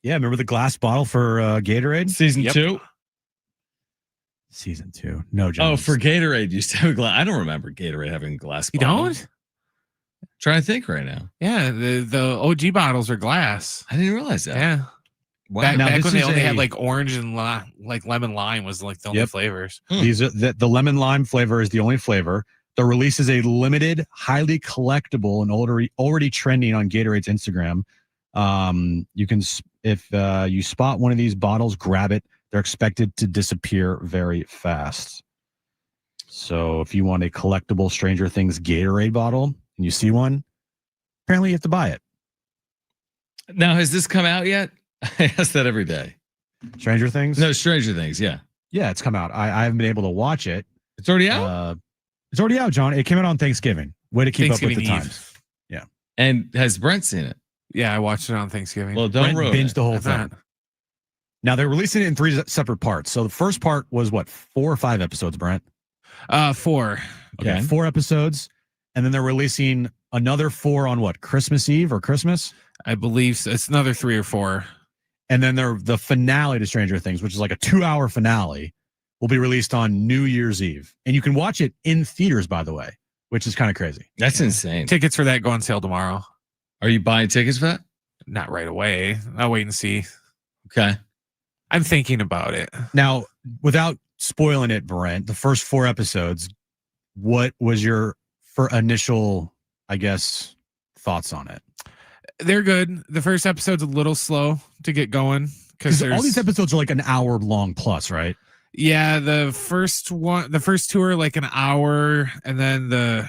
Yeah, remember the glass bottle for Gatorade? Season 2? Season 2. No, John. Oh, for Gatorade, you used to have a glass. I don't remember Gatorade having a glass You bottle. don't? Trying to think right now. Yeah, the OG bottles are glass. I didn't realize that. Yeah. Wow. Back when they only had like orange and like lemon lime was like the only flavors. These are the lemon lime flavor is the only flavor. The release is a limited, highly collectible, and already trending on Gatorade's Instagram. You can, if you spot one of these bottles, grab it. They're expected to disappear very fast. So if you want a collectible Stranger Things Gatorade bottle and you see one, apparently you have to buy it. Now, has this come out yet? I ask that every day. Stranger Things? No, Stranger Things, yeah. Yeah, it's come out. I haven't been able to watch it. It's already out? It's already out, John. It came out on Thanksgiving. Way to keep up with the times. Yeah. And has Brent seen it? Yeah, I watched it on Thanksgiving. Well, don't ruin binge it. the whole thing. Now they're releasing it in 3 separate parts. So the first part was what, 4 or 5 episodes, Brent? 4. Okay, 4 episodes, and then they're releasing another 4 on what, Christmas Eve or Christmas? I believe so. It's another 3 or 4. And then the finale to Stranger Things, which is like a 2-hour finale, will be released on New Year's Eve. And you can watch it in theaters, by the way, which is kind of crazy. That's insane. Tickets for that go on sale tomorrow. Are you buying tickets for that? Not right away. I'll wait and see. Okay. I'm thinking about it. Now, without spoiling it, Brent, the first 4 episodes, what was your initial, I guess, thoughts on it? They're good. The first episode's a little slow to get going because all these episodes are like an hour long plus, right? Yeah, the first 2 are like an hour, and then the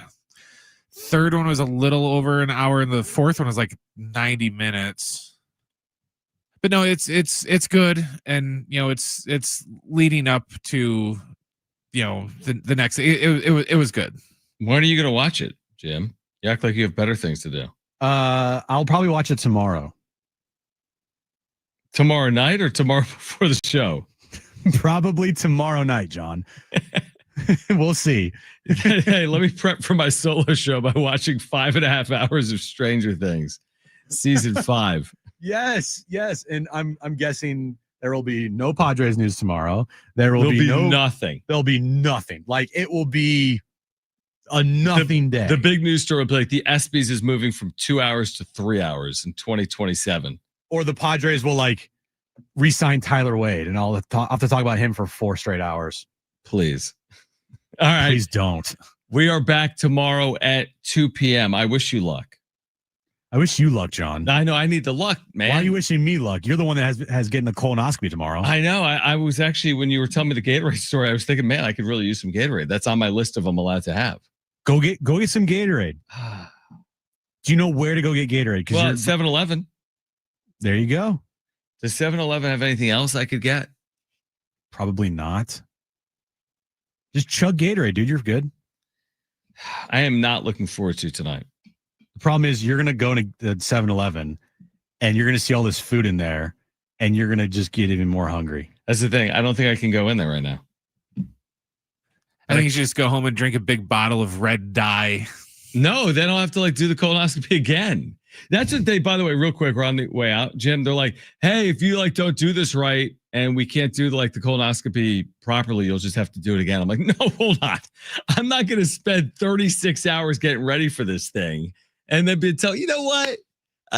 third one was a little over an hour, and the fourth one was like 90 minutes. But no, it's good, and it's leading up to the next. It was good. When are you gonna watch it, Jim? You act like you have better things to do. I'll probably watch it tomorrow. Tomorrow night or tomorrow before the show? Probably tomorrow night, John. We'll see. Hey, let me prep for my solo show by watching 5.5 hours of Stranger Things, season 5. Yes. And I'm guessing there will be no Padres news tomorrow. There'll be nothing. There'll be nothing. Like, it will be a nothing day. The big news story will be like the ESPYs is moving from 2 hours to 3 hours in 2027. Or the Padres will like re-sign Tyler Wade, and I'll have to talk about him for 4 straight hours. Please. All right. Please don't. We are back tomorrow at 2 p.m. I wish you luck. I wish you luck, John. I know. I need the luck, man. Why are you wishing me luck? You're the one that has getting a colonoscopy tomorrow. I know. I was actually, when you were telling me the Gatorade story, I was thinking, man, I could really use some Gatorade. That's on my list of them allowed to have. Go get some Gatorade. Do you know where to go get Gatorade? Well, 7-Eleven. There you go. Does 7-Eleven have anything else I could get? Probably not. Just chug Gatorade, dude. You're good. I am not looking forward to tonight. The problem is you're going to go to the 7-Eleven and you're going to see all this food in there and you're going to just get even more hungry. That's the thing. I don't think I can go in there right now. I think you should just go home and drink a big bottle of red dye. No, then I'll have to like do the colonoscopy again. That's what they, by the way, real quick, we're on the way out, Jim. They're like, hey, if you like don't do this right and we can't do the colonoscopy properly, you'll just have to do it again. I'm like, no, hold on. I'm not going to spend 36 hours getting ready for this thing and then be tell you know what?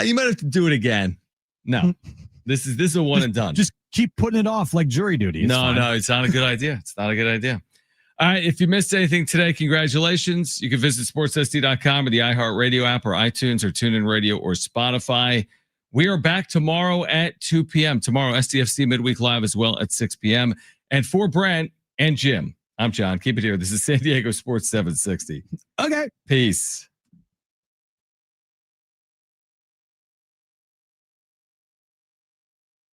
You might have to do it again. No, this is a one and done. Just keep putting it off like jury duty. No, it's not a good idea. It's not a good idea. All right, if you missed anything today, congratulations. You can visit sportssd.com or the iHeartRadio app or iTunes or TuneIn Radio or Spotify. We are back tomorrow at 2 p.m. Tomorrow, SDFC Midweek Live as well at 6 p.m. And for Brent and Jim, I'm John. Keep it here. This is San Diego Sports 760. Okay. Peace.